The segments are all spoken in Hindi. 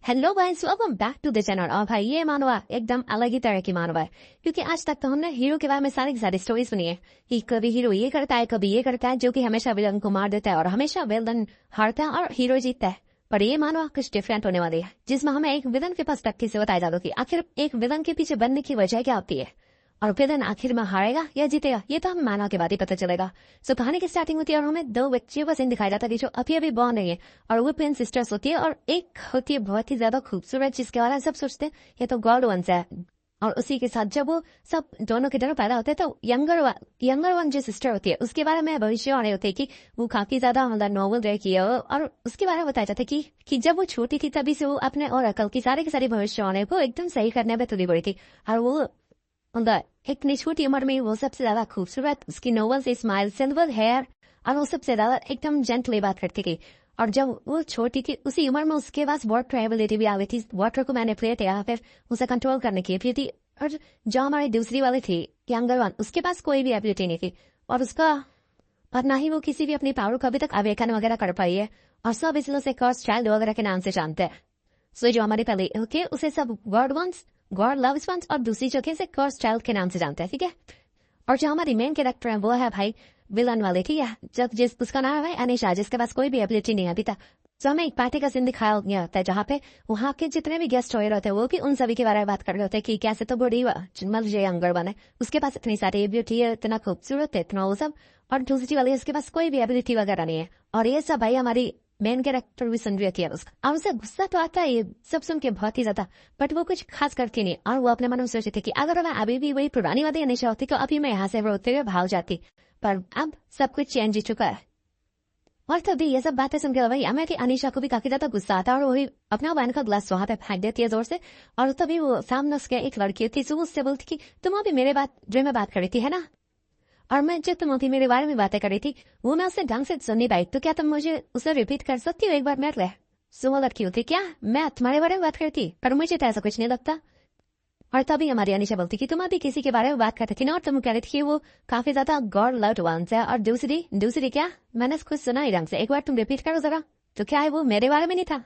Hello guys, welcome back to the channel. और भाई ये मानवा एकदम अलग ही तरह की मानवा है, क्योंकि आज तक तो हमने हीरो के बारे में सारी की सारी स्टोरीज सुनी है कि कभी हीरो ये करता है, कभी ये करता है, जो कि हमेशा विलन को मार देता है और हमेशा विलन हारता है और हीरो जीतता है। पर ये मानवा कुछ डिफरेंट होने वाली है, जिसमें हमें एक विलन के पर्सपेक्टिव से बताया जाता है कि आखिर एक विलन के पीछे बनने की वजह क्या होती है और विलन आखिर में हारेगा या जीतेगा, ये तो हमें मानव के बाद ही पता चलेगा। सो कहानी की स्टार्टिंग होती है और हमें दो व्यक्तियों का सीन दिखाया जाता है जो अभी अभी बॉर्न रही है और वो ट्विन सिस्टर्स होती है और एक होती है बहुत ही ज्यादा खूबसूरत, जिसके बारे में सब सोचते हैं ये तो गॉड वंस है। और उसी के साथ जब वो सब दोनों के दोनों पैदा होते हैं तो यंगर वन जो सिस्टर होती है उसके बारे में भविष्यवाणी होती है कि वो काफी ज्यादा मतलब नॉवल रह की है और उसके बारे में बताया जाता है कि जब वो छोटी थी तभी से वो अपने और अकल की सारी भविष्यवाणी को एकदम सही करने में तुली पड़ी थी। और वो इतनी छोटी उम्र में वो सबसे ज्यादा खूबसूरत, उसकी नोवल से स्माइल, सिल्वर हेयर और वो सबसे ज्यादा एकदम जेंटली बात करती थी। और जब वो छोटी थी उसी उम्र में उसके पास वाटर एबिलिटी भी आ गई थी, वाटर को मैनिपुलेट या फिर उसे कंट्रोल करने की एबिलिटी। और जो हमारी दूसरी वाली थी यंगर वन, उसके पास कोई भी एबिलिटी नहीं थी और ना ही वो किसी भी अपनी पावर को अभी तक अवेकन वगैरह कर पाई है और सब इसलिए उसे कर्स चाइल्ड वगैरह के नाम से जानते हैं। सो जो हमारी पहले ओके उसे सब गॉड लव्स वंस और दूसरी जगह से कर्स चाइल्ड के नाम से जानते हैं, ठीक है। और जो हमारी मेन कैरेक्टर है वो है भाई विलन वाले, ठीक है, उसका नाम है अनिशा, जिसके पास कोई भी एबिलिटी नहीं है अभी तक। तो हमें एक पार्टी का सीन दिखाया गया होता है जहाँ पे वहाँ के जितने भी गेस्ट हुए रहते हैं वो भी उन सभी के बारे में बात कर रहे होते हैं कि कैसे तो बड़ी मतलब ये यंगर वन है, उसके पास इतनी सारी एबिलिटी है, इतना खूबसूरत है, इतना वो सब। और दूसरी वाली उसके पास कोई भी एबिलिटी वगैरह नहीं है। और ये सब भाई हमारी मेन कैरेक्टर भी सुन रही थी उसका, और उसे गुस्सा तो आता है ये सब सुन के बहुत ही ज्यादा, बट वो कुछ खास करती नहीं। और वो अपने मन में सोचती थी कि अगर मैं अभी भी वही पुरानी वाली अनिशा होती तो अभी मैं यहाँ से रोते हुए भाग जाती, पर अब सब कुछ चेंज ही चुका है। और तभी ये सब बातें सुनकर भाई हमें कि अनिशा को भी काफी ज्यादा गुस्सा आता है और वही अपना वाइन का ग्लास वहां पे फेंक देती है जोर से। और तभी वो सामने उसके एक लड़की थी जो उससे बोलती कि तुम अभी मेरे ड्रीम में बात कर रही थी है ना, और मैं जब तुम अभी मेरे बारे में बातें कर रही थी वो मैं उससे ढंग से सुन नहीं पाई, तो क्या तुम मुझे उसे रिपीट कर सकती हो एक बार मेरे लिए। सो वो लड़की होती क्या मैं तुम्हारे बारे में बात करती, पर मुझे तो ऐसा कुछ नहीं लगता। और तभी हमारी अनिशा बोलती कि तुम अभी किसी के बारे में बात करती थी ना और तुम कह रही थी कि वो काफी ज्यादा गॉड लव्ड वंस है, और दूसरी क्या, मैंने कुछ सुना ही ढंग से, एक बार तुम रिपीट करो जरा। तो क्या है वो मेरे बारे में नहीं था।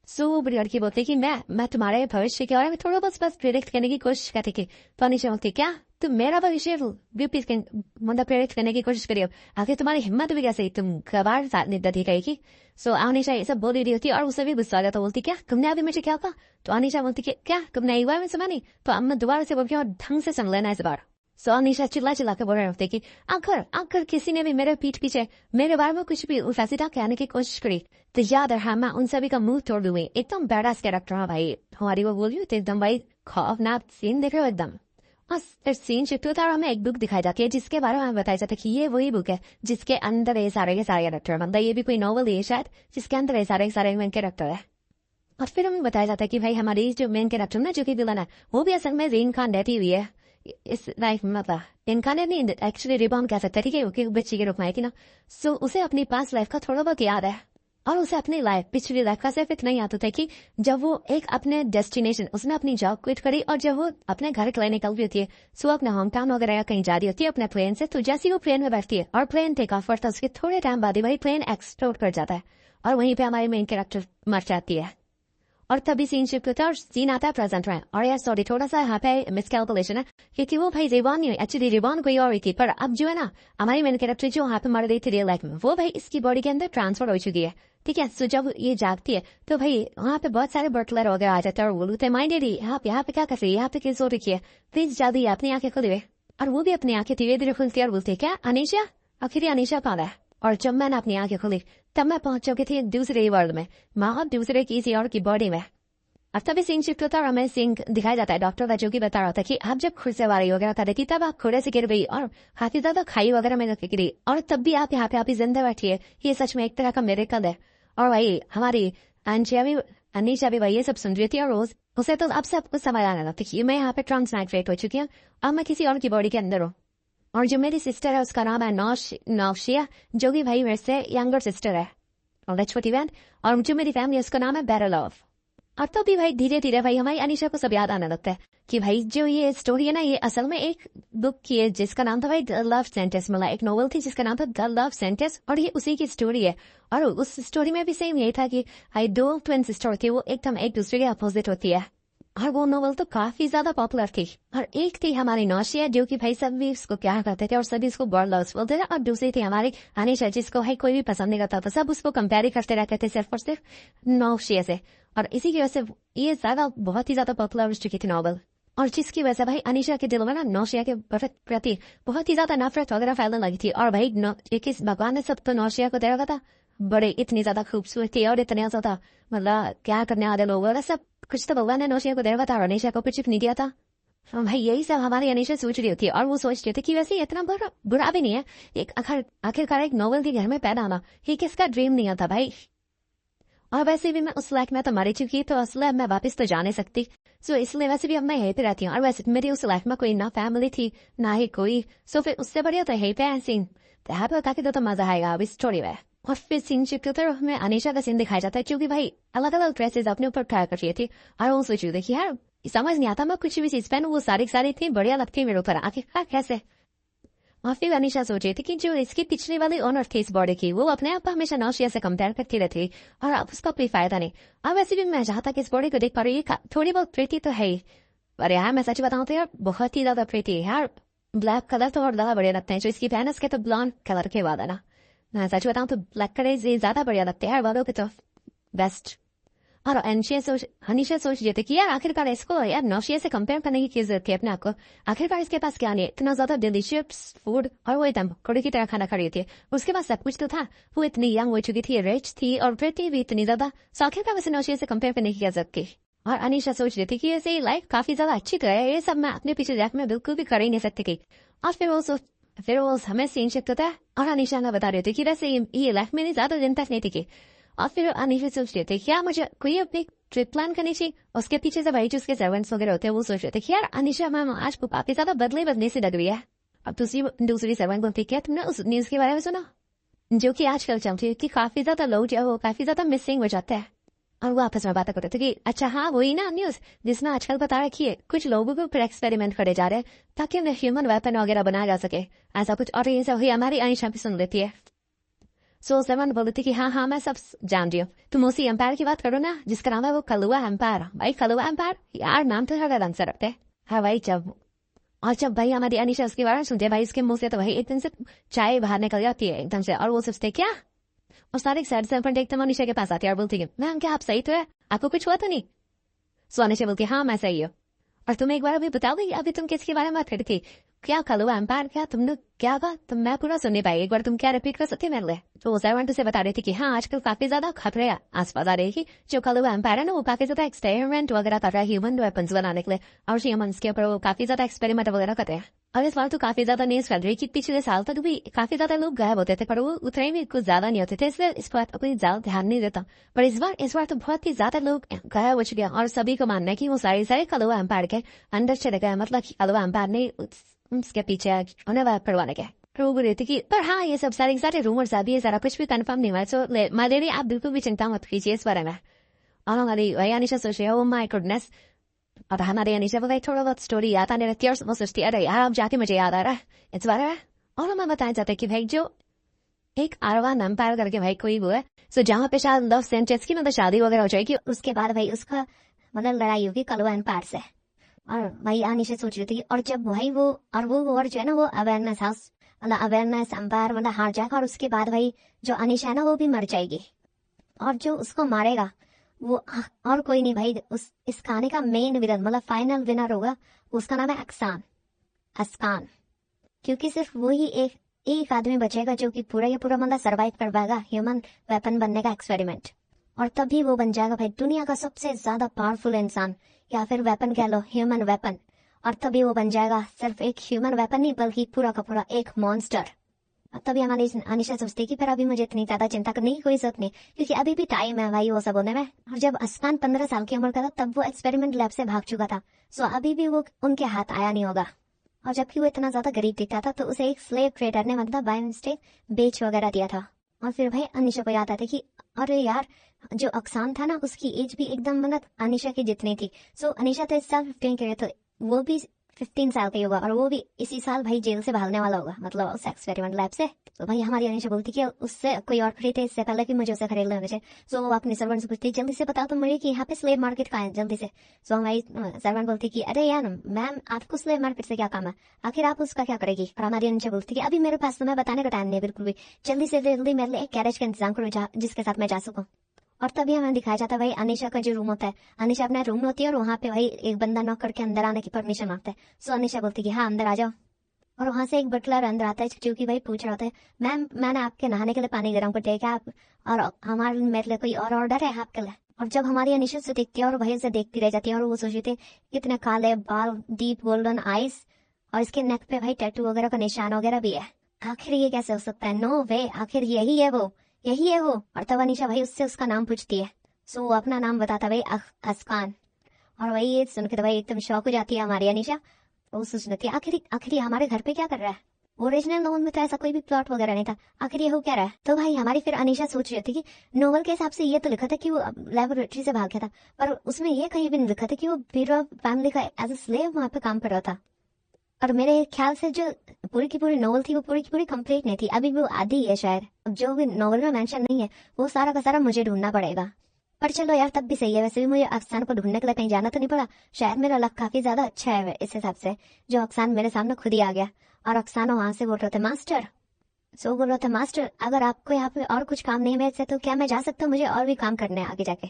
सो वो बड़ी लड़की बोलती कि मैं तुम्हारे भविष्य के बारे में थोड़ा बस प्रेडिक्ट करने की कोशिश करती थी। तो अनिशा बोलती क्या तुम मेरा भविष्य मतलब प्रेडिक्ट करने की कोशिश करिए, आखिर तुम्हारी हिम्मत भी कैसे, तुम कबार निर्दती कहेगी। सो अनिशा ये सब बोल रही होती और उसे भी गुस्सा आ जाता, बोलती क्या तुमने अभी मुझे क्या कहा। तो अनिशा बोलती क्या तुमने एक बार में सुना नहीं, तो अब मैं दोबारा से बोलती हूँ और ढंग से सुन लेना इस बार। सो अनिशा चिल्ला के बोल रहे होते कि अगर किसी ने भी मेरे पीठ पीछे मेरे बारे में कुछ भी उल्टा सीधा कहने की कोशिश करी तो याद रहा मैं उन सभी का मुंह तोड़ दूंगी। एकदम बैडास कैरेक्टर है भाई हमारी, वो बोल रही होती एकदम भाई खौफनाक सीन देख रहे हो एकदम। और सीन शिफ्ट होता है और हमें एक बुक दिखाई जाती है जिसके बारे में बताया जाता है कि ये वही बुक है जिसके अंदर ये सारे कैरेक्टर, मतलब ये भी कोई नॉवल है शायद जिसके अंदर ये सारे मेन कैरेक्टर है। और फिर हमें बताया जाता है कि भाई हमारी जो मेन कैरेक्टर ना जो कि विलन है वो भी असल में रीन खान रहती हुई है इस लाइफ में, मतलब इनखाने नहीं एक्चुअली रिबॉर्न कह सकते, ठीक है, क्योंकि बच्ची के रूप में है कि ना। सो उसे अपनी पास लाइफ का थोड़ा बहुत याद है और उसे अपनी लाइफ पिछली लाइफ का सिर्फ इतना याद होता है कि जब वो एक अपने डेस्टिनेशन उसने अपनी जॉब क्विट करी और जब वो अपने घर के लिए निकल रही होती है, सो अपने होम टाउन वगैरह कहीं जा रही होती है अपने प्लेन से, तो जैसे वो प्लेन में बैठती है और प्लेन टेक ऑफ करता है उसके थोड़े टाइम बाद ही वही प्लेन एक्सप्लोड कर जाता है और वहीं पे हमारी मेन कैरेक्टर मर जाती है। और तभी सीन शिफ्ट होता है और सीन आता है प्रेजेंट में। और यार सॉरी थोड़ा सा यहाँ पे मिसकैलकुलेशन है क्योंकि वो भाई रिबॉन नहीं, एक्चुअली रिबॉन कोई और थी, पर अब जो है ना हमारी मेन कैरेक्टर जो वहाँ पे मर रही थी रियल लाइफ में वो भाई इसकी बॉडी के अंदर ट्रांसफर हो चुकी है, ठीक है। सो जब ये जागती है तो भाई वहाँ पे बहुत सारे बटलर वगैरह आ जाते हैं और बोलते हैं माइंड एडी आप यहाँ पे क्या कर रही है, यहाँ पे किस हो रही है, प्लीज जल्दी अपनी आंखें खोलिए। और वो भी अपनी आंखें धीरे धीरे खुलती है और बोलती है क्या अनिशा, आखिर अनिशा कौन है। और जब मैंने अपनी आंखें खोली तब मैं पहुंच चुकी थी दूसरे वर्ल्ड में, माँ दूसरे किसी और की बॉडी में। अब तभी सीन शिफ्ट होता है और हमें सीन दिखाया जाता है डॉक्टर का जो कि बता रहा था कि आप जब खुद से वारी वगैरह कर रही थी तब आप खुद से गिर गई और काफी ज्यादा खाई वगैरह में गिरी और तब भी आप यहाँ पे आप ही जिंदा बैठी है, ये सच में एक तरह का मिरेकल है। और वही हमारी अनिशा भी वही ये सब सुन रही थी और उसे तो अब सब कुछ समझ आने लगता कि मैं यहाँ पे ट्रांसमाइग्रेट हो चुकी हूँ, अब मैं किसी और की बॉडी के अंदर हूँ। और जो मेरी सिस्टर है उसका नाम है नौशिया, जो कि भाई मेरे से यंगर सिस्टर है और छोटी बहन। और जो मेरी फैमिली है उसका नाम है बेटर लव। और तो भी भाई धीरे धीरे भाई हमारी अनीशा को सब याद आने लगता है कि भाई जो ये स्टोरी है ना, ये असल में एक बुक की है जिसका नाम था भाई द लव सेंटेंस, मतलब एक नोवेल थी जिसका नाम था द लव सेंटेंस, और ये उसी की स्टोरी है। और उस स्टोरी में भी सेम यही था कि भाई दो ट्विन सिस्टर थी, वो एकदम एक दूसरे के अपोजिट होती है, और वो नोवेल तो काफी ज्यादा पॉपुलर थी। और एक थी हमारी नौशिया जो कि भाई सभी उसको प्यार करते थे और सभी उसको बर्ड लव्स बोलते थे, और दूसरी थी हमारी अनीशा जिसको भाई कोई भी पसंद नहीं करता था, सब उसको कंपेयर करते रहते थे सिर्फ और सिर्फ नौशिया से। और इसी की वजह से ये ज्यादा बहुत ही ज्यादा पॉपुलर हो चुकी थी नॉवल, और जिसकी वजह से भाई अनीशा के दिल में ना नौशिया के प्रति बहुत ही ज्यादा नफरत वगैरह फैलने लगी थी। और भाई किस भगवान ने सब तो नौशिया को दे रखा था, बड़े इतनी ज्यादा खूबसूरत थी और इतने ज्यादा मतलब क्या करने वाले लोग वगैरह सब कुछ तो भगवान ने नौशिया को दे रखा था और अनीशा को कुछ नहीं दिया था। भाई यही सब हमारी अनीशा सोच रही होती है, और वो सोच रही थी कि वैसे इतना बुरा भी नहीं है, एक आखिरकार एक नॉवल के घर में पैदा आना ये किसका ड्रीम नहीं आता भाई। और वैसे भी मैं उस लाइफ में तो मरी चुकी, तो उस लाइफ में वापस तो जा नहीं सकती, सो इसलिए वैसे भी अब मैं यहीं पे रहती हूँ। और वैसे मेरी उस लाइफ में कोई ना फैमिली थी ना ही कोई, सो फिर उससे बढ़िया तो यहीं पे है सीन, तो यहाँ पे ताकि तो मजा आएगा अब इस स्टोरी में। और फिर सीन शिफ्ट होता है, हमें अनीशा का सीन दिखाया जाता है क्योंकि भाई अलग अलग ड्रेसेस अपने ऊपर ट्राई कर रही थी, और वो सोच रही थी यार समझ नहीं आता मैं कुछ भी चीज पहनूं, वो सारी थी बढ़िया लगती है मेरे ऊपर, आखिर कैसे। और फिर अनीशा सोच रही थी कि जो इसकी पिछली वाली ओनर थी इस बॉडी की, वो अपने आप को हमेशा नौशिया से कंपेयर करती रहती और अब उसका कोई फायदा नहीं। अब वैसे भी मैं जहाँ तक इस बॉडी को देख पा रही हूँ थोड़ी बहुत प्रीति तो है ही, पर यार मैं सच बताऊँ तो यार बहुत ही ज्यादा प्रीति है यार। ब्लैक कलर तो और ज्यादा बढ़िया लगते हैं, जो इसकी बहन उसके तो ब्लॉन्ड कलर के बाद है ना, मैं सच बताऊँ तो ब्लैक कलर ज्यादा बढ़िया लगते हैं यार वालों के तो बेस्ट। और हनीशा सोच रही थी कि यार आखिरकार इसको यार नौशिया से कंपेयर करने की क्या जरूरत है अपने आपको, आखिरकार इसके पास क्या नहीं है इतना ज्यादा डिलीशियस फूड, और वो एकदम कुड़ी की तरह खाना खा रही थी, उसके पास सब कुछ तो था, वो इतनी यंग हो चुकी थी, रिच थी और प्रिटी भी इतनी ज्यादा, सो आखिरकार वैसे नौशिया से कंपेयर करने की क्या जरूरत थी। और अनीशा सोच रही थी कि ऐसे लाइफ काफी ज्यादा अच्छी तो है, ये सब मैं अपने पीछे लाइफ में बिल्कुल भी कर ही नहीं सकती थी। और फिर वो हमें सीन शिफ्ट होता है और अनीशा ने बता रही थी कि वैसे ये लाइफ में ज्यादा दिन तक नहीं थी। और फिर अनीशा सोच रहे थे क्या मुझे कोई अपनी ट्रिप प्लान करनी चाहिए, उसके पीछे से भाई जो उसके सर्वेंट्स वगैरह होते हैं वो सोच रहे थे कि यार अनीशा मैम आज काफी ज्यादा बदले से लग रही है। अब दूसरी सर्वेंट बोलती क्या तुमने उस न्यूज के बारे में सुना जो कि आजकल चलती है कि काफी ज्यादा लोग जो है वो काफी ज्यादा मिसिंग हो जाते हैं। और वो आपस में बातें करते थे कि अच्छा हाँ वही ना न्यूज जिसमें आजकल बता रखी है कुछ लोगों के ऊपर एक्सपेरिमेंट करे जा रहे हैं ताकि उन्हें ह्यूमन वेपन वगैरह बनाया जा सके, ऐसा कुछ। और ये सब वही हमारी अनीशा भी सुन लेती है। सो सेवन बोलती थी कि हाँ मैं सब जान रही हूँ, तुम उसी एम्पायर की बात करो ना जिसका नाम है वो कलुआ एम्पायर। भाई कलुआ एम्पायर यार नाम तो हर रंग से रखते हैं। हाँ भाई जब भाई हमारी अनीशा उसके बारे में सुनते भाई उसके मुंह से तो भाई एकदम से चाय बाहर निकल जाती है एकदम से, और वो सोचते क्या, और सारे सैड से अपन देखते अनीशा के पास आती है और बोलती है मैम क्या आप सही तो है, आपको कुछ हुआ तो नहीं। सो अनीशा बोलती हाँ मैं सही हूँ। और तुम्हें एक बार अभी बताओ गई अभी तुम किसके बारे में बात करती थी, क्या कलुआ एम्पायर, क्या तुमने क्या कहा, तो मैं पूरा सुनने पाई, एक बार तुम क्या रिपीट कर सकती मेरे लिए। तो सेवन से बता रही थी कि हाँ आजकल काफी ज्यादा खतरे आसपास आ रही थी, जो कलुआ एम्पायर है ना वो काफी ज्यादा एक्सपेरिमेंट वगैरह कर रहा है ह्यूमन वेपन्स बनाने के लिए, और ह्यूमंस के ऊपर वो काफी ज्यादा एक्सपेरिमेंट वगैरह करते हैं। और इस बार तो काफी ज्यादा न्यूज फैल रही कि पिछले साल तक भी काफी ज्यादा लोग गायब होते थे पर वो उतने भी कुछ ज्यादा नहीं होते थे, इसलिए इस बार कोई ज्यादा ध्यान नहीं देता। पर इस बार तो बहुत ही ज्यादा लोग गायब हो चुके हैं और सभी को मानना है कि वो सारे कलुआ एम्पायर के अंदर चले गए, मतलब कलुआ एम्पायर ने उसके पीछे उन्हें करवाने के रोग रही थी कि पर हाँ ये सब सारे रूमर्स अभी सारा कुछ भी कंफर्म नहीं हुआ। सो मलेरी आप बिल्कुल भी चिंता मत कीजिए इस बारे में। और हमारी वही अनीशा सोच रही है ओ माय गुडनेस, और हमारे अनीशा को थोड़ा बहुत स्टोरी याद आने लगती है और वो सोचती है अरे यार अब जाके मुझे याद आ रहा है इस बारे में। और हमें बताया जाता है कि भाई जो एक आरवान एम्पायर करके भाई कोई वो है, सो जहाँ पे शायद लव सेंटेंस की मतलब शादी वगैरह हो जाएगी, उसके बाद भाई उसका मतलब लड़ाई होगी कलुआ एम्पायर से। और भाई अनीशा सोच रही थी और जब भाई वो जो है ना वो अवेयरनेस हाउस मतलब अवेयरनेस एम्पायर मतलब हार जाएगा, और उसके बाद भाई जो अनीशा है ना वो भी मर जाएगी, और जो उसको मारेगा वो और कोई नहीं भाई इस कहानी का मेन विलन मतलब फाइनल विनर होगा, उसका नाम है अस्कान। क्योंकि सिर्फ वो ही एक आदमी बचेगा जो कि पूरा मतलब सरवाइव कर पाएगा ह्यूमन वेपन बनने का एक्सपेरिमेंट, और तभी वो बन जाएगा भाई दुनिया का सबसे ज्यादा पावरफुल इंसान, या फिर वेपन कह लो ह्यूमन वेपन। और तभी वो बन जाएगा सिर्फ एक ह्यूमन वेपन नहीं बल्कि पूरा का पूरा एक मॉन्स्टर। तभी हमारी अनीशा सोचती कि फिर अभी मुझे इतनी ज्यादा चिंता करने की कोई जरूरत नहीं, क्योंकि अभी भी टाइम है भाई वो सब होने में। और जब अस्कान 15 साल की उम्र का था तब वो एक्सपेरिमेंट लैब से भाग चुका था, सो अभी भी वो उनके हाथ आया नहीं होगा। और जबकि वो इतना ज्यादा गरीब दिखता था तो उसे एक स्लेव ट्रेडर ने मतलब बाय मिस्टेक बेच वगैरह दिया था। और फिर भाई अनीशा को याद आता कि और यार जो अक्सान था ना उसकी एज भी एकदम मतलब अनीशा की जितनी थी। सो अनीशा तो इस साल 15 के तो वो भी 15 साल का ही होगा, और वो भी इसी साल भाई जेल से भागने वाला होगा, मतलब उस एक्सपेरिमेंट लैब से। तो भाई हमारी अनीशा बोलती कि उससे कोई और फ्री थे इससे पहले कि मुझे उसे खरीद लेना चाहिए। सो वो अपनी सर्वेंट से पूछती जल्दी से बताओ तो मुझे कि यहाँ पे स्लेव मार्केट कहाँ है जल्दी से। सो हमारी सर्वेंट बोलती कि अरे यार मैम आपको स्लेव मार्केट से क्या काम है, आखिर आप उसका क्या करेगी। और हमारी अनीशा बोलती कि अभी मेरे पास तुम्हें बताने का टाइम नहीं है बिल्कुल भी, जल्दी से जल्दी मेरे लिए एक कैरेज का इंतजाम करो जिसके साथ मैं जा सकूँ। और तभी हमें दिखाया जाता है भाई अनीशा का जो रूम होता है, अनीशा अपना रूम होती है और वहाँ पे भाई एक बंदा नॉक करके अंदर आने की परमिशन मांगता है। सो अनीशा बोलती है कि हाँ अंदर आ जाओ। और वहां से एक बटलर अंदर आता है जो कि भाई पूछ रहा होता है मैम मैंने आपके नहाने के लिए पानी गर्म कर दिया क्या आप, और हमारे मेरे लिए कोई और ऑर्डर है आपके लिए। और जब हमारी अनीशा से देखती है और भाई से देखती रह जाती है और वो सोचती है कितने काले बाल, डीप गोल्डन आईज, और इसके नेक पे भाई टैटू वगैरह का निशान वगैरह भी है। आखिर ये कैसे हो सकता है, नो वे, आखिर यही है वो, यही है वो। और तब अनीशा भाई उससे उसका नाम पूछती है। सो वो अपना नाम बताता भाई अस्कान। और भाई ये सुन के तो भाई एकदम शौक हो जाती है हमारी अनीशा। वो सोचती है आखिर आखिर ये हमारे घर पे क्या कर रहा है, ओरिजिनल नॉवल में तो ऐसा कोई भी प्लॉट वगैरह नहीं था, आखिर ये हो क्या रहा है। तो भाई हमारी फिर अनीशा सोच रही थी कि नॉवल के हिसाब से ये तो लिखा था कि वो लेबोरेटरी से भाग गया था, पर उसमें ये कहीं भी नहीं लिखा था कि वो बीरवा फैमिली का एज ए स्लेव वहां पे काम कर रहा था। और मेरे ख्याल से जो पूरी की पूरी नॉवल थी वो पूरी की पूरी कंप्लीट नहीं थी, अभी भी वो आधी है शायद। अब जो भी नॉवल में मेंशन नहीं है वो सारा का सारा मुझे ढूंढना पड़ेगा। पर चलो यार तब भी सही है, वैसे भी मुझे अफसान को ढूंढने के लिए कहीं जाना तो नहीं पड़ा, शायद मेरा लक काफी ज्यादा अच्छा है इस हिसाब से, जो अफसान मेरे सामने खुद ही आ गया। और अफसान वहां से बोल रहे थे मास्टर, सो बोल रहा था मास्टर अगर आपको यहाँ पे और कुछ काम नहीं है मेरे से तो क्या मैं जा सकता हूँ, मुझे और भी काम करने हैं आगे जाके।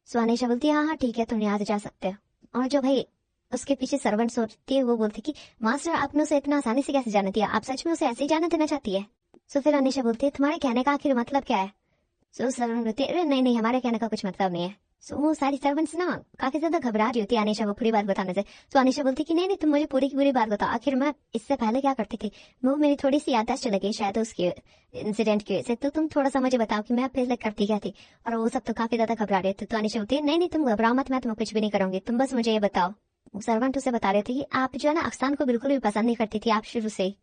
सो अनीशा बोलती है हाँ हाँ ठीक है तुम यहाँ से जा सकते हो। और जो भाई उसके पीछे सर्वेंट सोचती है वो बोलती कि मास्टर आपने उसे इतना आसानी से कैसे जाने दिया, आप सच में उसे ऐसे ही जाने देना चाहती है। सो फिर अनीशा बोलती है तुम्हारे कहने का आखिर मतलब क्या है। सो सर्वेंट बोलती है अरे नहीं नहीं हमारे कहने का कुछ मतलब नहीं है। सो वो सारी सर्वेंट्स ना काफी ज्यादा घबरा रही होती है अनीशा को पूरी बात बताने से। सो अनीशा बोलती कि नहीं नहीं तुम मुझे पूरी की पूरी बात बताओ, आखिर मैं इससे पहले क्या करती थी, वो मेरी थोड़ी सी याददाश्त चली गई शायद उसकी इंसिडेंट की वजह से, तो तुम थोड़ा सा मुझे बताओ कि मैं पहले करती क्या थी। और वो सब तो काफी ज्यादा घबरा रहे थे। तो अनीशा बोलती है नहीं नहीं तुम घबराओ मत, मैं तुम्हें कुछ भी नहीं करूंगी, तुम बस मुझे ये बताओ। सर्वेंट उसे बता रहे थे कि आप जो है ना अफसान को बिल्कुल भी पसंद नहीं करती थी आप शुरू से ही,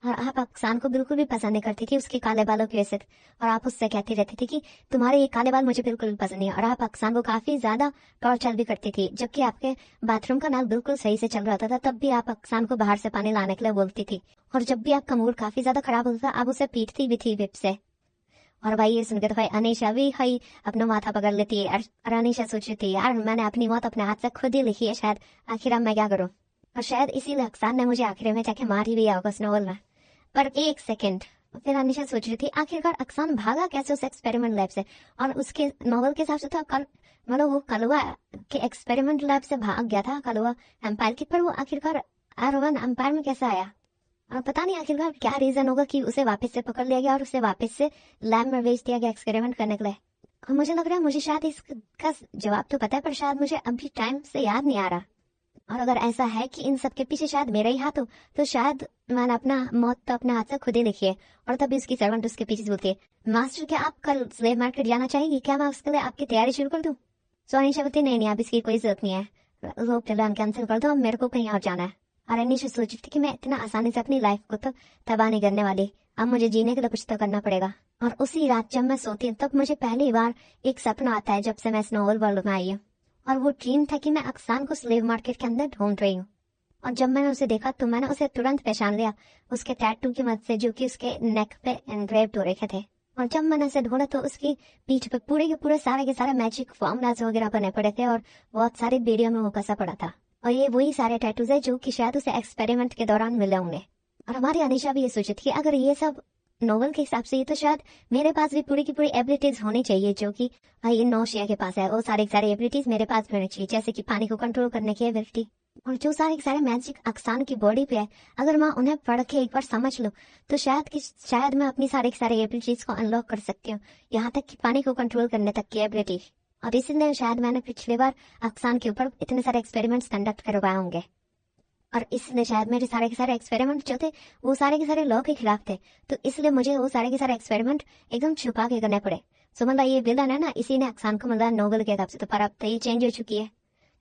और आप अफसान को बिल्कुल भी पसंद नहीं करती थी उसके काले बालों की वजह से, और आप उससे कहती रहती थी कि तुम्हारे ये काले बाल मुझे बिल्कुल भी पसंद नहीं है। और आप अफसान को काफी ज्यादा टॉर्चर भी करती थी, जबकि आपके बाथरूम का नल बिल्कुल सही से चल रहा था तब भी आप अफसान को बाहर से पानी लाने के लिए बोलती थी, और जब भी आपका मूड काफी ज्यादा खराब होता था आप उसे पीटती भी थी विप से। और भाई ये सुनकर तो भाई अनीशा भी भाई अपना माथा पकड़ लेती है। और अनीशा सोच रही थी यार मैंने अपनी मौत अपने हाथ से खुद ही लिखी है शायद, आखिर अब मैं क्या करूं। और शायद इसीलिए अफसान ने मुझे आखिर में जाके मार ही दिया होगा उस नॉवल में। पर एक सेकेंड, फिर अनीशा सोच रही थी आखिरकार अफसान भागा कैसे उस एक्सपेरिमेंट लैब से, और उसके नॉवल के हिसाब से तो मतलब वो कलवा के एक्सपेरिमेंट लैब से भाग गया था कलवा एम्पायर की, पर वो आखिरकार आरोवन एम्पायर में कैसे आया। और पता नहीं आखिरकार क्या रीजन होगा कि उसे वापस से पकड़ लिया गया और उसे वापस से लैब में भेज दिया गया एक्सपेरिमेंट करने के लिए। और मुझे लग रहा है मुझे शायद इसका जवाब तो पता है पर शायद मुझे अभी टाइम से याद नहीं आ रहा। और अगर ऐसा है कि इन सब के पीछे शायद मेरा ही हाथ हो तो शायद मैंने अपना मौत तो अपने हाथ से खुद ही लिखी है। और तभी उसकी सर्वेंट उसके पीछे बोलती है मास्टर क्या आप कल स्लेव मार्केट जाना चाहेंगी, क्या मैं उसके लिए आपकी तैयारी शुरू कर दूं। सो अनीशा बोलती नहीं नहीं अब इसकी कोई जरूरत नहीं है, लोग प्लान कैंसिल कर दो, अब मेरे को कहीं और जाना है। और अनीशा सोची थी कि मैं इतना आसानी से अपनी लाइफ को तो तबाह नहीं करने वाली, अब मुझे जीने के लिए कुछ तो करना पड़ेगा। और उसी रात जब मैं सोती हूँ तब मुझे पहली बार एक सपना आता है जब से मैं इस नॉवल वर्ल्ड में आई हूँ, और वो ड्रीम था कि मैं अफसान को स्लेव मार्केट के अंदर ढूंढ रही हूँ। और जब मैंने उसे देखा तो मैंने उसे तुरंत पहचान लिया उसके टैटू की मदद से जो कि उसके नेक पे एनग्रेव्ड हो रखे थे। और जब मैंने उसे ढूंढा तो उसकी पीठ पे पूरे के सारे मैजिक फॉर्मूलाज वगैरह बने पड़े थे और बहुत सारे वीडियो में वो कसा पड़ा था। और ये वही सारे टैटूज है जो कि शायद उसे एक्सपेरिमेंट के दौरान मिले होंगे। और हमारी अनीशा भी ये सोची थी कि अगर ये सब नोवेल के हिसाब से ये तो शायद मेरे पास भी पूरी की पूरी एबिलिटीज होनी चाहिए जो कि ये नौशिया के पास है, वो सारी एबिलिटीज मेरे पास भी होनी चाहिए, जैसे कि पानी को कंट्रोल करने की एबिलिटी, और जो सारे मैजिक अफसान की बॉडी पे है अगर मैं उन्हें पढ़ के एक बार समझ लूं तो शायद मैं अपनी सारी एबिलिटीज को अनलॉक कर सकती हूँ, यहाँ तक कि पानी को कंट्रोल करने तक की एबिलिटी। और इसलिए शायद मैंने पिछली बार अफसान के ऊपर इतने सारे एक्सपेरिमेंट्स कंडक्ट करवाए होंगे, और इसलिए शायद मेरे सारे के सारे एक्सपेरिमेंट जो थे वो सारे के सारे लॉ के खिलाफ थे, तो इसलिए मुझे वो सारे के सारे एक्सपेरिमेंट एकदम छुपा के करने पड़े। सो मतलब ये विलन है ना, इसी ने अफसान को मतलब नोवेल के हिसाब से, तो पर अब तो ये चेंज हो चुकी है।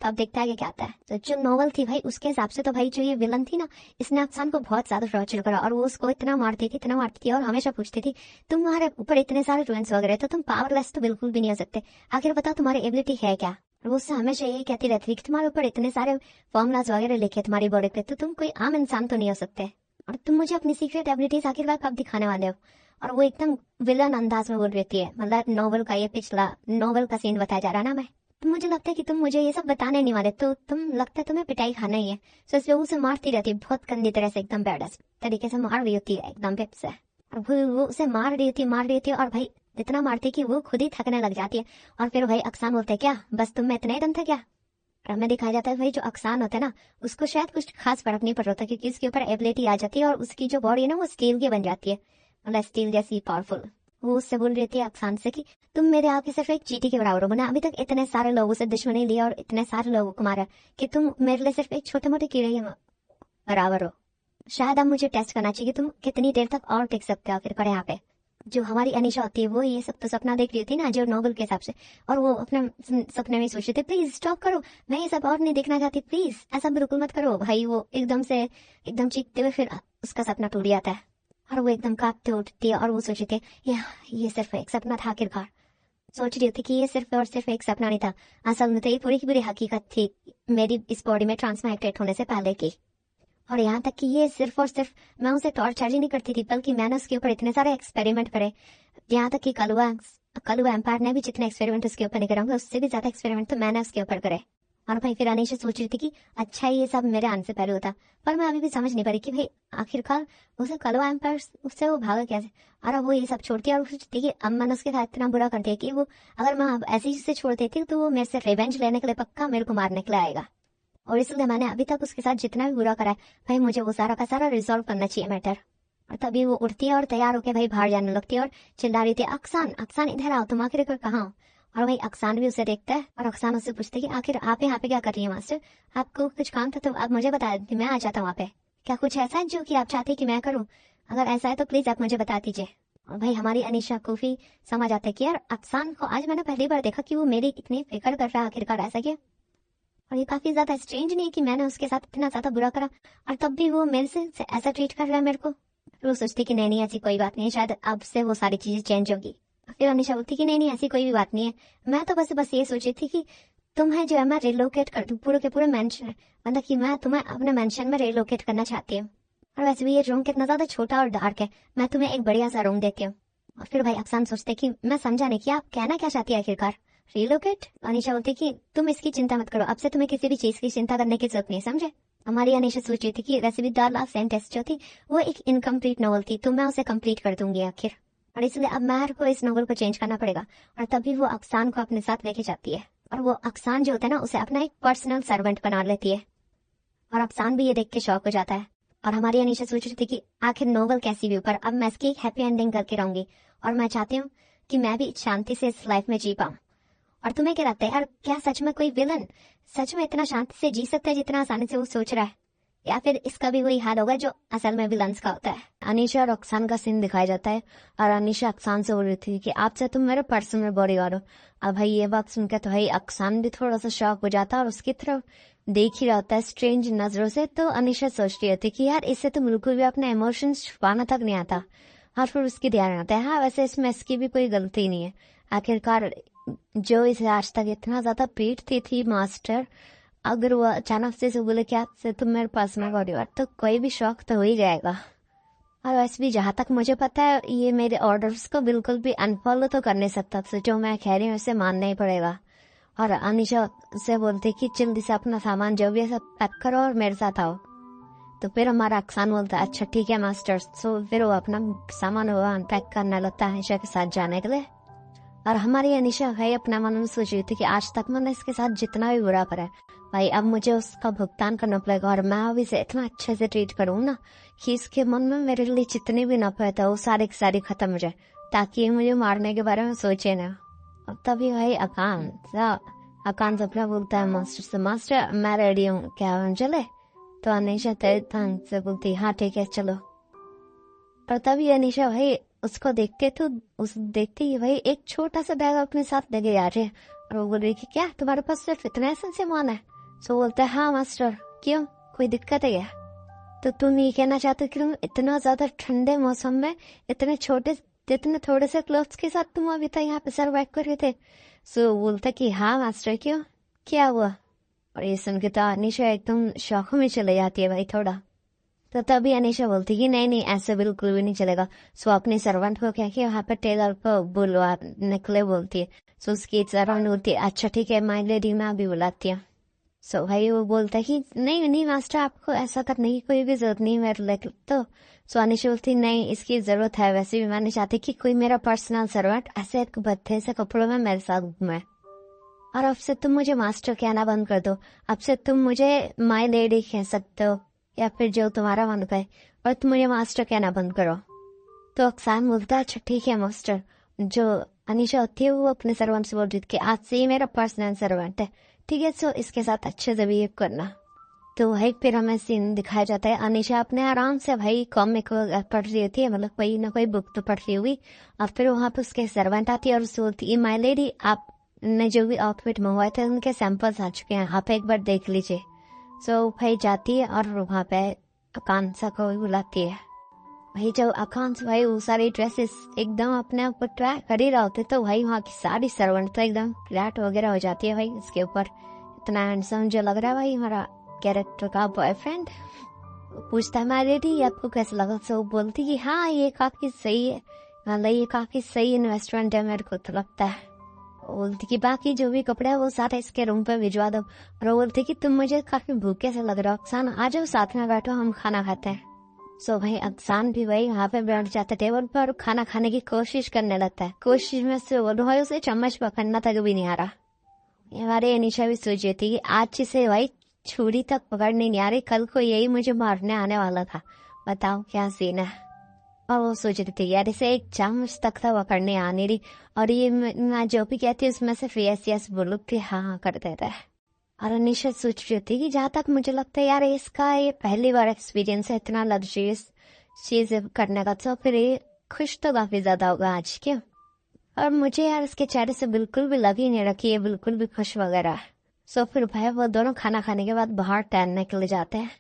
तो अब देखता है कि क्या आता है। तो जो नॉवल थी भाई उसके हिसाब से तो भाई जो ये विलन थी ना, इसने अफसान को बहुत ज्यादा टॉर्चर करा और वो उसको इतना मारती थी और हमेशा पूछती थी तुम्हारे ऊपर इतने सारे रुइंस वगैरह तो तुम पावरलेस तो बिल्कुल भी नहीं हो सकते, आखिर बताओ तुम्हारी एबिलिटी है क्या। और वो उससे हमेशा यही कहती रहती थी कि तुम्हारे ऊपर इतने सारे फॉर्मुलाज वगैरह लिखे तुम्हारी बॉडी पे, तो तुम कोई आम इंसान तो नहीं हो सकते, और तुम मुझे अपनी सीक्रेट एबिलिटीज आखिरकार कब दिखाने वाले हो। और वो एकदम विलन अंदाज में बोल रही है, मतलब नॉवल का ये पिछला नॉवल का सीन बताया जा रहा ना मैं। तो मुझे लगता है कि तुम मुझे ये सब बताने नहीं वाले, तो तुम लगता है तुम्हें पिटाई खाना ही है। सो इसलिए उसे मारती रहती है बहुत गंदी तरह से, एकदम बैडस तरीके से मार रही होती है एकदम पिप से। और वो उसे मार रही थी और भाई इतना मारती कि वो खुद ही थकने लग जाती है। और फिर भाई अक्सान बोलते हैं क्या बस तुम में इतना ही दम था क्या। और हमें दिखाया जाता है भाई जो अक्सान होता है ना उसको शायद कुछ खास फर्क नहीं पड़ रहा क्योंकि उसके ऊपर एबिलिटी आ जाती है और उसकी जो बॉडी है ना वो स्टील की बन जाती है, मतलब स्टील जैसी पावरफुल। वो उससे बोल रही थी अक्सान से कि तुम मेरे आगे सिर्फ एक चींटी के बराबर हो, मैंने अभी तक इतने सारे लोगों से दुश्मनी ली और इतने सारे लोगों को मारा कि तुम मेरे लिए सिर्फ एक छोटे मोटे कीड़े के बराबर हो। शायद अब मुझे टेस्ट करना चाहिए कि तुम कितनी देर तक और टिक सकते हो आखिरकार यहाँ पे। जो हमारी अनीशा होती है वो ये सब तो सपना देख रही थी ना जो नॉवल के हिसाब से, और वो अपने सपने में सोच रही थी प्लीज स्टॉप करो, मैं ये सब और नहीं देखना चाहती, प्लीज ऐसा बिल्कुल मत करो। भाई वो एकदम चीखते हुए फिर उसका सपना टूट जाता है और वो एकदम कांपते उठती है और वो सोच रही थी ये सिर्फ एक सपना था आखिरकार। सोच रही थी कि ये सिर्फ और सिर्फ एक सपना नहीं था, असल में तो ये पूरी की पूरी हकीकत थी मेरी इस बॉडी में ट्रांसमाइग्रेट होने से पहले की। और यहाँ तक कि ये सिर्फ और सिर्फ मैं उसे टॉर्चर ही नहीं करती थी बल्कि मैंने उसके ऊपर इतने सारे एक्सपेरिमेंट करे, यहाँ तक कि कलुआ एम्पायर ने भी जितने एक्सपेरिमेंट उसके ऊपर नहीं करे होंगे उससे भी ज्यादा एक्सपेरिमेंट तो मैंने उसके ऊपर करे। और भाई फिर अनीशा सोच रही थी कि अच्छा ये सब मेरे आने से पहले होता, पर मैं अभी भी समझ नहीं पा रही कि भाई आखिरकार उसे कलुआ एम्पायर उससे वो भागा कैसे। और अब वो ये सब छोड़ती है और सोचती है कि अब मैंने उसके साथ इतना बुरा कर दिया कि वो अगर मैं ऐसे ही उसे छोड़ देती तो वो मेरे से रिवेंज लेने के लिए पक्का मेरे को मारने के लिए आएगा, और इसलिए मैंने अभी तक उसके साथ जितना भी बुरा करा है भाई मुझे वो सारा का सारा रिजॉल्व करना चाहिए मैटर। और तभी वो उठती है और तैयार होकर भाई बाहर जाने लगती है और चिल्ला रही थी अक्सान इधर आओ, तुम आखिर कहाँ हो। और भाई अक्सान भी उसे देखता है और अक्सान उससे पूछते कि आखिर आप यहाँ पे क्या कर रही है मास्टर, आपको कुछ काम था तो आप मुझे बता देती, मैं आ जाता हूँ वहाँ पे, क्या कुछ ऐसा है जो कि आप चाहते कि मैं करूँ, अगर ऐसा है तो प्लीज आप मुझे बता दीजिए। और भाई हमारी अनीशा को भी समझ आता है कि यार अक्सान को आज मैंने पहली बार देखा कि वो मेरी इतनी फिक्र कर रहा है आखिरकार ऐसा क्या। और ये काफी ज्यादा स्ट्रेंज नहीं है कि मैंने उसके साथ इतना ज्यादा बुरा करा और तब भी वो मेरे से ऐसा ट्रीट कर रहा है मेरे को। फिर वो सोचती कि नहीं ऐसी कोई बात नहीं है, शायद अब से वो सारी चीजें चेंज होगी। फिर अनिशा बोलती कि नहीं ऐसी कोई भी बात नहीं है, मैं तो बस ये सोची थी कि तुम्हें जो है मैं रिलोकेट कर दूं पूरे के पूरे मेंशन, मतलब कि मैं तुम्हें अपने मेंशन में रिलोकेट करना चाहती हूँ। और वैसे भी ये रूम कितना ज्यादा छोटा और डार्क है, मैं तुम्हें एक बढ़िया सा रूम देती हूँ। और फिर भाई अफसान सोचते कि मैं समझा नहीं कि आप कहना क्या चाहती है आखिरकार, रिलोकेट। अनीशा बोलती कि तुम इसकी चिंता मत करो, अब से तुम्हें किसी भी चीज की चिंता करने की जरूरत नहीं, समझे। हमारी अनीशा सोच रही थी कि वैसे भी द लास्ट सेंटेंस जो थी वो एक इनकम्प्लीट नॉवल थी, तो मैं उसे कंप्लीट कर दूंगी आखिर, और इसलिए अब महर को इस नॉवल को चेंज करना पड़ेगा। और तभी वो अक्सान को अपने साथ लेके जाती है और वो अक्सान जो होता है ना उसे अपना एक पर्सनल सर्वेंट बना लेती है। और अक्सान भी ये देख के शॉक हो जाता है। और हमारी अनीशा सोच रही थी कि आखिर नॉवल कैसी भी ऊपर, अब मैं इसकी एक हैप्पी एंडिंग करके रहूंगी और मैं चाहती हूँ कि मैं भी शांति से इस लाइफ में जी पाऊँ। और तुम्हें क्या लगता है यार, क्या सच में कोई विलन सच में इतना शांति से जी सकता है जितना आसानी से वो सोच रहा है, या फिर इसका भी वही हाल होगा जो असल में विलन्स का होता है। अनीशा और अक्सान का सीन दिखाया जाता है और अनीशा अक्सान से बोल रही थी कि आपसे तुम मेरे पर्सनल बॉडीगार्ड हो। अब भाई ये बात सुनकर तो भाई अक्सान भी थोड़ा सा शॉक हो जाता है और उसकी तरफ देख ही रहा होता है स्ट्रेंज नजरों से। तो अनीशा सोच रही होती कि यार इससे तो बिल्कुल भी अपने इमोशंस छुपाना तक नहीं आता। और फिर उसकी ध्यान आता है हाँ वैसे इसमें इसकी भी कोई गलती नहीं है, आखिरकार जो इसे आज तक इतना ज्यादा पीटती थी मास्टर, अगर वो अचानक से बोले क्या से तुम मेरे पास में बॉडीगार्ड, तो कोई भी शौक तो हो ही जाएगा। और वैसे भी जहाँ तक मुझे पता है ये मेरे ऑर्डर्स को बिल्कुल भी अनफॉलो तो कर नहीं सकता, तो जो मैं कह रही हूँ उसे मानना ही पड़ेगा। और अनीशा से बोलती कि जल्दी से अपना सामान जो भी है सब पैक करो और मेरे साथ आओ। तो फिर हमारा अक्सान बोलता है अच्छा ठीक है मास्टर। सो फिर वो अपना सामान वो अनपैक करने लगता है अनीशा के साथ जाने के लिए। और हमारी अनीशा भाई अपना मन में सोच रही थी कि आज तक मैंने इसके साथ जितना भी बुरा करा है भाई अब मुझे उसका भुगतान करना पड़ेगा, और मैं अब इसे इतना अच्छे से ट्रीट करूँ ना कि इसके मन में मेरे लिए जितने भी नफरत है वो सारी की सारी खत्म हो जाए, ताकि ये मुझे मारने के बारे में सोचे ना। और तभी भाई अकान अपना बोलता है मास्टर से मास्टर मैं रेडी हूँ, क्या हम चले। तो अनीशा तेज से बोलती हाँ ठीक है चलो। और तभी अनीशा भाई उसको देखते ही भाई एक छोटा सा बैग अपने साथ लेके आ रहे हैं और वो बोल रही कि क्या तुम्हारे पास सिर्फ इतना सामान है। सो बोलता है हाँ मास्टर, क्यों, कोई दिक्कत है क्या? तो तुम ये कहना चाहते हो कि तुम इतना ज्यादा ठंडे मौसम में इतने थोड़े से क्लोथ्स के साथ तुम अभी तक यहाँ पे सर्वाइव कर रहे थे? सो बोलता कि हाँ मास्टर, क्यों, क्या हुआ? और ये सुन के तो अनीशा एकदम शौक में चले जाती है भाई थोड़ा। तो तभी अनीशा बोलती कि नहीं नहीं, ऐसे बिल्कुल भी नहीं चलेगा। सो अपने सर्वेंट को क्या किया, वहाँ पर टेलर को बुलवा निकले बोलती है। सो उसकी सर्वेंट बोलती है अच्छा ठीक है माय लेडी, मैं अभी बुलाती हूँ। सो भाई वो बोलता है कि नहीं नहीं मास्टर, आपको ऐसा करने की कोई भी जरूरत नहीं मेरे लिए तो। सो अनीशा बोलती नहीं, इसकी जरूरत है, वैसे भी मैं नहीं चाहती कि कोई मेरा पर्सनल सर्वेंट ऐसे एक भद्दे से कपड़ों में मेरे साथ घूमे। और अब से तुम मुझे मास्टर कहना बंद कर दो, अब से तुम मुझे माय लेडी कह सकते हो या फिर जो तुम्हारा मन करे, और तुम मुझे मास्टर कहना बंद करो। तो अक्सान बोलता है अच्छा ठीक है मास्टर। जो अनीशा होती है वो अपने सर्वेंट से बोल रही थी कि आज से ये मेरा पर्सनल सर्वेंट है, ठीक है, सो इसके साथ अच्छे से बिहेव करना। तो भाई फिर हमें सीन दिखाया जाता है, अनीशा अपने आराम से भाई कॉमिक पढ़ रही होती है, मतलब कोई ना कोई बुक तो पढ़ रही हुई। और फिर वहाँ पे उसके सर्वेंट आती है और उससे बोलती है माय लेडी, आपने जो भी आउटफिट मंगवाए थे उनके सैंपल्स आ चुके हैं, आप एक बार देख लीजिए। सो भाई जाती है और वहाँ पे आकांक्षा को भी बुलाती है। भाई जब आकांक्षा भाई वो सारी ड्रेसेस एकदम अपने ऊपर ट्राई कर ही रहे होते तो भाई वहाँ की सारी सर्वेंट तो एकदम फ्लैट वगैरह हो जाती है भाई इसके ऊपर। इतना हैंडसम जो लग रहा है भाई हमारा कैरेक्टर का बॉयफ्रेंड। पूछता है माय लेडी आपको कैसा लगा? सो बोलती कि हाँ ये काफी सही है, मतलब ये काफी सही इन्वेस्टमेंट है मेरे को तो लगता है। बोलती कि बाकी जो भी कपड़े है वो सारे इसके रूम पे भिजवा दो। और वो बोलती कि तुम मुझे काफी भूखे से लग रहा हो अक्सान, आ जाओ साथ में बैठो हम खाना खाते हैं। सो भाई अक्सान भी भाई वहाँ पे बैठ जाता टेबल पर, खाना खाने की कोशिश करने लगता है। कोशिश में से बोलो भाई उसे चम्मच पकड़ना तक भी नहीं आ रहा। हमारे अनीशा भी सोच रही थी कि आज से भाई छुरी तक पकड़ने नहीं आ रही, कल को यही मुझे मारने आने वाला था, बताओ क्या सीन है। और वो सोच रही थी यार इसे एक चम्मच तक था पकड़ने आ नहीं रही, और ये मैं जो भी कहती उसमें से यस यस बोलो कि हाँ कर देता है। और अनीशा सोच रही थी कि जहाँ तक मुझे लगता है यार इसका ये पहली बार एक्सपीरियंस है इतना लग्जरियस चीज करने का, तो फिर ये खुश तो काफी ज्यादा होगा आज क्यों। और मुझे यार इसके चेहरे से बिल्कुल भी लग ही नहीं रखी है बिल्कुल भी खुश वगैरह। सो फिर भाई वो दोनों खाना खाने के बाद बाहर टहलने के लिए जाते हैं।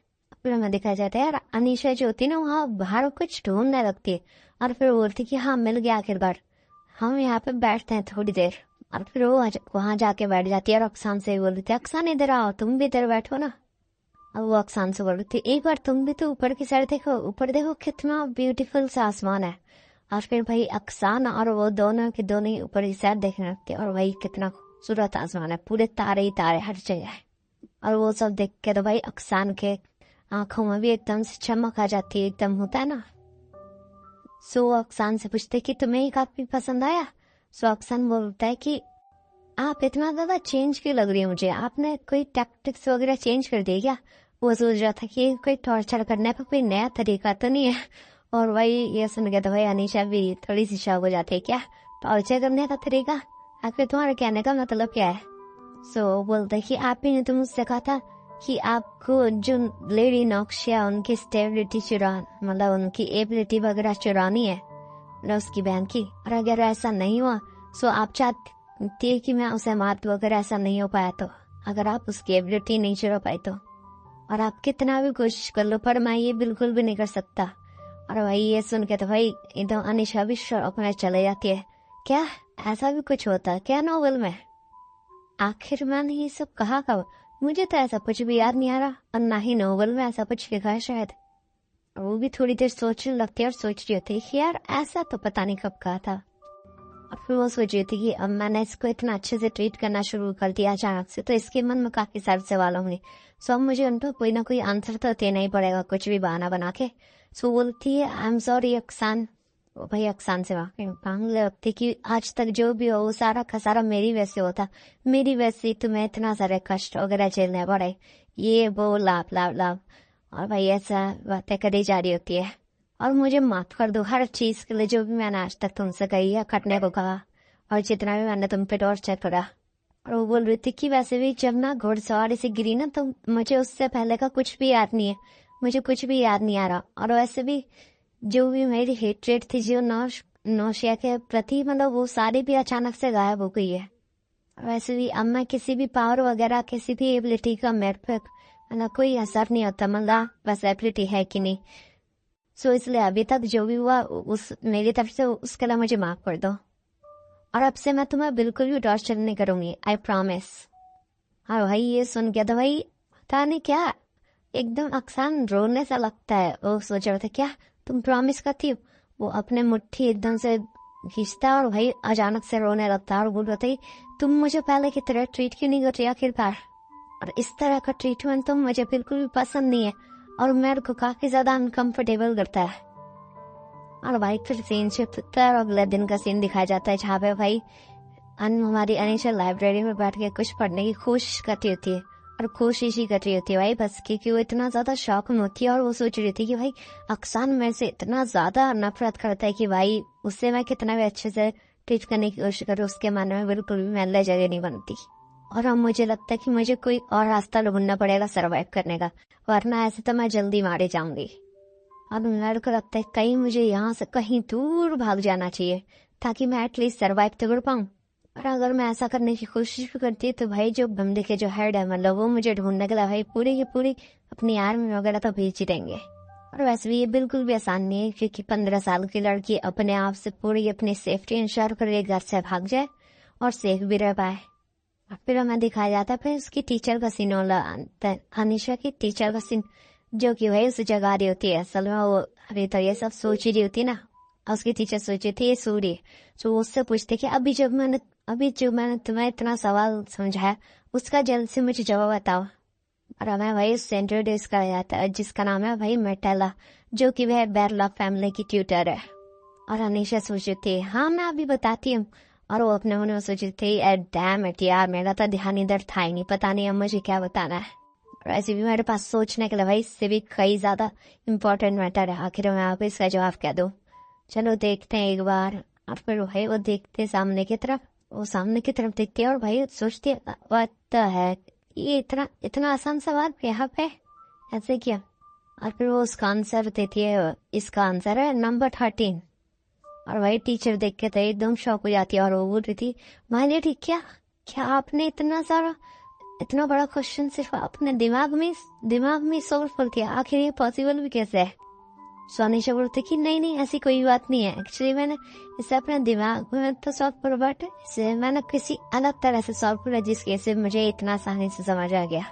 फिर हमें दिखाया जाता है यार अनीशा जो होती है ना वहाँ बाहर कुछ ढूंढने लगती है, और फिर बोलती कि हाँ मिल गया आखिरकार, हम यहाँ पे बैठते हैं थोड़ी देर। और फिर वो वहाँ जाके बैठ जाती है और अक्सान से बोल रही थी अक्सान इधर आओ तुम भी इधर बैठो ना। और वो अक्सान से बोल रही थी एक बार तुम भी तो ऊपर की साइड देखो, ऊपर देखो कितना ब्यूटीफुल सा आसमान है। और फिर भाई अक्सान और वो दोनों के दोनों ही ऊपर की साइड देखने लगते हैं, और भाई कितना खूबसूरत आसमान है, पूरे तारे ही तारे हर जगह है। और वो सब देख के तो भाई अक्सान के आंखों में भी एकदम से चमक आ जाती है, एकदम होता है ना। सो अक्सान से पूछते कि तुम्हें ये काफी पसंद आया? सो अक्सान बोलता है कि आप इतना ज्यादा चेंज क्यों लग रही है मुझे, आपने कोई टैक्टिक्स वगैरह चेंज कर दी क्या? वो सोच रहा था कि कोई टॉर्चर करने का कोई नया तरीका तो नहीं है। और भाई ये सुन के तो भाई अनीशा भी थोड़ी सी शौक हो जाती है, क्या टॉर्चर करने का तरीका, आखिर तुम्हारे कहने का मतलब क्या है? सो बोलते कि आप ही ने तो मुझसे कहा था कि आपको जो लेडी नौक्शिया उनकी स्टेबिलिटी मतलब उनकी एबिलिटी वगैरह चुरानी है उसकी बहन की, और अगर ऐसा नहीं हुआ सो आप चाहती है कि मैं उसे मार दूं, अगर ऐसा नहीं हो पाया तो, अगर आप उसकी एबिलिटी नहीं चुरा पाई तो, और आप कितना भी कोशिश कर लो पर मैं ये बिल्कुल भी नहीं कर सकता। और भाई ये सुन के तो भाई एकदम अनीशा भी शौक में चले जाती है, क्या ऐसा भी कुछ होता है क्या नॉवेल में? आखिर मैंने ये सब कहा कब, मुझे तो ऐसा कुछ भी याद नहीं आ रहा, और ना ही नॉवेल में ऐसा कुछ लिखा है शायद। वो भी थोड़ी देर सोचने लगती है और सोच रही होती है कि यार ऐसा तो पता नहीं कब कहा था। और फिर वो सोच रही थी कि अब मैंने इसको इतना अच्छे से ट्रीट करना शुरू कर दिया अचानक से, तो इसके मन में काफी सारे सवाल होंगे। सो अब मुझे उनको कोई ना कोई आंसर तो देना ही पड़ेगा, कुछ भी बहाना बना के। सो बोलती है आई एम सॉरी अक्सान। भाई अक्सान से मांग लगती कि आज तक जो भी हो वो सारा का सारा मेरी वजह से होता, मेरी वजह से तुम्हें इतना सारे कष्ट वगैरह झेलने पड़े, ये वो लाभ लाभ लाभ। और भाई ऐसा बातें करी जा रही होती है, और मुझे माफ कर दो हर चीज के लिए जो भी मैंने आज तक तुमसे कही है, करने को कहा, और जितना भी मैंने तुम पे टॉर्चर करा। और वो बोल रही थी कि वैसे भी जब ना घुड़सवारी से गिरी ना तो मुझे उससे पहले का कुछ भी याद नहीं है, मुझे कुछ भी याद नहीं आ रहा। और वैसे भी जो भी मेरी हेट्रेट थी जो नौशिया के प्रति, मतलब वो सारी भी अचानक से गायब हो गई है। वैसे भी अब मैं किसी भी पावर वगैरह किसी भी एबिलिटी का मेरे पे मतलब कोई असर नहीं होता, मतलब बस एबिलिटी है कि नहीं। सो इसलिए अभी तक जो भी हुआ उस मेरी तरफ से उसके लिए मुझे माफ कर दो, और अब से मैं तुम्हें बिल्कुल भी टॉर्चर नहीं करूंगी, आई प्रॉमिस। हाँ भाई ये सुन गया तो भाई पता नहीं क्या एकदम अक्सान रोने सा लगता है। वो सोच रहा था क्या तुम प्रॉमिस करती हो, वो अपने मुट्ठी एकदम से खींचता है और भाई अचानक से रोने लगता है और बोल रहा तुम मुझे पहले की तरह ट्रीट क्यों नहीं कर रही आखिरकार, और इस तरह का ट्रीटमेंट तो मुझे बिल्कुल भी पसंद नहीं है और मेरे को काफी ज्यादा अनकंफर्टेबल करता है। और भाई फिर सीन शिफ्ट होता है और अगले दिन का सीन दिखाया जाता है जहाँ पे भाई हमारी अनीशा लाइब्रेरी में बैठ के कुछ पढ़ने की कोशिश करती होती है और कोशिश ही कर रही होती है भाई बस क्योंकि वो इतना ज्यादा शौक में होती है और वो सोच रही थी कि भाई अक्सान मेरे से इतना ज्यादा नफरत करता है कि भाई उससे मैं कितना भी अच्छे से ट्रीट करने की कोशिश करूँ उसके मन में बिल्कुल भी मैला जगह नहीं बनती। और अब मुझे लगता है कि मुझे कोई और रास्ता ढूंढना पड़ेगा सर्वाइव करने का, वरना ऐसे तो मैं जल्दी मारे जाऊंगी। और मेरे को लगता है कहीं मुझे यहाँ से कहीं दूर भाग जाना चाहिए ताकि मैं एटलीस्ट सर्वाइव तो कर पाऊँ। और अगर मैं ऐसा करने की कोशिश भी करती तो भाई जो बंदे के जो हेड है मतलब वो मुझे ढूंढने के लिए भाई पूरी की पूरी अपनी आर्मी वगैरह तो भेज ही देंगे। और वैसे भी ये बिल्कुल भी आसान नहीं है क्योंकि 15 साल की लड़की अपने आप से पूरी अपनी सेफ्टी इंश्योर करके घर से भाग जाए और सेफ भी रह पाए। और फिर हमें दिखाया जाता है फिर उसकी टीचर का सीन वाला अनिशा की टीचर का सीन जो कि भाई उसे जगा रही होती है। असल में वो अभी तो ये सब सोच ही रही होती है ना, और उसकी टीचर सोची थी ये सूर्य। तो वो उससे पूछते कि अभी जो मैंने तुम्हें इतना सवाल समझाया उसका जल्द से मुझे जवाब बताओ। और हमें भाई उस इंट्रोड्यूस कराया जाता है जिसका नाम है भाई मेटेला, जो कि वह बैरलॉग फैमिली की ट्यूटर है। और अनीशा सोची थी हाँ मैं अभी बताती हूँ, और वो अपने मन में सोची थी डैम इट यार मेरा तो ध्यान इधर था ही नहीं, पता नहीं अब मुझे क्या बताना है। और ऐसे भी मेरे पास सोचने के लिए भाई इससे भी कई ज्यादा इम्पोर्टेंट मैटर है, आखिर मैं आपको इसका जवाब क्या दूं। चलो देखते हैं एक बार। और फिर भाई वो देखते सामने की तरफ, वो सामने की तरफ देखती है और भाई सोचती है व्हाट है ये इतना आसान सवाल यहाँ पे ऐसे किया। और फिर वो उसका आंसर देती है, इसका आंसर है नंबर 13। और भाई टीचर देख के तो एकदम शॉक हो जाती है और वो बोल रही थी माय लेडी क्या आपने इतना बड़ा क्वेश्चन सिर्फ अपने दिमाग में सोल्व किया, आखिर ये पॉसिबल भी कैसे है। सोनीशा बोलते कि नहीं ऐसी कोई बात नहीं है, एक्चुअली मैंने इसे अपने दिमाग में तो सॉल्व करा बट इसे मैंने किसी अलग तरह से सॉल्व करा जिसके से मुझे इतना आसानी से समझ आ गया।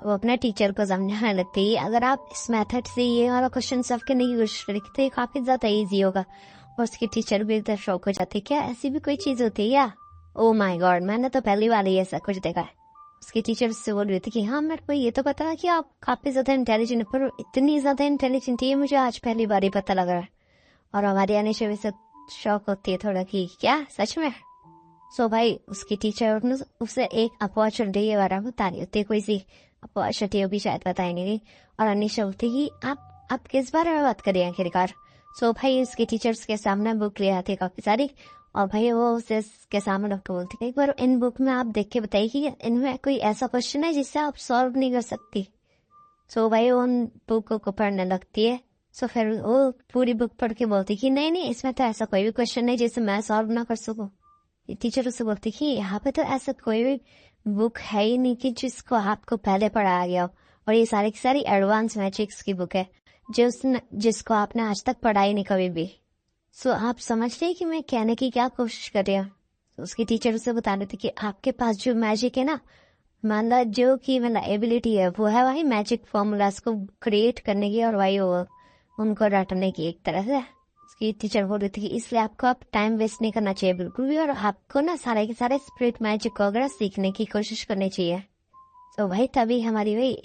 वो अपने टीचर को समझाने लगती है अगर आप इस मेथड से ये वाला क्वेश्चन सॉल्व करने की कोशिश करेंगे तो ये काफी ज्यादा ईजी होगा। और उसकी टीचर भी एकदम शौक हो जाती है क्या ऐसी भी कोई चीज होती है क्या, ओ माय गॉड मैंने तो पहली बार ही ऐसा कुछ देखा है। उसकी टीचर उससे बोल रही थी कि हाँ मेरे को ये तो पता है कि आप काफी ज्यादा इंटेलिजेंट, पर इतनी ज्यादा इंटेलिजेंट ये मुझे आज पहली बार ही पता लग रहा है। और हमारी अनीशा भी से शौक होती है थोड़ा कि क्या सच में। सो भाई उसकी टीचर उसे एक अपॉर्चुनिटी के बारे में बता रही होती है, कोई सी अपॉर्चुनिटी भी शायद बताई नहीं। और अनीशा बोलती कि आप किस बारे में बात करिए आखिरकार। सो भाई उसके टीचर्स के सामने बुक ले आती है काफी सारी, और भाई वो उसे के सामने डॉक्टर बोलती है एक बार इन बुक में आप देख के बताइए कि इनमें कोई ऐसा क्वेश्चन है जिससे आप सॉल्व नहीं कर सकती। सो भाई वो उन बुक को पढ़ने लगती है। सो फिर वो पूरी बुक पढ़ के बोलती कि नहीं इसमें तो ऐसा कोई भी क्वेश्चन नहीं जिसे मैं सॉल्व ना कर सकूं। टीचर उससे बोलती कि यहाँ पे तो ऐसा कोई भी बुक है ही नहीं कि जिसको आपको पहले पढ़ाया गया हो, और ये सारी की सारी एडवांस मैजिक्स की बुक है जिसको आपने आज तक पढ़ा ही नहीं कभी भी। सो आप समझ रहे कि मैं कहने की क्या कोशिश कर रही हूँ। तो उसकी टीचर उसे बता रही थी कि आपके पास जो मैजिक है ना, मतलब जो की मतलब एबिलिटी है वो है वही मैजिक फॉर्मूलाज को क्रिएट करने की और वही उनको रटने की एक तरह से। उसकी टीचर बोल रही थी कि इसलिए आपको आप टाइम वेस्ट नहीं करना चाहिए बिल्कुल भी, और आपको ना सारे के सारे स्पिरिट मैजिक वगैरह सीखने की कोशिश करनी चाहिए। तो भाई तभी हमारी वही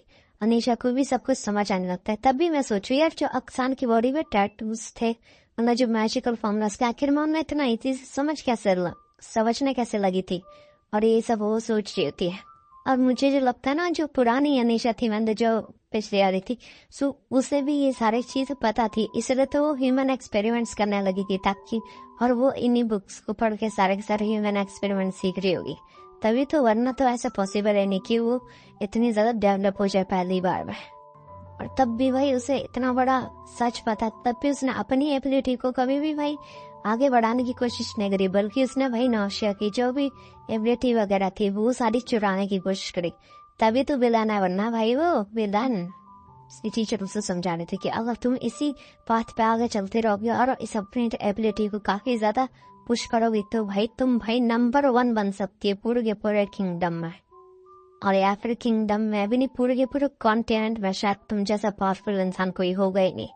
अनीशा को भी सब कुछ समझ आने लगता है। तभी मैं सोचू यार जो अक्सान की बॉडी में टैटूज थे मतलब जो मैजिकल फॉर्मूलाज के आखिर में उन्हें इतना इजी समझने कैसे लगी थी, और ये सब वो सोच रही होती है। और मुझे जो लगता है ना जो पुरानी अनीशा थी मतलब जो पिछले आ रही थी सो उसे भी ये सारी चीजें पता थी, इसलिए तो वो ह्यूमन एक्सपेरिमेंट्स करने लगी थी ताकि, और वो इन्हीं बुक्स को पढ़ के सारे के सारे ह्यूमन एक्सपेरिमेंट सीख रही होगी तभी तो, वरना तो ऐसा पॉसिबल है नहीं कि वो इतनी ज्यादा डेवलप हो जाए पहली बार में। और तब भी भाई उसे इतना बड़ा सच पता, तब भी उसने अपनी एबिलिटी को कभी भी भाई आगे बढ़ाने की कोशिश नहीं करी, बल्कि उसने भाई नौशिया की जो भी एबिलिटी वगैरह थी वो सारी चुराने की कोशिश करी। तभी तो विलन है, वरना भाई वो विलन। टीचर उसे समझा रहे थे कि अगर तुम इसी पाथ पे आगे चलते रहोगे और इस अपनी एबिलिटी को काफी ज्यादा पुश करोगे तो भाई तुम भाई नंबर 1 बन सकती है पूरे के पूरे किंगडम में, और या फिर किंगडम में भी नहीं, पूरे के पूरे कॉन्टिनेंट में शायद तुम जैसा पावरफुल इंसान कोई होगा ही नहीं।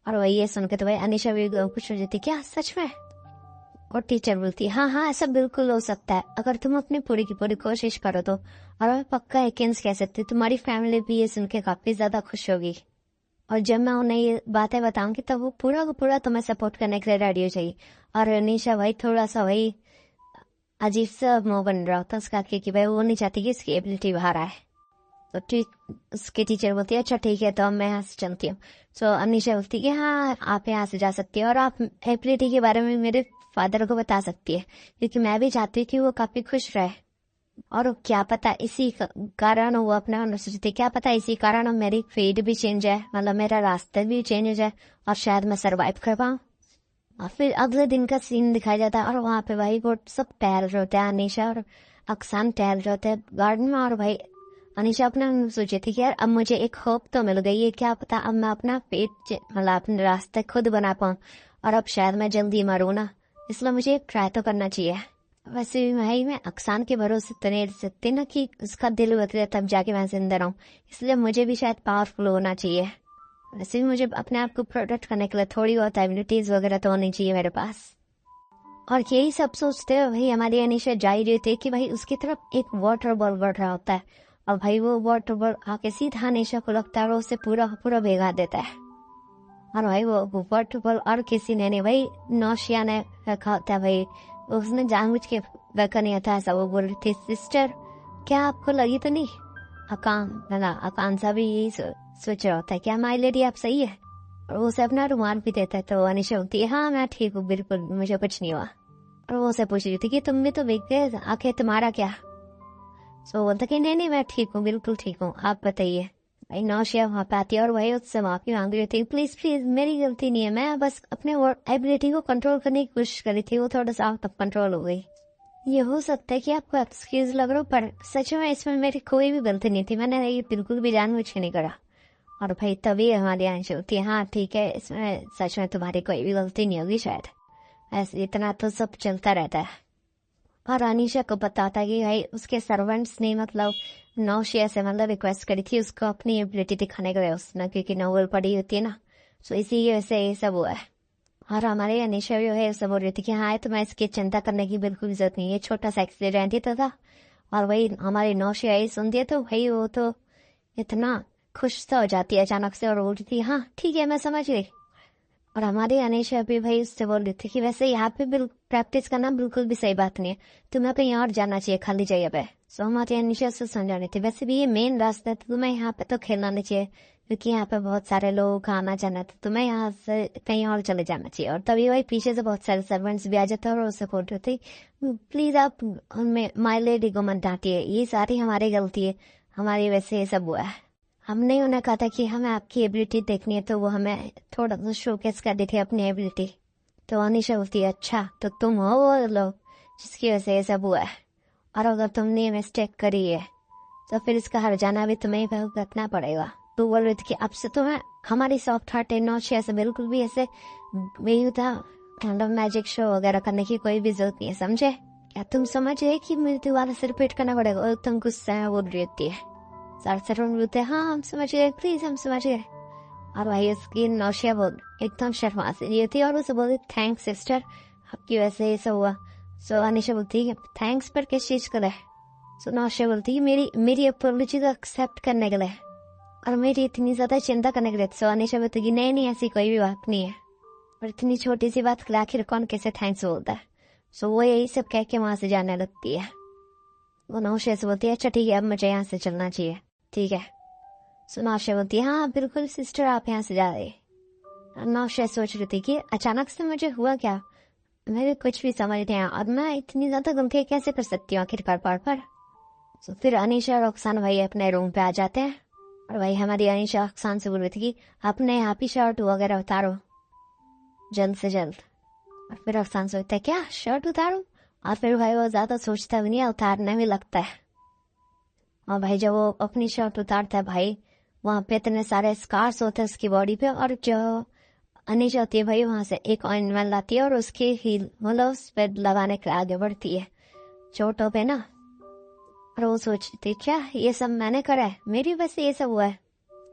और वही ये सुनकर तो भाई अनीशा भी कुछ हो जाती, क्या सच में? और टीचर बोलती, हाँ हाँ ऐसा बिल्कुल हो सकता है, अगर तुम अपनी पूरी की पूरी कोशिश करो तो। और मैं पक्का यकीन कह सकती, तुम्हारी फैमिली भी ये सुन के काफी ज्यादा खुश होगी, और जब मैं उन्हें ये बातें बताऊंगी तब वो पूरा का पूरा तुम्हें सपोर्ट करने के लिए रेडी हो जाएगी। और अनीशा भाई थोड़ा सा वही अजीब सा मुंह बन रहा होता उसका कि भाई वो नहीं चाहती कि इसकी एबिलिटी बाहर आए। तो उसके टीचर बोलती है अच्छा ठीक है तो मैं यहाँ से चलती हूँ। सो अनीशा बोलती है कि हाँ आप यहाँ से जा सकती है और आप एबिलिटी के बारे में मेरे फादर को बता सकती है, क्योंकि मैं भी चाहती हूँ कि वो काफी खुश रहे। और क्या पता इसी कारण वो अपना सोचती, क्या पता इसी कारण मेरी फेट भी चेंज है, मतलब मेरा रास्ता भी चेंज हो जाए और शायद मैं सरवाइव कर पाऊँ। और फिर अगले दिन का सीन दिखाया जाता है और वहाँ पे भाई वो सब टहल रहे होते हैं, अनीशा और अक्सान टहल रहे होते हैं गार्डन में। और भाई अनीशा अपना सोची थी कि यार अब मुझे एक होप तो मिल गई है, क्या पता अब मैं अपना पेट मतलब अपने रास्ते खुद बना पाऊँ, और अब शायद मैं जल्दी मरूँ ना, इसलिए मुझे एक ट्राई तो करना चाहिए। वैसे भी भाई मैं अक्सान के भरोसे तो नहीं रह सकती ना कि उसका दिल बदले तब जाके मैं जिंदा रहूँ, इसलिए मुझे भी शायद पावरफुल होना चाहिए। वैसे भी मुझे अपने आप को प्रोटेक्ट करने के लिए थोड़ी बहुत एबिलिटीज वगैरह तो होनी चाहिए मेरे पास। और यही सब सोचते हुए भाई हमारी अनीशा जा ही रही थी कि भाई उसकी तरफ एक वाटर बॉल बढ़ रहा होता है, और भाई वो वाटर बॉल आके सीधा अनीशा को लगता है और उसे पूरा पूरा भिगा देता है। और भाई वो वाटर बॉल और किसी ने नहीं, भाई नौशिया ने रखा होता है। भाई उसने जानबूझ के रखा नहीं था, ऐसा वो बोल रही थी सिस्टर क्या आपको लगी तो नहीं? आकांक्षा भी यही सोच रहा होता है क्या माई लेडी आप सही है, और वो उसे अपना रुमाल भी देता है। तो अनीशा बोलती है हाँ मैं ठीक हूँ बिल्कुल, मुझे कुछ नहीं हुआ। और वो उसे पूछ रही थी कि तुम भी तो बिक गए, आखिर तुम्हारा क्या? सो बोलता कि नहीं नहीं मैं ठीक हूँ बिल्कुल ठीक हूँ, आप बताइए। भाई नौशिया वहाँ पे आती है और वही उससे माफी मांग रही थी, प्लीज प्लीज मेरी गलती नहीं है, मैं बस अपने एबिलिटी को कंट्रोल करने की कोशिश करी थी, वो थोड़ा सा आउट ऑफ कंट्रोल हो गई। ये हो सकता है कि आपको एक्सक्यूज लग रहा हो, पर सच में इसमें मेरी कोई भी गलती नहीं थी, मैंने ये बिल्कुल भी जानबूझ के नहीं करा। और भाई तभी हमारी आंसू होती है हाँ ठीक है इसमें सच में तुम्हारी कोई भी गलती नहीं होगी शायद, ऐसे इतना तो सब चलता रहता है। और अनीशा को बताता है कि भाई उसके सर्वेंट्स ने मतलब नौशिया से मतलब रिक्वेस्ट करी थी उसको अपनी एबिलिटी दिखाने के लिए, उसने क्योंकि नोवेल पढ़ी होती है ना, सो इसी वजह से ये सब हुआ है। और हमारे अनीशा भी है सब बोल रही थी कि हाँ तो मैं इसकी चिंता करने की बिल्कुल जरूरत नहीं है, छोटा सा एक्सीडेंट ही तो था। और वही हमारी नौशिया ही सुनती है तो भाई वो तो इतना खुश सा हो जाती है अचानक से और बोलती थी हाँ ठीक है मैं समझ गई। और हमारे अनीशा भी भाई उससे बोल रही थी कि वैसे यहाँ पे प्रैक्टिस करना बिल्कुल भी सही बात नहीं है, तुम्हें कहीं और जाना चाहिए खाली जगह पे। सो हमारे अनीशा से समझा रही थी वैसे भी ये मेन रास्ता है तो तुम्हें यहाँ पे तो खेलना नहीं चाहिए, क्योंकि यहाँ पे बहुत सारे लोग आना जाना, तो तुम्हें यहाँ से कहीं और चले जाना चाहिए। और तभी भाई पीछे से बहुत सारे सर्वेंट्स भी आ जाते हैं और उससे बोल रही थी प्लीज आप माई लेडी को मत डांटिए, ये सारी हमारी गलती है, हमारी वैसे ये सब हुआ है। हमने उन्हें कहा था कि हमें आपकी एबिलिटी देखनी है तो वो हमें थोड़ा सा शोकेस कर दी थी अपनी एबिलिटी। तो अनीशा बोलती है अच्छा तो तुम हो वो लोग जिसकी वजह से ये सब हुआ है, और अगर तुमने मिस्टेक करी है तो फिर इसका हर जाना भी तुम्हें भुगतना पड़ेगा। तो बोल रही थी कि अब से तुम्हें हमारी सॉफ्ट हार्ट नौशिया से बिल्कुल भी ऐसे मैजिक शो वगैरह करने की कोई भी जरूरत नहीं है, समझे? क्या तुम समझ गए कि मुझे दोबारा से रिपीट करना पड़ेगा? और तुम गुस्सा में बोल रही होती है बोलते हाँ हम समझ गए प्लीज हम समझ गए। और भाई उसकी नौशिया बोल एकदम शर्मा से रही थी और उसे बोलती थैंक्स सिस्टर आपकी वजह से ये सब हुआ। सो अनीशा बोलती है थैंक्स पर किस चीज के लिए? सो नौशिया बोलती है मेरी अपोलॉजी को एक्सेप्ट करने के लिए और मेरी इतनी ज्यादा चिंता करने के लिए। सो अनीशा बोलती है नहीं ऐसी कोई भी बात नहीं है, और इतनी छोटी सी बात के आखिर कौन कैसे थैंक्स बोलता है। सो वो यही सब कह के वहां से जाने लगती है। वो नौशिया से बोलती है अच्छा ठीक है अब मुझे यहाँ से चलना चाहिए, ठीक है। सो नौशिया बोलती है हाँ बिल्कुल सिस्टर आप यहाँ से जा रहे। नौशिया सोच रही थी कि अचानक से मुझे हुआ क्या, मैं भी कुछ भी समझ नहीं आया और मैं इतनी ज्यादा गलती कैसे कर सकती हूँ आखिरकार पर। तो फिर अनीशा और अक्सान भाई अपने रूम पे आ जाते हैं और भाई हमारी अनीशा अक्सान से बोल रही थी कि अपने आप ही शर्ट वगैरह उतारो जल्द से जल्द। और फिर अफसान सोचता है क्या शर्ट उतारूं, और फिर भाई वो ज्यादा सोचता भी नहीं है, उतारने भी लगता है। और भाई जब वो अपनी शर्ट उतारता है भाई, वहां पे इतने सारे स्कार्स होते हैं उसकी बॉडी पे, और जो अनीशा होती है भाई वहां से एक ऑइंटमेंट लाती है और उसके हील मतलब उस पे लगाने के लिए आगे बढ़ती है चोटों पे ना। और वो सोचती क्या ये सब मैंने करा है, मेरी वजह से ये सब हुआ है।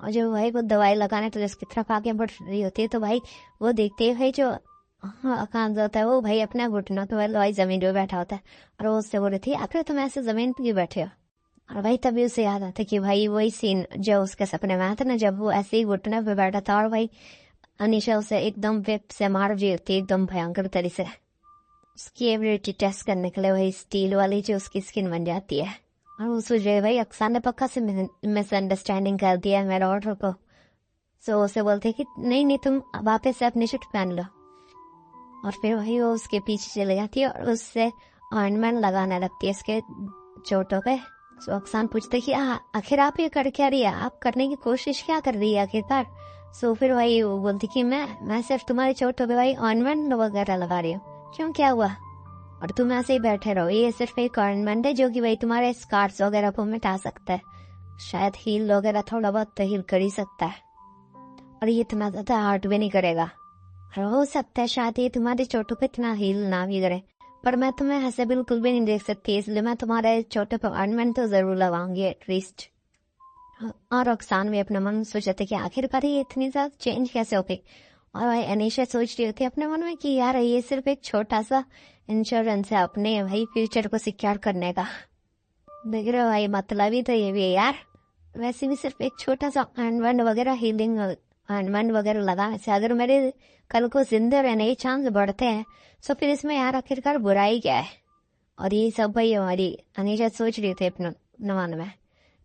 और जो भाई वो दवाई लगाने तो जिसकी तरफ आगे बढ़ रही होती है, तो भाई वो देखते है भाई जो काम होता है वो भाई अपना घुटना तो भाई जमीन पे बैठा होता है, और वो उससे बोल रही थी आखिर तुम ऐसे जमीन पे बैठे हो। और भाई तभी उसे याद आता कि भाई वही सीन जो उसके सपने में आया था ना, जब वो ऐसे ही घुटने पे बैठा था और भाई अनीशा उसे एकदम विप से मार रही होती एकदम भयंकर तरीके से। उसकी एबिलिटी टेस्ट करने के लिए वही स्टील वाली जो उसकी स्किन बन जाती है। और वो सोच रहे भाई अक्सर ने पक्का से मिसअंडरस्टैंडिंग कर दिया मेरे ऑर्डर को। सो उसे बोलते कि नहीं तुम वापस से अपनी शर्ट पहन लो। और फिर वही वो उसके पीछे चले जाती है और उससे ऑइंटमेंट लगाने लगती है उसके चोटों पे। सो अक्सान पूछते कि आखिर आप ये कर क्या रही है, आप करने की कोशिश क्या कर रही है आखिरकार। सो फिर वही वो बोलती कि मैं सिर्फ तुम्हारी चोटों पे भाई ऑइंटमेंट वगैरह लगा रही हूँ, क्यों क्या हुआ, और तुम ऐसे ही बैठे रहो, ये सिर्फ एक ऑइंटमेंट है जो कि भाई तुम्हारे स्कार्स वगैरह को मिटा सकता है, शायद हील वगैरह थोड़ा बहुत तो हील कर ही सकता है, और ये इतना ज्यादा हार्ट भी नहीं करेगा। हो सकता है शायद ये तुम्हारी चोटों पे इतना हील ना भी करे, पर मैं तुम्हें ऐसे बिल्कुल भी नहीं देख सकती, इसलिए मैं तुम्हारे चोटों पे ऑइंटमेंट तो जरूर लगाऊंगी एटलीस्ट। और अक्सान भी अपने मन में सोचते कि आखिरकार ये इतनी ज्यादा चेंज कैसे हो गई। और भाई अनीशा सोच रही होती है अपने मन में कि यार ये सिर्फ एक छोटा सा इंश्योरेंस है अपने भाई फ्यूचर को सिक्योर करने का। देख रहे हो भाई मतलब ही तो ये भी है यार, वैसे भी सिर्फ एक छोटा सा ऑइंटमेंट वगैरह हीलिंग ऑइंटमेंट वगैरह लगाने से अगर मेरे कल को जिंदा रहने के चांस बढ़ते हैं, तो फिर इसमें यार आखिरकार बुराई क्या है। और ये सब भाई हमारी अनीशा सोच रही थी अपने मन में।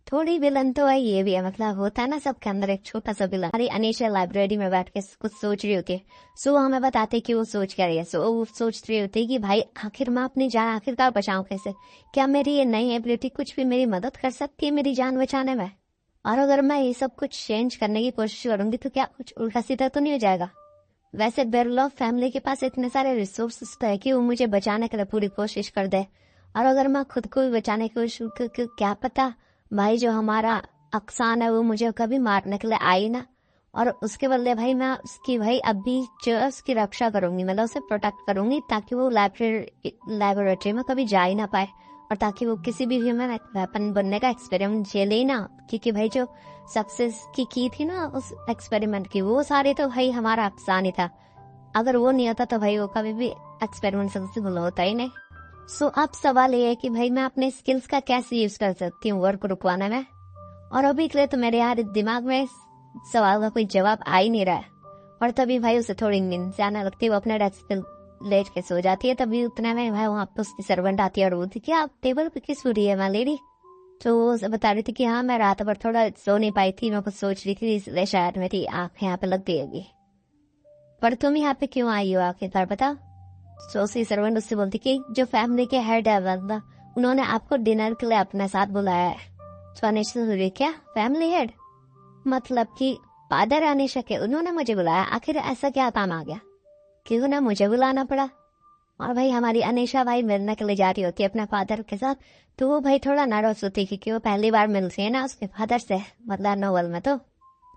थोड़ी विलन तो है ये भी है, मतलब होता है ना सबके अंदर एक छोटा सा विलन। हमारी अनीशा लाइब्रेरी में बैठ के कुछ सोच रही होती है। सो हमें बताते कि वो सोच क्या रही है। सो वो सोच रही होती है कि भाई आखिर मैं अपनी जान आखिरकार बचाऊं कैसे, क्या मेरी ये नई एबिलिटी कुछ भी मेरी मदद कर सकती है मेरी जान बचाने में, और अगर मैं ये सब कुछ चेंज करने की कोशिश करूंगी तो क्या कुछ उल्टा सीधा तो नहीं हो जाएगा। वैसे बेरलॉफ फैमिली के पास इतने सारे रिसोर्सेस तो है कि वो मुझे बचाने के लिए पूरी कोशिश कर दे, और अगर मैं खुद को भी बचाने की कोशिश क्या पता भाई जो हमारा अक्सान है वो मुझे कभी मारने के लिए आई ना, और उसके बदले भाई मैं उसकी भाई अभी जो उसकी रक्षा करूंगी, मतलब उसे प्रोटेक्ट करूंगी ताकि वो लैबोरेटरी में कभी जा ही ना पाए, और ताकि वो किसी भी ह्यूमन वेपन बनने का एक्सपेरिमेंट झेले ही ना, क्योंकि भाई जो सक्सेस की थी ना उस एक्सपेरिमेंट की, वो सारे तो भाई हमारा अक्सान ही था। अगर वो नहीं होता तो भाई वो कभी भी एक्सपेरिमेंट सक्सेसफुल होता ही नहीं। सो अब सवाल ये है कि भाई मैं अपने स्किल्स का कैसे यूज कर सकती हूँ वर्क को रुकवाने में। और अभी के लिए तो मेरे यार दिमाग में इस सवाल का कोई जवाब आ ही नहीं रहा है। और तभी भाई उसे थोड़ी नींद से आने लगती है, वो अपने डेस्क पे लेट के सो जाती है। तभी उतने में भाई वहाँ पे उसकी सर्वेंट आती है और बोलती कि आप टेबल पे किस सो रही है माय लेडी। तो वो बता रही थी कि हाँ मैं रात भर थोड़ा सो नहीं पाई थी, मैं कुछ सोच रही थी इसलिए शायद मेरी आँख यहाँ पे लग गई होगी। पर तुम यहाँ पे क्यों आई हो आखिरकार बताओ। तो उसकी सर्वेंट उससे बोलती कि जो फैमिली के हेड है वरना उन्होंने आपको डिनर के लिए अपने साथ बुलाया है। तो अनीशा बोली क्या फैमिली हेड, मतलब कि फादर अनीशा के उन्होंने मुझे बुलाया, आखिर ऐसा क्या काम आ गया कि उन्हें मुझे बुलाना पड़ा। और भाई हमारी अनीशा भाई मिलने के लिए जा रही होती है अपने फादर के साथ, तो वो भाई थोड़ा नर्वस होती है क्योंकि वो पहली बार मिलती है ना उसके फादर से, मतलब नोवेल में। तो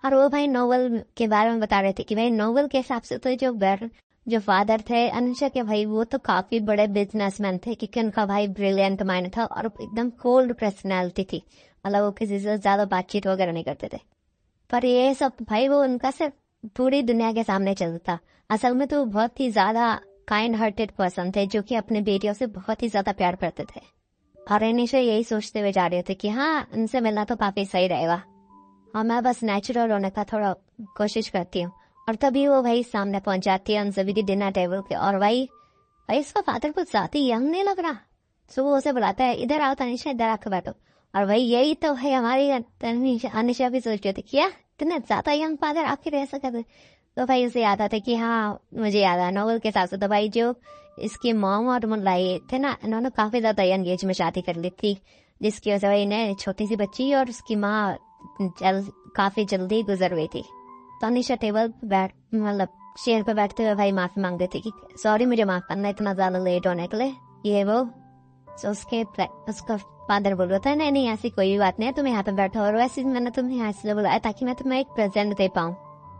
और वो भाई नोवेल के बारे में बता रहे थे कि भाई नोवेल के हिसाब से तो जो फादर थे अनीशा के भाई वो तो काफी बड़े बिजनेसमैन थे, क्योंकि उनका भाई ब्रिलियंट माइंड था और एकदम कोल्ड पर्सनैलिटी थी, मतलब वो किसी से ज्यादा बातचीत वगैरह नहीं करते थे। पर ये सब भाई वो उनका सिर्फ पूरी दुनिया के सामने चलता, असल में तो बहुत ही ज्यादा काइंड हार्टेड पर्सन थे जो कि अपने बेटियों से बहुत ही ज्यादा प्यार करते थे। और अनीशा यही सोचते हुए जा रहे थे कि हाँ उनसे मिलना तो काफी सही रहेगा, और मैं बस नेचुरल होने का थोड़ा कोशिश करती हूँ। और तभी वो भाई सामने पहुंच जाती है उन सभी डिनर टेबल के, और भाई इसका फादर कुछ ज्यादा यंग नहीं लग रहा। सो वो उसे बुलाता है इधर आओ तनिषा, इधर आकर बैठो। और भाई यही तो है हमारी अनीशा भी सोच रही थी क्या इतने ज्यादा यंग फादर आखिर ऐसा कर। तो भाई उसे याद आता कि हाँ मुझे याद है नोवेल के हिसाब से तो भाई जो इसकी मॉम और मुल्लाई थे ना, इन्होंने काफी ज्यादा यंग एज में शादी कर ली थी, जिसकी वजह से भाई इन्हें छोटी सी बच्ची और उसकी माँ काफी जल्दी गुजर गई थी। तो अनीशा टेबल बैठ मतलब चेयर पे बैठते हुए भाई माफी मांग देते कि सॉरी मुझे माफ करना इतना ज्यादा लेट होने के लिए, ये वो। तो उसका फादर बोल रहा था नहीं नहीं ऐसी कोई भी बात नहीं है, तुम यहाँ पे बैठो, और वैसे भी मैंने तुम्हें यहाँ इसलिए बुलाया ताकि मैं तुम्हें एक प्रेजेंट दे पाऊँ,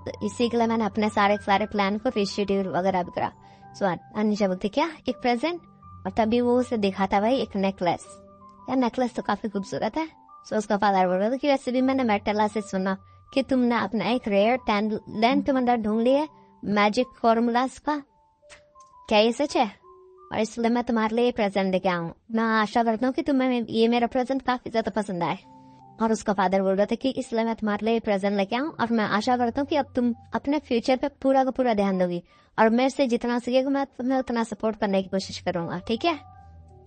तो इसी के लिए मैंने अपने सारे प्लान को रिशेड्यूल वगैरह भी करा। सो अनिशा बोलती क्या एक प्रेजेंट, और तभी वो उसे दिखाता भाई एक नेकलेस। यार नेकलेस तो काफी खूबसूरत है। सो उसका फादर बोल रहा था कि वैसे भी मैंने मेटला से सुना कि तुमने अपना एक रेयर टैलेंट अंदर ढूंढ लिया मैजिक फॉर्मूलाज का, क्या ये सच है? और इसलिए मैं तुम्हारे लिए प्रेजेंट लेके आऊँ। मैं आशा करता हूँ कि तुम्हें ये मेरा प्रेजेंट काफी ज्यादा पसंद आए। और उसका फादर बोल रहा था कि इसलिए मैं तुम्हारे लिए प्रेजेंट लेके आऊँ, और मैं आशा करता हूँ कि अब तुम अपने फ्यूचर पे पूरा का पूरा ध्यान दोगी, और मेरे से जितना सकेगा मैं तुम्हें उतना सपोर्ट करने की कोशिश करूंगा, ठीक है?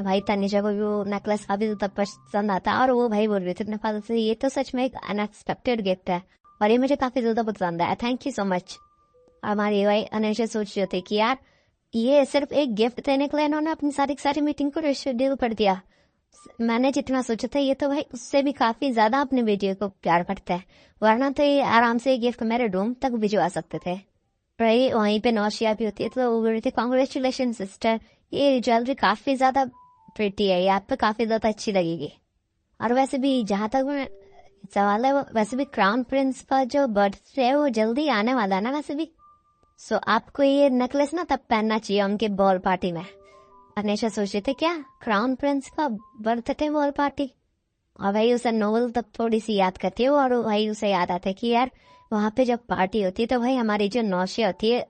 भाई तनिषा को भी वो नेकलेस काफी ज्यादा पसंद आता, और वो भाई बोल रही थी अपने फादर से ये तो सच में एक अनएक्सपेक्टेड गिफ्ट है, और ये मुझे काफी ज्यादा पसंद है, थैंक यू सो मच। हमारी भाई अनिशा सोच रही थी कि यार ये सिर्फ एक गिफ्ट देने के लिए इन्होंने अपनी सारी मीटिंग को रिशेड्यूल कर दिया। मैंने जितना सोचा था ये तो भाई उससे भी काफी ज्यादा अपने बेटियों को प्यार करता है, वरना तो ये आराम से ये गिफ्ट मेरे रूम तक भिजवा सकते थे। भाई वहीं पे नौशिया भी होती है तो वो बोल रही थी कांग्रेचुलेशन सिस्टर, ये ज्वेलरी काफी ज्यादा प्रिटी है, ये आप पे काफी ज्यादा अच्छी लगेगी। और वैसे भी जहाँ तक सवाल है, वैसे भी क्राउन प्रिंस का जो बर्थडे है वो जल्दी आने वाला है ना वैसे भी। सो आपको ये नेकलेस ना तब पहनना चाहिए उनके बॉल पार्टी में। अनिशा सोच रहे थे क्या क्राउन प्रिंस का बर्थडे बॉल पार्टी, और भाई उसे नोवेल तब थोड़ी सी याद करती है, और भाई उसे याद आता है कि यार वहाँ पे जब पार्टी होती है तो भाई हमारी जो नौशिया होती है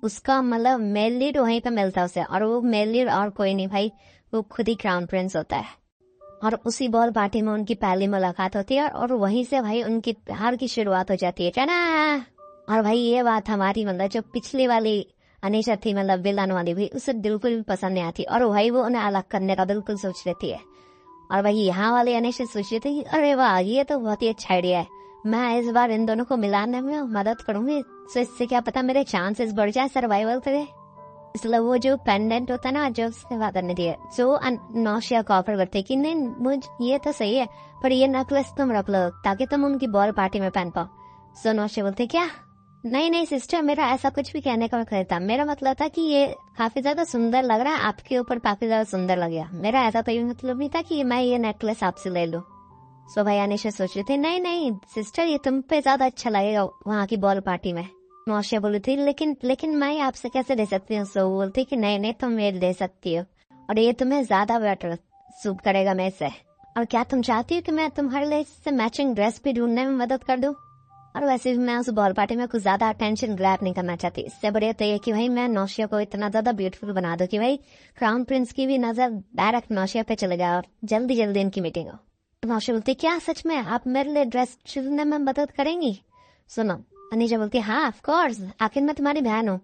उसका मतलब मेल लीड वहीं पे मिलता है उसे, और वो मेल लीड और कोई नहीं भाई, वो खुद ही क्राउन प्रिंस होता है। और उसी बॉल पार्टी में उनकी पहली मुलाकात होती है, और वहीं से भाई उनकी प्यार की शुरुआत हो जाती है चना। और भाई ये बात हमारी मतलब जो पिछली वाली अनिशा थी मतलब विलन वाली भी, उसे बिल्कुल भी पसंद नहीं आती, और भाई वो उन्हें अलग करने का बिल्कुल सोच लेती है। और भाई यहाँ वाली अनिशा सोच रही थी अरे वाह ये तो बहुत ही अच्छा आइडिया है, मैं इस बार इन दोनों को मिलाने में मदद करूंगी, तो इससे क्या पता मेरे चांसेस बढ़ जाए सर्वाइवल के। इसलिए वो जो पेंडेंट होता है ना जो उसके फादर ने दिया, जो नौशिया को ऑफर करते कि नहीं मुझे ये तो सही है पर ये नेकलेस तुम रख लो ताकि तुम उनकी बॉल पार्टी में पहन पाओ। सो नौशिया बोलते क्या नहीं सिस्टर, मेरा ऐसा कुछ भी कहने का मतलब था, मेरा मतलब था कि ये काफी ज्यादा सुंदर लग रहा है, आपके ऊपर काफी ज्यादा सुंदर लग गया, मेरा ऐसा तो मतलब नहीं था कि मैं ये नेकलेस आपसे ले लूं। सो भाई अनिशा सोच रही थी नहीं सिस्टर ये तुम पे ज्यादा अच्छा लगेगा वहाँ की बॉल पार्टी में। नौशिया बोली थी लेकिन मैं आपसे कैसे दे सकती हूँ? सो बोलती कि नहीं तुम ये दे सकती हो, और ये तुम्हें ज्यादा बेटर सूट करेगा मेरे से। और क्या तुम चाहती हो कि मैं तुम्हारे लिए इससे मैचिंग ड्रेस भी ढूंढने में मदद कर दूं? और वैसे भी मैं उस बॉल पार्टी में कुछ ज्यादा अटेंशन ग्रैब नहीं करना चाहती, इससे बढ़िया तो ये कि भाई मैं नौशिया को इतना ज्यादा ब्यूटीफुल बना दूं कि भाई क्राउन प्रिंस की भी नजर डायरेक्ट नौशिया पे चले जाए और जल्दी इनकी मीटिंग हो। नौशिया बोलती क्या सच में आप मेरे लिए ड्रेस चुनने में मदद करेंगी? सुनो अनिशा बोलती हाँ ऑफ कोर्स, आखिर मैं तुम्हारी बहन हूँ।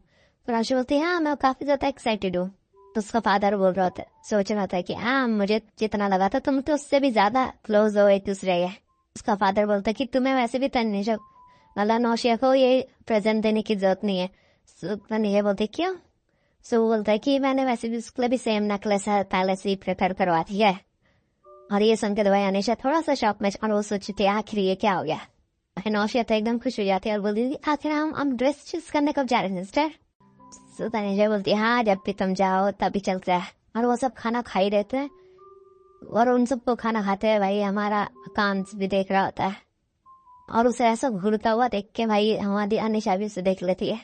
तो नौशिया बोलती हाँ मैं काफी ज्यादा एक्साइटेड हूँ। तो उसका फादर बोल रहा था सोच रहा था कि हाँ मुझे जितना लगा था तुम तो उससे भी ज्यादा क्लोज हो एक दूसरे के। उसका फादर बोलता कि तुम्हें वैसे भी तनिषा वाला नौशिया को ये प्रेजेंट देने की जरूरत नहीं है। तनिषा बोलती क्यों? सो वो बोलता है कि मैंने वैसे भी उसके लिए भी सेम नेकलेस पहले से ही प्रिपेयर करवा दी है। और ये सुनकर दवाई अनिशा थोड़ा सा शॉक में, और वो सोचती आखिर ये क्या हो गया। नौशिया तो एकदम खुश हो जाती है और बोलती आखिर हम ड्रेस चूज करने कब जा रहे हैं सिस्टर? सो तनिषा बोलती हाँ जब भी तुम जाओ तभी चलता है। और वो सब खाना खा ही रहते हैं, और उन सबको खाना खाते हैं भाई हमारा कांस भी देख रहा होता है, और उसे ऐसा घूरता हुआ देख के भाई हमारी अनिशा भी उसे देख लेती है,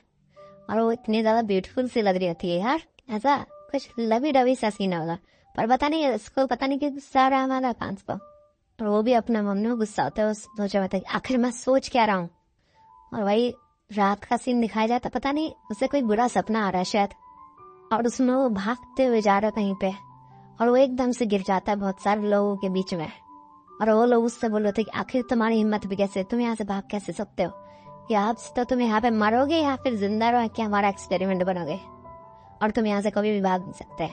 और वो इतनी ज्यादा ब्यूटीफुल सी लग रही होती है यार, ऐसा कुछ लवी डवी सा सीन होगा। पर पता नहीं इसको पता नहीं कि गुस्सा आ रहा है हमारा कांस पर, और वो भी अपने मम्मी में गुस्सा होता है। सोचा होता है आखिर मैं सोच क्या रहा हूँ। और भाई रात का सीन दिखाया जाता, पता नहीं उसे कोई बुरा सपना आ रहा है शायद, और उसमें वो भागते हुए जा रहा है कहीं पे, और वो एकदम से गिर जाता है बहुत सारे लोगों के बीच में। और वो लोग उससे बोल रहे थे कि आखिर तुम्हारी हिम्मत भी कैसे, तुम यहाँ से भाग कैसे सकते हो, या आप तो तुम यहाँ पे मरोगे या फिर जिंदा रहो कि हमारा एक्सपेरिमेंट बनोगे, और तुम यहाँ से कभी भी भाग नहीं सकते।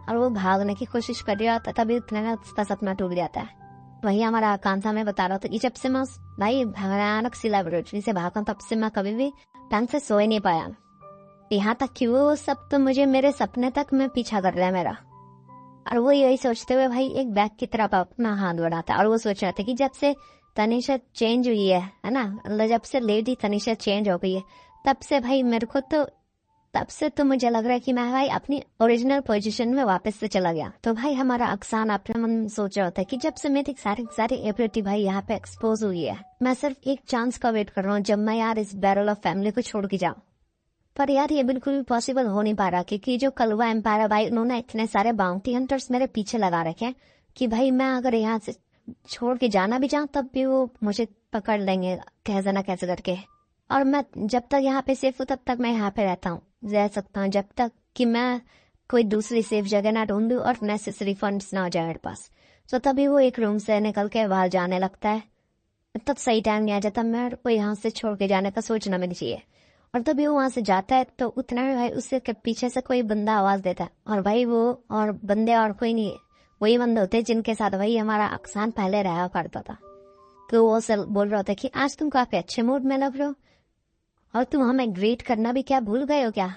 और वो भागने की कोशिश कर रहा था तभी इतने में उसका सपना टूट जाता है। वही हमारा कांसा में बता रहा था कि जब से मैं भाई भयानक सी लेबोरेटरी से भागा तब से मैं कभी भी ढंग से सो ही नहीं पाया, यहाँ तक कि वो सब तो मुझे मेरे सपने तक में पीछा कर रहा है मेरा। और वो यही सोचते हुए भाई एक बैग की तरफ अपना हाथ बढ़ाता, और वो सोच रहा था कि जब से तनिषा चेंज हुई है ना, जब से लेडी तनिषा चेंज हो गई है तब से भाई मेरे को तो तब से तो मुझे लग रहा है कि मैं भाई अपनी ओरिजिनल पोजीशन में वापस से चला गया। तो भाई हमारा अक्सान अपने मन में सोच रहा होता है कि जब से मेरी सारी एबिलिटी भाई यहाँ पे एक्सपोज हुई है, मैं सिर्फ एक चांस का वेट कर रहा हूँ जब मैं यार इस बैरल ऑफ फैमिली को छोड़ के जाऊँ। पर यार ये बिल्कुल भी पॉसिबल हो नहीं पा रहा, क्योंकि जो कलवा एम्पायर है भाई, उन्होंने इतने सारे बाउंटी हंटर्स मेरे पीछे लगा रखे हैं कि भाई मैं अगर यहाँ से छोड़ के जाना भी चाहूँ तब भी वो मुझे पकड़ लेंगे कैसे ना कैसे करके। और मैं जब तक यहाँ पे सेफ हूँ तब तक मैं यहाँ पे रह सकता हूँ, जब तक कि मैं कोई दूसरी सेफ जगह ना ढूंढ लूँ और नेसेसरी फंड्स ना हो जाए मेरे पास। तो तभी वो एक रूम से निकल के बाहर जाने लगता है। तब सही टाइम नहीं आ जाता, मेरे को यहाँ से छोड़ के जाने का सोचना भी नहीं चाहिए। और तभी वो वहां से जाता है तो उतना में भाई उससे पीछे से कोई बंदा आवाज देता है, और भाई वो और बंदे और कोई नहीं है, वही बंदे होते जिनके साथ भाई हमारा अक्सान पहले रहा करता था। तो वो बोल रहा था कि आज तुम काफी अच्छे मूड में लग रहे हो और तुम हमें ग्रेट करना भी क्या भूल गए हो क्या।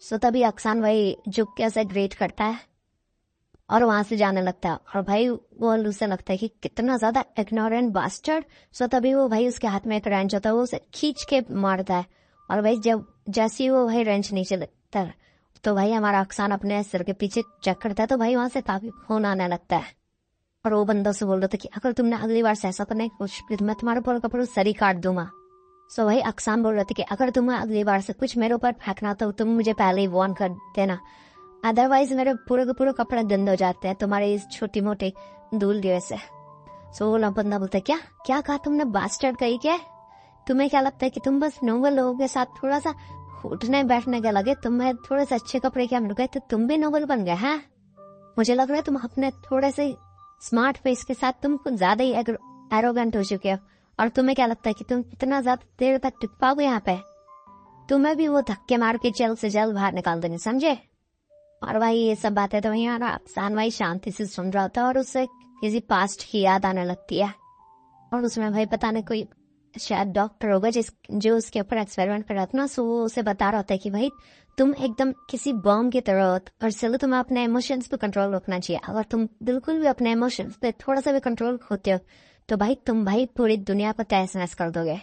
सो तभी अक्सान भाई झुक के ऐसे ग्रेट करता है और वहां से जाने लगता है। और भाई वो उसे लगता है कि कितना ज्यादा इग्नोरेंट बास्टर्ड। सो तभी वो भाई उसके हाथ में एक रेंच होता है, वो उसे खींच के मारता है। और भाई जब जैसे वो भाई रेंच नीचे लगता है तो भाई हमारा अक्सान अपने सिर के पीछे चेक करता है तो भाई वहां से काफी खून आने लगता है। और वो बंदों से बोल रहा था कि अगर तुमने अगली बार से ऐसा करने की कोशिश मैं तुम्हारे पूरा का पूरा सर ही काट दूंगा। सो भाई अक्सान बोल रहे थे कि अगर तुम्हें अगली बार से कुछ मेरे ऊपर फेंकना तो तुम मुझे पहले ही वार्न कर देना, अदरवाइज मेरे पूरे के पूरे कपड़े गंदे हो जाते हैं तुम्हारे इस छोटी मोटी धूल की वजह से। सो वो बंदा बोलता है क्या क्या कहा तुमने, बास्टर्ड कही क्या? तुम्हें क्या लगता है कि तुम बस नोबल लोगों के साथ थोड़ा सा उठने बैठने के लगे, तुम्हें थोड़े से अच्छे कपड़े क्या मिल गए तो तुम भी नोबल बन गए हैं? मुझे लग रहा है तुम अपने थोड़े से स्मार्ट फेस के साथ तुम कुछ ज्यादा ही एरोगेंट हो चुके हो। और तुम्हें क्या लगता है कि तुम कितना ज्यादा देर तक टिक पाओगे यहाँ पे? तुम्हें भी वो धक्के मार के जल्द से जल्द बाहर निकाल देंगे, समझे? और भाई ये सब बातें तो वही अफसान भाई शांति से सुन रहा होता है और उससे किसी पास्ट की याद आने लगती है। और उसमें भाई पता नहीं कोई शायद डॉक्टर होगा जो उसके ऊपर एक्सपेरिमेंट कर रहा था ना। सो वो उसे बता रहा होता है कि भाई तुम एकदम किसी बॉम्ब की तरह हो और इसलिए तुम्हें अपने इमोशंस पे कंट्रोल रखना चाहिए। अगर तुम बिल्कुल भी अपने इमोशंस पे थोड़ा सा भी कंट्रोल खोते हो तो भाई तुम भाई पूरी दुनिया को तहस नहस कर दोगे।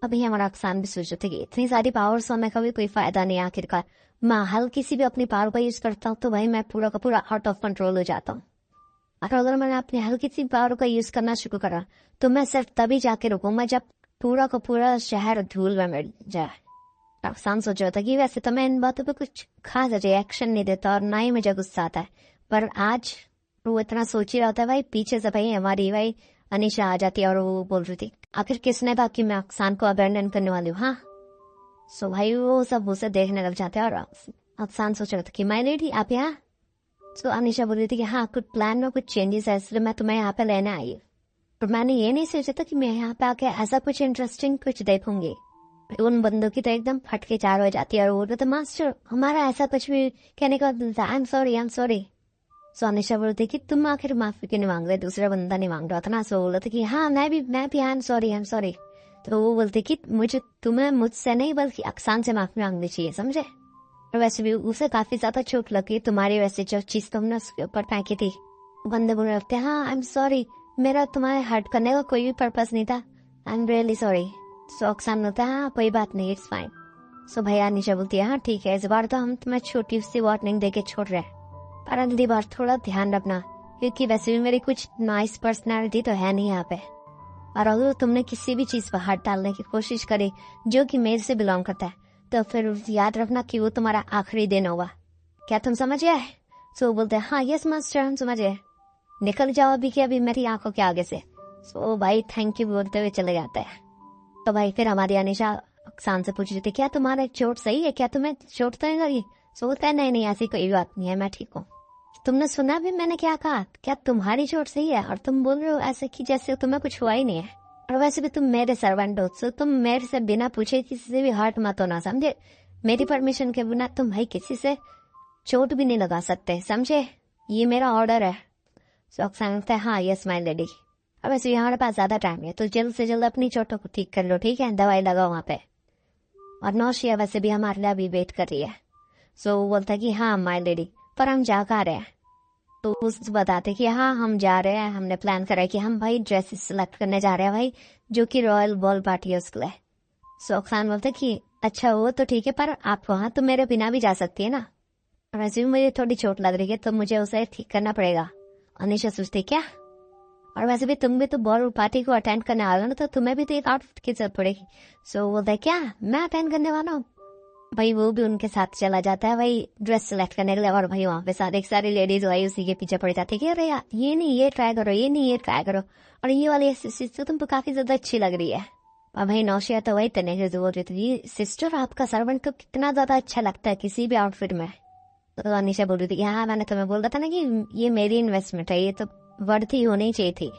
अभी हमारा अफसान भी सोच रहे थे कि इतनी सारी पावर्स होने का भी कोई फायदा नहीं। आखिरकार मैं हल्की सी भी अपनी पावर का यूज करता हूँ तो भाई मैं पूरा का पूरा आउट ऑफ कंट्रोल हो जाता हूँ। और अगर मैंने अपनी हल्की सी पावर का यूज करना शुरू करा तो मैं सिर्फ तभी जाके रुकूंगा जब पूरा का पूरा शहर धूल में मिट जाए। अफसान सोच रहा था कि वैसे तो मैं इन बातों पे कुछ खास रिएक्शन नहीं देता और ना ही मुझे गुस्सा आता है, पर आज वो इतना सोच ही रहा था। भाई पीछे से भाई हमारी भाई अनिशा आ जाती है और वो बोल रही थी आखिर किसने कहा कि मैं अफसान को अबैंडन करने वाली हूँ। हाँ सो भाई वो सब उसे देखने लग जाते हैं और अफसान सोच रहा था कि माय लेडी आप यहाँ। सो अनिशा बोल रही थी कि हाँ कुछ प्लान में कुछ चेंजेस है इसलिए मैं तुम्हें यहाँ पे लेने आई हूँ। पर मैंने ये नहीं सोचा था कि मैं यहाँ पे आके ऐसा कुछ इंटरेस्टिंग कुछ देखूंगी। उन बंदों की तो एकदम फटके चार हो जाती है और वो तो मास्टर हमारा ऐसा कुछ भी कहने का आई एम सॉरी। सो अनिशा बोलती कि तुम आखिर माफी क्यों नहीं मांग रहे, दूसरा बंदा नहीं मांग रहा था ना। सो बोलते कि हाँ मैं भी आई एम सॉरी। तो वो बोलते कि मुझे तुम्हें मुझसे नहीं बल्कि अक्सान से माफी मांगनी चाहिए, समझे? और वैसे भी उसे काफी ज्यादा चोट लगी तुम्हारी वैसे जो चीज तुमने उसके ऊपर फेंकी थी। बंदे बोल रहे थे हाँ आई एम सॉरी, मेरा तुम्हारे हर्ट करने का कोई भी पर्पस नहीं था, आई एम रियली सॉरी। सो अक्सान होता है हाँ कोई बात नहीं इट्स फाइन। सो भैया अनिशा बोलती है हाँ ठीक है इस बार तो हम तुम्हें छोटी सी वार्निंग देके छोड़ रहे हैं, पर अगली बार थोड़ा ध्यान रखना क्योंकि वैसे भी मेरी कुछ नाइस पर्सनालिटी तो है नहीं यहाँ पे। और अगर तुमने किसी भी चीज पर हाथ डालने की कोशिश करी जो कि मेरे से बिलोंग करता है तो फिर याद रखना कि वो तुम्हारा आखिरी दिन होगा। क्या तुम समझ गए? सो बोलते हैं हाँ यस मास्टर हम समझ गए, निकल जाओ अभी कि अभी मेरी आंखों के आगे से। सो भाई थैंक यू बोलते हुए चले जाते हैं। तो भाई फिर हमारी अनिशा अक्सान से पूछ रही थी क्या तुम्हारा चोट सही है, क्या तुम्हें चोट तो नहीं लगी? सो बोलता है नहीं ऐसी कोई बात नहीं है मैं ठीक हूँ। तुमने सुना भी मैंने क्या कहा, क्या तुम्हारी चोट सही है? और तुम बोल रहे हो ऐसे कि जैसे तुम्हें कुछ हुआ ही नहीं है। और वैसे भी तुम मेरे सर्वेंट हो तो तुम मेरे से बिना पूछे किसी से भी हर्ट मत होना, समझे? मेरी परमिशन के बिना तुम भाई किसी से चोट भी नहीं लगा सकते, समझे? ये मेरा ऑर्डर है। सो अक्सान लगता है हाँ यस माय लेडी। अब वैसे हमारे पास ज्यादा टाइम है तो जल्द से जल्द अपनी चोटों को ठीक कर लो, ठीक है? दवाई लगाओ वहाँ पे। और नौशिया वैसे भी हमारे लिए अभी वेट कर रही है। सो वो बोलता है कि हाँ माय लेडी, पर हम जा कहाँ रहे हैं? तो उस बताते कि हाँ हम जा रहे हैं, हमने प्लान करा है कि हम भाई ड्रेसेस सिलेक्ट करने जा रहे हैं भाई, जो कि रॉयल बॉल पार्टी है उसके लिए। सो अक्सान बोलते कि अच्छा वो तो ठीक है, पर आप वहाँ तो मेरे बिना भी जा सकती है ना, और वैसे भी मुझे थोड़ी चोट लग रही है तो मुझे उसे ठीक करना पड़ेगा। अनिशा सोचती क्या, और वैसे भी तुम भी तो बॉल पार्टी को अटेंड करने आ रहे हो ना, तो तुम्हें भी तो एक आउटफिट की जरूरत पड़ेगी। सो बोलता है क्या मैं अटेंड करने वाला हूँ। भाई वो भी उनके साथ चला जाता है भाई ड्रेस सेलेक्ट करने के लिए, और भाई वहाँ पे सारी लेडीज भाई उसी के पीछे पड़ जाती है कि अरे यार ये नहीं ये ट्राई करो, ये नहीं ये ट्राई करो, और ये वाली सिस्टर तुमको काफी ज्यादा अच्छी लग रही है। और भाई नौशिया तो वही तने से बोल रही थी सिस्टर आपका सर्वेंट को कितना ज्यादा अच्छा लगता है किसी भी आउटफिट में। तो अनिशा बोल रही थी हाँ मैंने तुम्हें बोल रहा था ना कि ये मेरी इन्वेस्टमेंट है, ये तो वर्दी होनी चाहिए थी,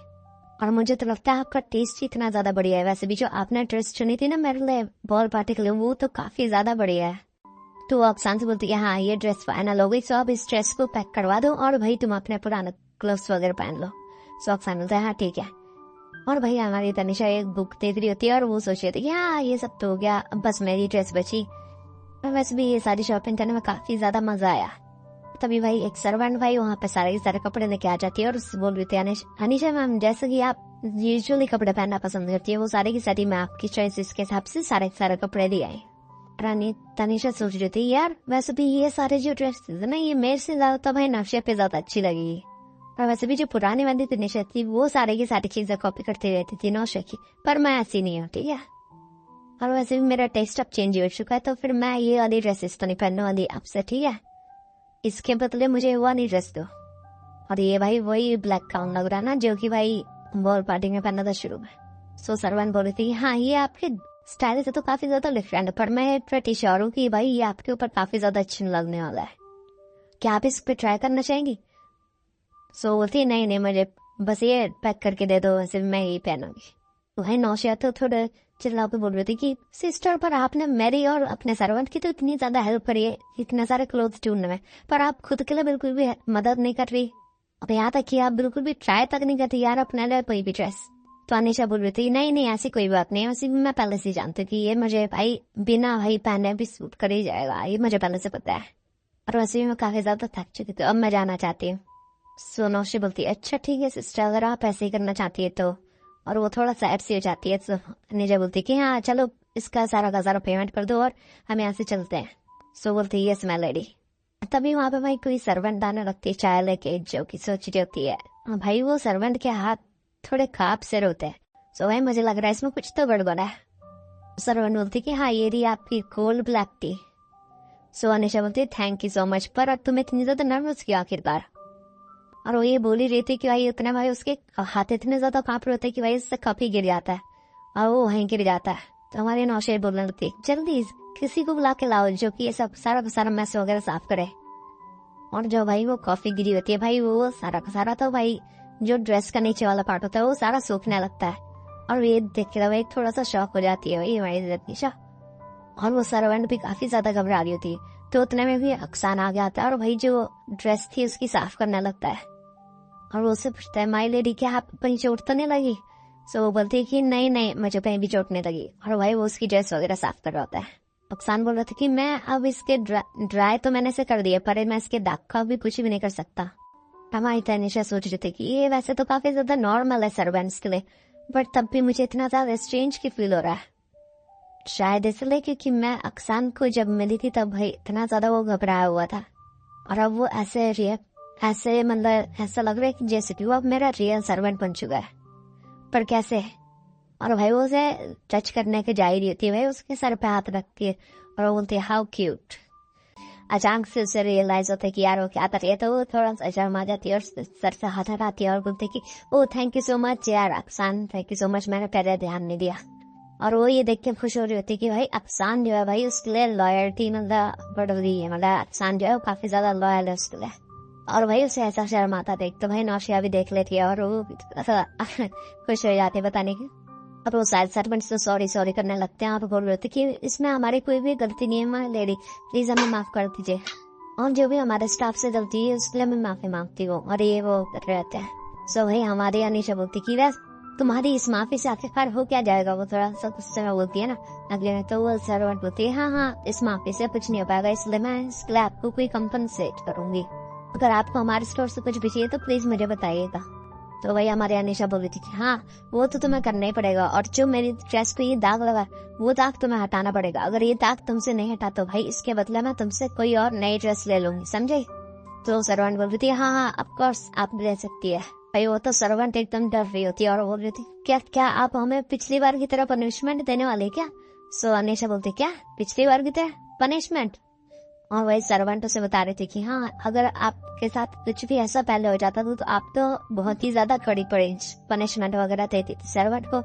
और मुझे तो लगता है आपका टेस्ट ही इतना ज्यादा बढ़िया है। वैसे भी जो आपने ड्रेस चुनी थी ना मेरे लिए बॉल पार्टी के लिए वो तो काफी ज्यादा बढ़िया है। तो अक्सान से बोलती है हाँ ये ड्रेस फाइनल हो गई, सो अब इस ड्रेस को पैक करवा दो और भाई तुम अपने पुराने क्लोथ्स वगैरह पहन लो। सो अक्सान बोलता है हाँ ठीक है। और भाई हमारी तनिषा एक बुक देख रही होती है और वो सोच रही थी हाँ ये सब तो हो गया, अब बस मेरी ड्रेस बची। और वैसे भी ये सारी शॉपिंग करने में काफी ज्यादा मजा आया। तभी भाई एक सर्वेंट भाई वहाँ पे सारे कपड़े लेके आ जाती है और उससे बोल रही थी अनिशा मैम जैसे कि आप यूजुअली कपड़े पहनना पसंद करती है वो सारे की सारी मैं आपकी चॉइस के हिसाब से सारे कपड़े दिए आए। रानी तनिषा सोच रही थी यार वैसे भी ये सारे जो ड्रेस है ना ये मेरे से ज्यादा तो भाई नक्शे पे ज्यादा अच्छी लगेगी, और वैसे भी जो पुरानी वाली तनिषा थी वो सारे की सारी चीजें कॉपी करती रहती थी नौशे की, पर मैं ऐसी नहीं हूँ ठीक है। और वैसे भी मेरा टेस्ट अब चेंज हो चुका है तो फिर मैं ये वाली ड्रेसेस तो नहीं पहनने वाली आपसे ठीक है, इसके बदले मुझे वो वाली ड्रेस दो। और ये भाई वही ब्लैक गाउन लग रहा ना जो कि भाई बॉल पार्टी में पहना था शुरू में। सो सर्वेंट बोल रही थी हाँ ये आपके स्टाइल से तो काफी ज्यादा डिफरेंट है, पर मैं प्रेटी श्योर हूँ कि भाई ये आपके ऊपर काफी ज्यादा अच्छा लगने वाला है, क्या आप इस पे ट्राई करना चाहेंगी। सो बोलती नहीं मुझे बस ये पैक करके दे दो, वैसे मैं यही पहनूंगी। तो भाई नौशिया तो थोड़ा चिल्ला के बोल रही थी कि सिस्टर पर आपने मेरी और अपने सर्वेंट की तो इतनी ज्यादा हेल्प करी है इतने सारे क्लोथ्स ढूंढने में, पर आप खुद के लिए बिल्कुल भी मदद नहीं कर रही, और यहाँ तक कि आप बिल्कुल भी ट्राई तक नहीं करती यार अपने लिए कोई भी ड्रेस। तो अनिशा बोल रही थी नहीं ऐसी कोई बात नहीं है, वैसे भी मैं पहले से जानती हूँ कि ये मुझे भाई बिना भाई पहने भी सूट कर ही जाएगा, ये मुझे पहले से पता है, और वैसे भी मैं काफी ज्यादा थक चुकी थी अब मैं जाना चाहती हूँ। सो नौशी बोलती है अच्छा ठीक है सिस्टर अगर आप ऐसे ही करना चाहती है तो, और वो थोड़ा सैड सी हो जाती है। तो निजा बोलती कि हाँ चलो इसका सारा पेमेंट कर दो और हम यहाँ से चलते हैं। सो बोलती है यस माय लेडी। तभी वहाँ पे भाई कोई सर्वेंट आने लगती है चाय लेके जो कि सोच रही होती है भाई वो सर्वेंट के हाथ थोड़े खाप से होते हैं, सो भाई मुझे लग रहा है इसमें कुछ तो गड़बड़ है। सर्वेंट बोलती कि हाँ ये रही आपकी कोल्ड ब्लैक टी। सो अनिशा बोलती है थैंक यू सो मच, पर तुम इतनी ज्यादा नर्वस क्यों आखिरकार। और वो ये बोली रही थी कि भाई उतने भाई उसके हाथ इतने ज्यादा कांप रहे होते हैं कि भाई इससे कप ही गिर जाता है और वो वहीं गिर जाता है। तो हमारे नौशे बोलने लगती जल्दी किसी को बुला के लाओ जो कि ये सब सारा मैस वगैरह साफ करे। और जो भाई वो कॉफी गिरी होती है भाई वो सारा का सारा तो भाई जो ड्रेस का नीचे वाला पार्ट होता है वो सारा सूखने लगता है, और ये देख के भाई थोड़ा सा शॉक हो जाती है भाई हमारी निशा, और वो सर्वेंट भी काफी ज्यादा घबरा रही होती है। तो उतने में भी अक्सान आ गया था और भाई जो ड्रेस थी उसकी साफ करने लगता है, और वो उससे पूछता है माई लेडी क्या आप कहीं चोट तो नहीं लगी। सो वो बोलती है कि नहीं मुझे कहीं भी चोट नहीं लगी, और भाई वो उसकी ड्रेस वगैरह साफ कर रहा होता है। अक्सान बोल रहा था कि मैं अब इसके ड्राई तो मैंने से कर दिया पर मैं इसके दाग का भी कुछ भी नहीं कर सकता। हमारी तनिषा सोच रही थी कि ये वैसे तो काफी ज्यादा नॉर्मल है सर्वेंट्स के लिए, बट तब भी मुझे इतना ज्यादा स्ट्रेंज की फील हो रहा है, शायद इसलिए क्योंकि मैं अक्सान को जब मिली थी तब भाई इतना ज्यादा वो घबराया हुआ था, और अब वो ऐसे मतलब ऐसा लग रहा है कि जैसे कि वो अब मेरा रियल सर्वेंट बन चुका है। पर कैसे। और भाई वो उसे टच करने के जा ही रही होती है भाई उसके सर पे हाथ रख के, और वो बोलती है हाउ क्यूट। अचानक से उसे रियलाइज होता है कि यार वो क्या कर रही है, तो वो थोड़ा सा शर्मा जाती है और सर से हाथ हटाती है और बोलती है कि ओ थैंक यू सो मच यार Afsan, thank you so much, मैंने पहले ध्यान नहीं दिया। और वो ये देख के खुश हो रही होती है कि भाई अफसान जो है भाई उसके लिए लॉयल्टी मतलब बढ़ रही है, मतलब अफसान जो है वो काफी ज्यादा लॉयल है उसके लिए। और भाई उसे ऐसा शर्माता देख तो भाई नौशिया भी देख लेती है और वो ऐसा खुश हो जाते बताने की, और वो शायद सर्वेंट से सॉरी करने लगते हैं। आप बोल रहे थे कि इसमें हमारी कोई भी गलती नहीं है माय लेडी, प्लीज हमें माफ कर दीजिए, और जो भी हमारे स्टाफ से गलती है उसके लिए मैं माफी मांगती हूँ। और ये वो कर रहते हैं। सो भाई हमारी अनिशा बोलती कि वैसे तुम्हारी इस माफी से आखिरकार हो क्या जाएगा, वो थोड़ा सा गुस्से में बोलती है ना अगले में। तो वो सर्वेंट बोलती है हाँ इस माफी से कुछ नहीं हो पाएगा, इसलिए मैं इसके लिए आपको कोई कंपनसेट करूंगी, अगर आपको हमारे स्टोर से कुछ भी चाहिए तो प्लीज मुझे बताइएगा। तो वही हमारी अनीशा बोल रही थी कि हाँ वो तो तुम्हें करना ही पड़ेगा, और जो मेरी ड्रेस पे ये दाग लगा वो दाग तुम्हें हटाना पड़ेगा। अगर ये दाग तुमसे नहीं हटा तो भाई इसके बदले मैं तुमसे कोई और नई ड्रेस ले लूंगी, समझे। तो सर्वेंट बोल रही थी हाँ हाँ ऑफ कोर्स आप ले सकती है। भाई वो तो सर्वेंट एकदम डर रही होती है और बोल रही थी क्या क्या आप हमें पिछली बार की तरह पनिशमेंट देने वाले क्या। सो अनीशा बोलती क्या पिछली बार की तरह पनिशमेंट। और वही सर्वेंट उसे बता रहे थे कि हाँ अगर आपके साथ कुछ भी ऐसा पहले हो जाता तो आप तो बहुत ही ज्यादा कड़ी पनिशमेंट वगैरह देती थी सर्वेंट को।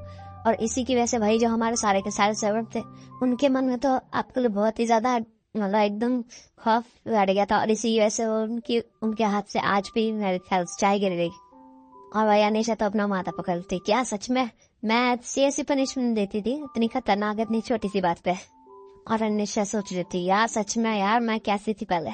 और इसी की वजह से भाई जो हमारे सारे के सारे सर्वेंट थे उनके मन में तो आपके लिए बहुत ही ज्यादा मतलब एकदम खौफ बैठ गया था, और इसी वजह से उनके हाथ से आज भी मेरे ख्याल से चाय गिर गई। और भाई अनीशा तो अपना माथा पकड़ती क्या सच में मैं ऐसी पनिशमेंट देती थी इतनी खतरनाक इतनी छोटी सी बात पे। और अनीशा सोच रही थी यार सच में यार मैं कैसी थी पहले।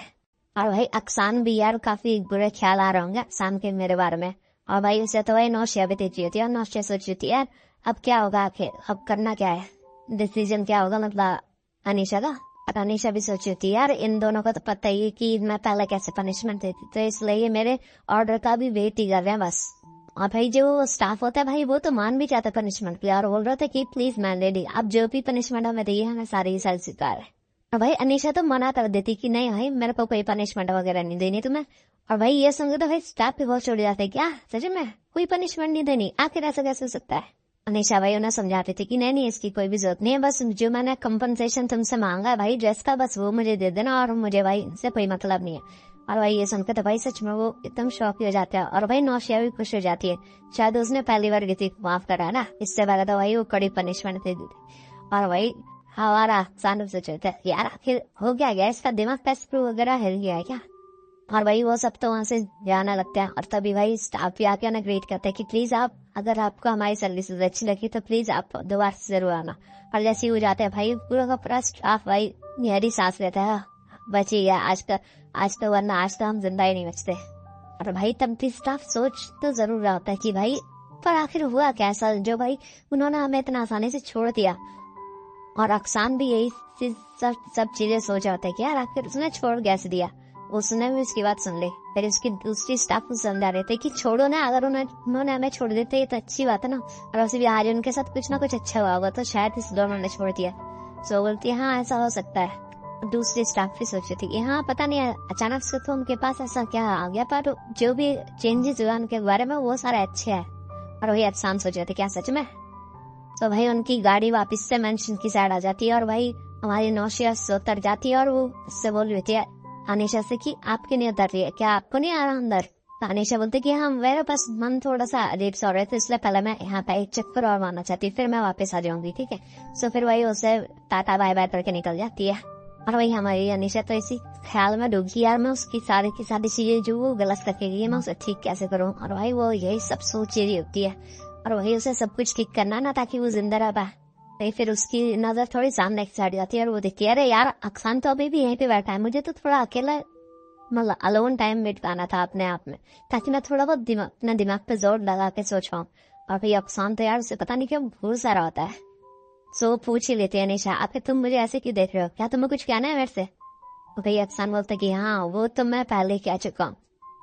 और भाई अक्सान भी यार काफी बुरे ख्याल आ रहे होंगे अक्सान के मेरे बारे में। और भाई उसे तो भाई नौशिया भी तेजी होती है, और नौशिया सोच रही थी यार अब क्या होगा आखिर, अब करना क्या है, डिसीजन क्या होगा मतलब अनीशा का। और अनीशा भी सोच रही थी यार इन दोनों को तो पता ही है कि मैं पहले कैसे पनिशमेंट देती, तो इसलिए मेरे ऑर्डर का भी वेट ही कर रहे हैं बस। और भाई जो स्टाफ होता है भाई वो तो मान भी जाता है पनिशमेंट के लिए, और बोल रहा था कि प्लीज मैन लेडी आप जो भी पनिशमेंट हमें दी है मैं सारी स्वीकार है। और भाई अनीशा तो मना कर देती कि नहीं भाई मेरे को कोई पनिशमेंट वगैरह नहीं देनी तुम्हें। और भाई ये सुन के तो भाई स्टाफ भी बहुत छोड़ जाते क्या सच में कोई पनिशमेंट नहीं देनी, आखिर ऐसा कैसे हो सकता है। अनीशा भाई उन्हें समझाते थे कि नहीं इसकी कोई भी जरूरत नहीं है, बस जो मैंने कंपनसेशन तुमसे मांगा है भाई ड्रेस का बस वो मुझे दे देना, और मुझे भाई इससे कोई मतलब नहीं है। और भाई ये सुनकर तो भाई सच में वो एकदम शौक हो जाता है, और भाई नौशिया भी खुश हो जाती है, शायद उसने पहली बार किसी को माफ करा ना, इससे पहले तो भाई वो कड़ी पनिशमेंट दे दी थी। और भाई हमारा सानू से चलता यार आखिर हो गया इसका दिमाग पे स्क्रू वगैरह हिल गया है क्या। और भाई वो सब तो वहां से जाना लगता है, और तभी भाई स्टाफ भी आके उन्हें ग्रेट करते हैं कि प्लीज आप अगर आपको हमारी सर्विसेज अच्छी लगी तो प्लीज आप दोबारा से जरूर आना। और जैसे ही वो जाते हैं भाई पूरा का पूरा स्टाफ भाई गहरी सांस लेता है बची गया आज तो वरना आज तो हम जिंदा ही नहीं बचते। और भाई तब भी स्टाफ सोच तो जरूर रहा होता है कि भाई पर आखिर हुआ कैसा जो भाई उन्होंने हमें इतना आसानी से छोड़ दिया। और अक्सान भी यही सब चीजें सोच रहा होता है कि यार आखिर उसने छोड़ कैसे दिया। उसने भी उसकी बात सुन ली, फिर उसकी दूसरी स्टाफ को समझा रहे थे कि छोड़ो ना, अगर उन्होंने हमें छोड़ देते ये तो अच्छी बात है ना, और वैसे भी आज उनके साथ कुछ ना कुछ अच्छा हुआ होगा तो शायद इसलिए उन्होंने छोड़ दिया। सो बोलती है हाँ ऐसा हो सकता है। दूसरी स्टाफ भी सोच रही थी कि हाँ पता नहीं अचानक से तो उनके पास ऐसा क्या आ गया, पर जो भी चेंजेस हुआ उनके बारे में वो सारे अच्छे है। और वही अफसान सोच रहे थे क्या सच में। तो भाई उनकी गाड़ी वापस से मेंशन की साइड आ जाती है, और भाई हमारी नौशिया से उतर जाती है, और वो उससे बोल रही थी अनीशा से कि आपके नहीं उतर रही है क्या, आपको नहीं आ रहा अंदर। तो अनीशा बोलते कि हाँ मेरे पास मन थोड़ा सा अजीब सा हो रहा है, तो इसलिए पहले मैं यहाँ पे एक चक्कर और मारना चाहती हूँ, फिर मैं वापस आ जाऊंगी ठीक है। सो फिर वही उसे टाटा बाय बाय करके निकल जाती है। और वही हमारी अनीशा तो इसी ख्याल में डूबी यार मैं उसकी सारी की सारी चीजें जो वो गलत रखेगी मैं उसे ठीक कैसे करूँ। और भाई वो यही सब सोच रही होती है, और वही उसे सब कुछ ठीक करना ना ताकि वो जिंदा रह पाए। फिर उसकी नजर थोड़ी सामने की साइड जाती है, और वो देखती है अरे यार अक्सान तो अभी भी यहीं पे बैठा है, मुझे तो थोड़ा अकेला मतलब अलोन टाइम बिताना था अपने आप में, ताकि मैं थोड़ा बहुत अपने दिमाग पे जोर लगा के सोच पाऊँ। और भाई अक्सान तो यार उसे पता नहीं क्यों भूल सारा होता है। सो पूछ ही लेते हैं अनीशा आखिर तुम मुझे ऐसे क्यों देख रहे हो, क्या तुम्हें कुछ कहना है मेरे से। तो भाई अक्सान बोलते कि हाँ वो तो मैं पहले कह चुका हूँ।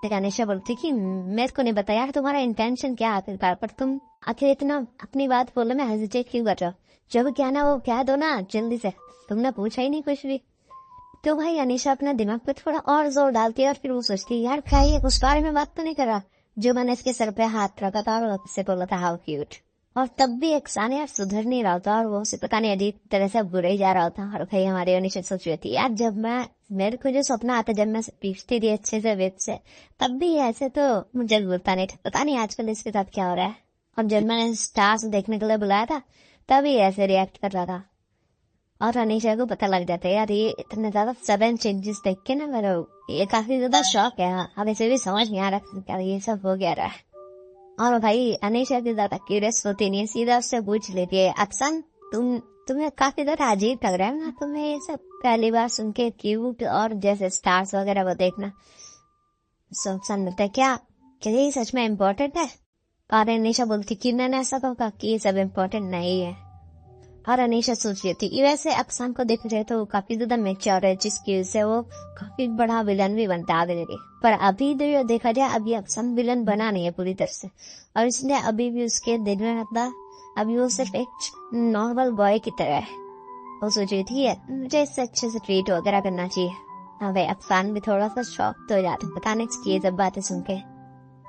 तो अनीशा बोलती कि मेरे को नहीं पता यार तुम्हारा इंटेंशन क्या आखिरकार, पर तुम आखिर इतना अपनी बात बोलने में हेजिटेट क्यों कर रहे हो, जो भी कहना वो कह दो ना जल्दी से, तुमने पूछा ही नहीं कुछ भी। तो भाई अनीशा अपना दिमाग पे थोड़ा और जोर डालती है, और फिर वो सोचती है यार क्या ये उस बारे में बात तो नहीं कर रहा जो मैंने इसके सर पे हाथ रखा था और उससे बोला था हाउ क्यूट। और तब भी अक्सान यार सुधर नहीं रहा था, और वो उसे पता नहीं अजीब तरह से बुरे ही जा रहा था। और भाई हमारी अनीशा सोच रही थी यार जब मेरे को जो सपना आता जब मैं पीछती थी अच्छे से वेब से, तब भी ऐसे तो मुझे बोलता नहीं था, पता नहीं आजकल इसके साथ क्या हो रहा है। और जब मैंने स्टार्स देखने के लिए बुलाया था तभी ऐसे रिएक्ट कर रहा था। और अनीशा को पता लग जाता है यार ये इतने ज्यादा सडन चेंजेस देख के ना मेरा ये काफी ज्यादा शौक है। अब इसे भी समझ नहीं आ रहा क्या ये सब हो गया रहा है। और भाई अनीशा भी ज्यादा क्यूरियस होती नहीं है, सीधा उससे पूछ लेती है अक्सन तुम्हें काफी ज्यादा अजीब लग रहा है ना तुम्हें ये सब पहली बार सुन के क्यूट और जैसे स्टार्स वगैरह वो देखना। सो अक्सन बोलता है क्या ये सच में इम्पोर्टेंट है। और अनीशा बोलती कि मैंने ऐसा कहा कि ये सब इम्पोर्टेंट नहीं है। और अनीशा सोच रही थी कि वैसे अफसान को देखा जाए तो वो काफी ज्यादा मैच्योर है, जिसकी वजह से वो काफी बड़ा विलन भी बनता है आगे जाके। पर अभी देखा जाए अभी अफसान विलन बना नहीं है पूरी तरह से, और इसलिए अभी भी उसके दिल में रहता, अभी वो सिर्फ एक नॉर्मल बॉय की तरह है। वो सोच रही थी मुझे इससे अच्छे से ट्रीट वगैरह करना चाहिए। अबे अफसान भी थोड़ा सा शॉक तो हो जाता पता नहीं ये सब बातें सुन के।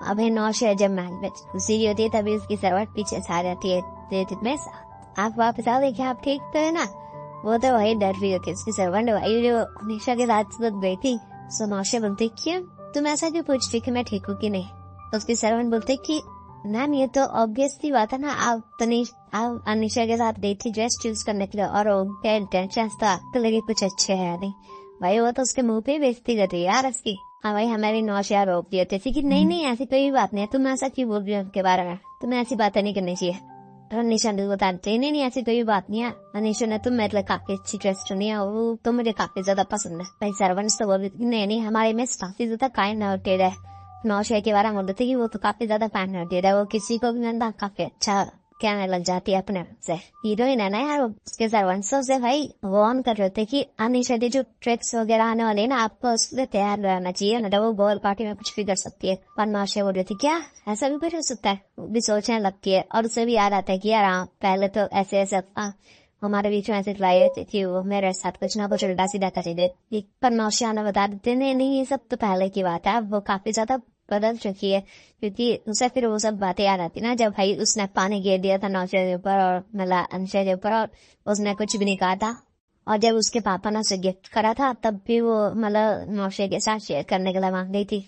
अबे नौशा जब महल में घुसी होती है तभी उसकी सरवट पीछे से आ जाती है, आप वापस आओ, देखिए आप ठीक तो है ना। वो तो वही डर रही होती है, उसकी सर्वेंट वही जो अनीशा के साथ गई थी। सो नौशा बोलती क्यों तुम ऐसा क्यों पूछ रही कि मैं ठीक हूँ कि नहीं। तो उसकी सर्वेंट बोलते कि मैम ये तो ऑब्वियसली बात है ना, आप अनीशा के साथ गई थी ड्रेस चूज करने के लिए और उनके इंटेंशन था आपको लगे कुछ अच्छे है नहीं। भाई वो तो उसके मुंह पे बेइज्जती कर रही है यार उसकी। हाँ भाई हमारी नौशा रोक दिया थी कि नहीं ऐसी कोई बात नहीं है, तुम ऐसा क्यों बोल रही हो उनके बारे में, तुम्हें ऐसी बातें नहीं करनी चाहिए। अनीशा ने बताते नहीं ऐसी कोई बात नहीं है, अनीशा ने तुम मेरे लिए काफी अच्छी ड्रेस चुनी है, वो तो मुझे काफी ज्यादा पसंद है। भाई सर्वेंट्स तो बोल नहीं हमारे में काफी ज्यादा काइंड हार्टेड है। नौशा के बारे में बोलते थे कि वो तो काफी ज्यादा काइंड हार्टेड है, वो किसी को भी ना काफी अच्छा कहने लग जाती है अपने से। हीरोइन है ना यार, उसके सर्वेंट्स से भाई वार्न कर रहे थे कि अनीशा के जो ट्रिक्स वगैरह आने वाले ना आपको उसके तैयार रहना चाहिए, ना तो वो बॉल पार्टी में कुछ भी कर सकती है। पर नौशा बोल रही थी क्या ऐसा भी कुछ हो सकता है, वो भी सोचने लगती है। और उसे भी याद आता है कि यार हाँ पहले तो ऐसे हमारे बीच में ऐसे लाई होती थी, वो मेरे साथ कुछ ना कुछ उल्टा सीधा कर देती। पर नौशा ने बता देते नहीं ये सब तो पहले की बात है, वो काफी ज्यादा बदल चुकी है। क्योंकि उसे फिर वो सब बातें याद आती ना जब भाई उसने पानी गिर दिया था नौशा के ऊपर और मतलब अनीशा के ऊपर और उसने कुछ भी नहीं कहा था। और जब उसके पापा ने उसे गिफ्ट करा था तब भी वो मतलब नौशा के साथ शेयर करने के लिए मांग गई थी,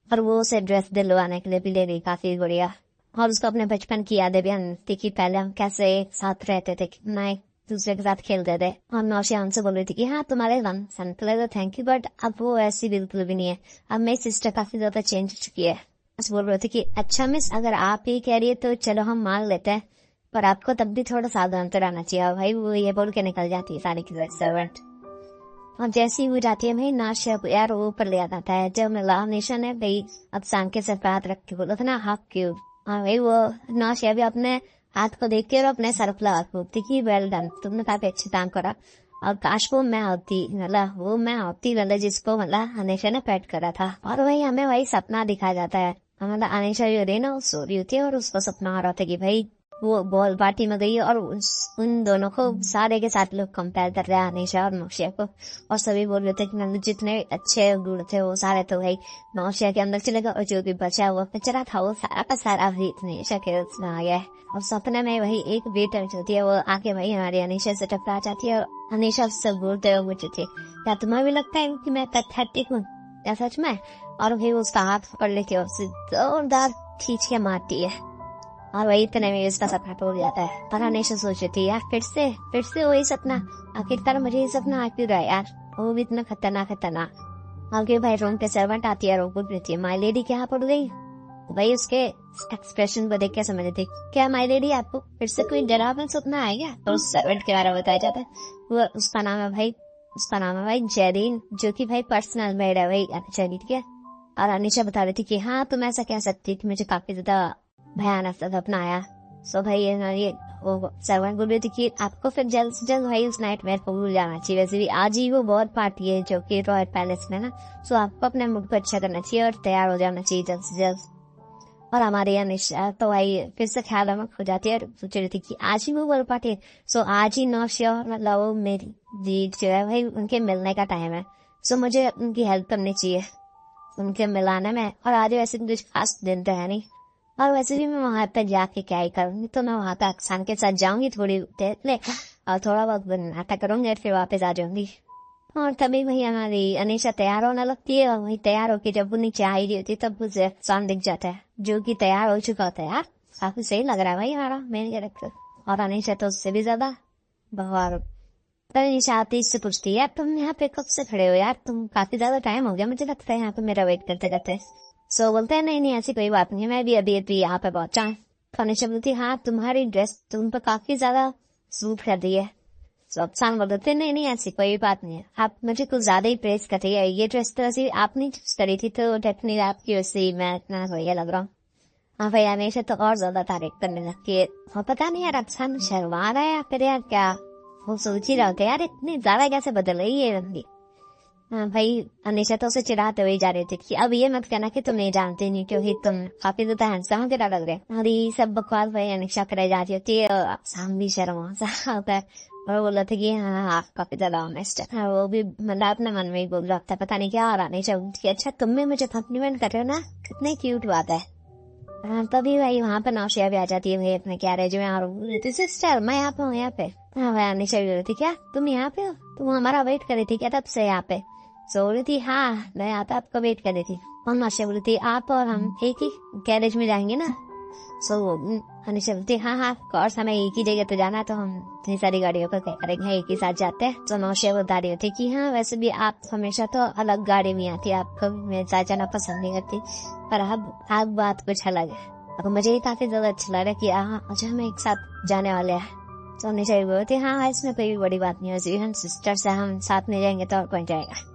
और वो उसे ड्रेस दिलवाने के लिए भी ले गई काफी बढ़िया। और उसको अपने बचपन की यादें भी आती कि पहले हम कैसे एक साथ रहते थे, कितना एक दूसरे के साथ खेलते थे। और नौशा उनसे बोल रही थी कि हाँ तुम्हारे सन के लिए तो थैंक यू, बट अब वो ऐसी बिल्कुल भी नहीं है, अब मेरी सिस्टर काफी ज्यादा चेंज हो चुकी है। बस बोल रहे थे कि अच्छा मिस अगर आप ही कह रही है तो चलो हम मान लेते हैं, पर आपको तब भी थोड़ा सावधान तो रहना चाहिए। भाई वो ये बोल के निकल जाती है सारी की सर्वेंट। और जैसी वो जाती है भाई नौशा यार वो ऊपर ले आता है। जब मिला अनीशा ने भाई अफसान के सर पे हाथ रख के बोला था ना हाफ क्यों, हाँ भाई वो नौशा भी अपने हाथ को देख के और अपने सर पे बोलती कि वेल डन तुमने काफी अच्छे काम करा, और काश वो मैं होती मतलब जिसको मतलब अनीशा ने पेट करा था। और वही हमें वही सपना दिखाया जाता है, मतलब अनीशा जो रही ना वो सो रही होती है और उसको सपना आ रहा था कि भाई वो बॉल पार्टी में गई और उन दोनों को सारे के साथ लोग कंपेयर कर रहे हैं अनीशा और नौशा को, और सभी बोल रहे थे कि जितने अच्छे गुण थे वो सारे तो भाई नौशा के अंदर चले गए, और जो भी बचा हुआ कचरा था वो सारा का सारा अनीशा के उसमें आ गया है। और सपने में वही एक वेटर जो होती है वो आके वही हमारी अनीशा से टकरा जाती है, और अनीशा उससे बोलते हुए मुझे क्या तुम्हें भी लगता है कि मैं पैथेटिक हूँ क्या सच में। और फिर उसका हाथ पकड़ लेके उसे जोरदार खींच के मारती है, और वही इतने में उसका सपना टूट जाता है। पर अनीशा सोच रही थी यार फिर से वही सपना, आखिरकार मुझे ये सपना आ क्यों रहा है यार, वो भी इतना खतरनाक। आगे भाई रूम पे सर्वेंट आती है और वो बोल रही थी माई लेडी क्या पड़ गई। भाई उसके एक्सप्रेशन को देख के समझ रही थी क्या माई लेडी आपको फिर से कोई डरावना सपना आया क्या। तो उस सर्वेंट के बारे में बताया जाता है, वो उसका नाम है भाई जेरीन, जो कि भाई पर्सनल मेड है भाई जेरी, ठीक है। और अनीशा बता रही थी कि हाँ तुम ऐसा कह सकती कि मुझे काफी ज्यादा भयानक सपना आया। सो भाई ये वो सर्वेंट बोल रही थी कि आपको फिर जल्द से जल्द भाई उस नाइट मेयर को भूल जाना चाहिए। वैसे भी आज ही वो बहुत पार्टी है जो कि रॉयल पैलेस में ना, सो आपको अपने मूड को अच्छा करना चाहिए और तैयार हो जाना चाहिए जल्द से जल्द। और हमारे अनीशा तो भाई फिर से ख्याल में खो जाती है और सोच रही थी कि आज ही वो वर्ल्ड पार्टी है, सो आज ही नौशा मतलब मेरी जी जो है भाई उनके मिलने का टाइम है, सो मुझे उनकी हेल्प करनी चाहिए उनके मिलाने में। और आज वैसे कुछ खास दिन तो है नहीं, और वैसे भी मैं वहां पर जाके क्या ही करूंगी, तो मैं वहां पर अफसान के साथ जाऊंगी थोड़ी देर ले और थोड़ा बहुत नाटक करूंगी और फिर वापस आ जाऊंगी। और तभी वही हमारी अनीशा तैयार होने लगती है, और वही तैयार होके जब वो नीचे आई रही होती है तब उसे अफसान दिख जाता है जो कि तैयार हो चुका होता है। यार काफी सही लग रहा है भाई हमारा मेन कैरेक्टर, और अनीशा तो उससे भी ज्यादा बहुत। तब अनीशा आती इससे पूछती है यार तुम यहाँ पे कब से खड़े हो यार, तुम काफी ज्यादा टाइम हो गया मुझे लगता है यहाँ पे मेरा वेट करते करते। सो बोलते हैं नहीं ऐसी कोई बात नहीं है, मैं भी अभी यहाँ पे पहुंचा है। अनीशा बोलती हाँ तुम्हारी ड्रेस तुम पे काफी ज्यादा सूट कर रही है। सो अफसान बोल देते नहीं ऐसी कोई बात नहीं है, आप मुझे कुछ ज्यादा ही प्रेस कर रही है, ये ड्रेस तो ऐसी आपने चूज करी थी तो डेफिनेटली आपकी वैसे ही मैं इतना बढ़िया लग रहा हूँ। हाँ भाई अनीशा तो और ज्यादा तारीफ करने लगती है। और पता नहीं यार अफसान शर्मा रहा है या फिर यार क्या वो सोच ही रहा होता है यार इतनी ज्यादा कैसे बदल रही है बंदी। हाँ भाई अनीशा तो उसे चिढ़ाते हुए जा रही थी कि अब ये मत कहना कि तुम नहीं जानती नहीं क्योंकि तुम काफी ज्यादा हैंडसम के लग रहे हो। और ये सब बकवास भाई अनीशा कराई जाती होती है। अफसान भी शर्मा सा होता है और बोला था कि हाँ हाँ काफी ज्यादा ऑनेस्ट है। हाँ, वो भी मतलब अपने मन में ही बोल रहा था पता नहीं क्या हो रहा नहीं चाहिए। अच्छा तुम भी मुझे कॉम्प्लीमेंट कर रहे हो ना कितनी क्यूट बात है। हाँ, तभी भाई वहाँ पे नौशिया भी आ जाती है भाई अपने क्या रहे जो यहाँ सिस्टर मैं यहाँ पे हूँ यहाँ पे। हाँ भाई अनिशा भी थी क्या तुम यहाँ पे हो तुम हमारा वेट कर रही थी क्या तब से यहाँ पे सो रही थी। हाँ मैं यहाँ पे आपको वेट कर रही थी। और नौशिया बोली थी आप और हम एक ही गैरेज में जाएंगे ना। सो अनिशा बोलती हाँ हाँ कोर्स हमें एक ही जगह तो जाना तो हम इतनी सारी गाड़ियों को क्या करेंगे एक ही साथ जाते हैं। तो नौशिया बता रही होती कि हाँ वैसे भी आप हमेशा तो अलग गाड़ी में आती आपको मेरे साथ जाना पसंद नहीं करती पर अब बात कुछ अलग है। अब मुझे ये काफी ज्यादा अच्छा लग रहा है कि हाँ अच्छा हम एक साथ जाने वाले हैं। तो अनिशा भी बोलती हाँ इसमें कोई बड़ी बात नहीं है हम सिस्टर से हम साथ में जाएंगे तो और कौन जाएगा।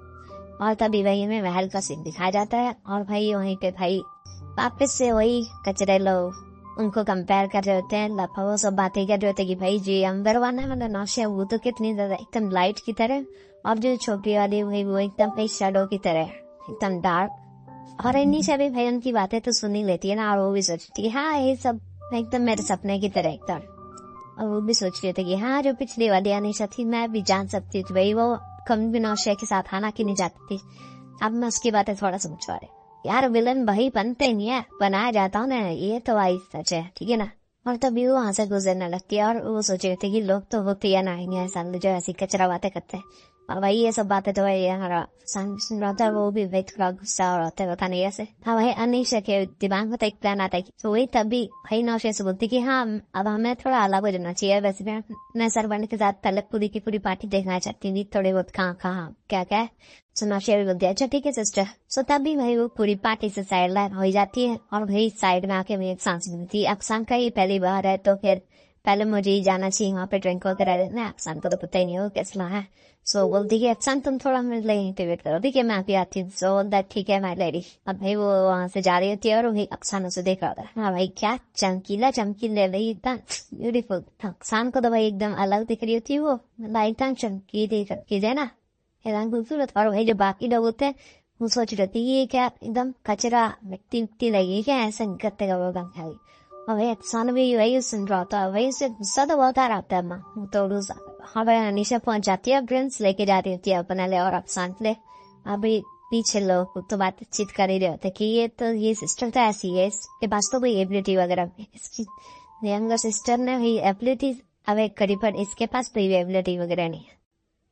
और तभी भाई हमें महल का सीन दिखाया जाता है और भाई वहीं पे भाई वापस से वही कचरे लोग उनको कंपेयर कर रहे होते हैं लफाओ सब बातें कर रहे होते कि भाई जी अंदर वाला मतलब नौशिया वो तो कितनी ज्यादा एकदम लाइट की तरह और जो छोटी वाली हुई वो एकदम भाई शेडो की तरह एकदम डार्क। और अनीशा भी भाई उनकी बातें तो सुन ही लेती है ना और वो भी सोचती है हाँ ये सब एकदम मेरे सपने की तरह एकदम। और वो भी सोच रही थी कि हाँ जो पिछली वाली अनीशा थी मैं भी जान सकती थी भाई वो कभी भी नौशिया के साथ आना की नहीं जाती थी। अब मैं उसकी बातें थोड़ा समझ पा रही यार विलन भाई बनते नहीं है बनाया जाता हूँ ना ये तो आई सच है ठीक है ना। और तभी वो वहां से गुजरने लगती है और वो सोच रहे थे कि लोग तो होते या ना ऐसा जो ऐसी कचरा बातें करते हैं और भाई ये सब बातें तो भाई हमारा सुन रहा था वो भी भाई थोड़ा गुस्सा हो रहा था पता नहीं ऐसे। हाँ भाई अनीशा के दिमाग में तो एक प्लान आता है तो वही तभी भाई नौशिया से बोलती कि हाँ अब हमें थोड़ा अलग हो जाना चाहिए। वैसे मैं सरवण के साथ पहले पूरी की पूरी पार्टी देखना चाहती थी थोड़े बहुत कहाँ क्या क्या है। सो नौशिया भी बोलती है अच्छा ठीक है सिस्टर। सो तभी भाई वो पूरी पार्टी से साइड लाइन हो जाती है और भाई साइड में आके मेरी सांस मिलती है। अफसान का ही पहली बार है तो फिर पहले मुझे ही जाना चाहिए वहाँ पे ड्रिंक वगैरह देना। अफसान को तो पता ही नहीं हो कैसा है। सो बोलती है अफसान तुम थोड़ा मेरे लिए वेट करो ठीक है मैं अभी आती हूँ। सो दैट ठीक है माई लेडी। अब भाई वो वहाँ से जा रही होती है और वही अफसान उसे देख रहा होता है। हाँ भाई क्या चमकीले भाई इतना ब्यूटीफुल। अफसान को तो भाई एकदम अलग दिख रही होती है वो लाइट चमकी है ना एकदम खूबसूरत। और भाई जो बाकी लोग होते हैं वो सोच रहे थे ये क्या एकदम कचरा मिट्टी लगी क्या ऐसा नहीं करते वो गम खाई। और भाई अफसान भी वही सुन रहा था वही से गुस्सा तो बहुत आ रहा था अम्मा तो हाँ भाई अनीशा पहुंच जाती है ड्रिंक्स लेके जाती होती है अपने लिए और अफसान ले। अभी पीछे लोग तो बातचीत कर ही रहे होते कि ये सिस्टर तो ऐसी है इसके पास तो कोई एबिलिटी वगैरह इसकी यंगर सिस्टर ने ही एबिलिटी अवे करी पर इसके पास कोई एबिलिटी वगैरह नहीं है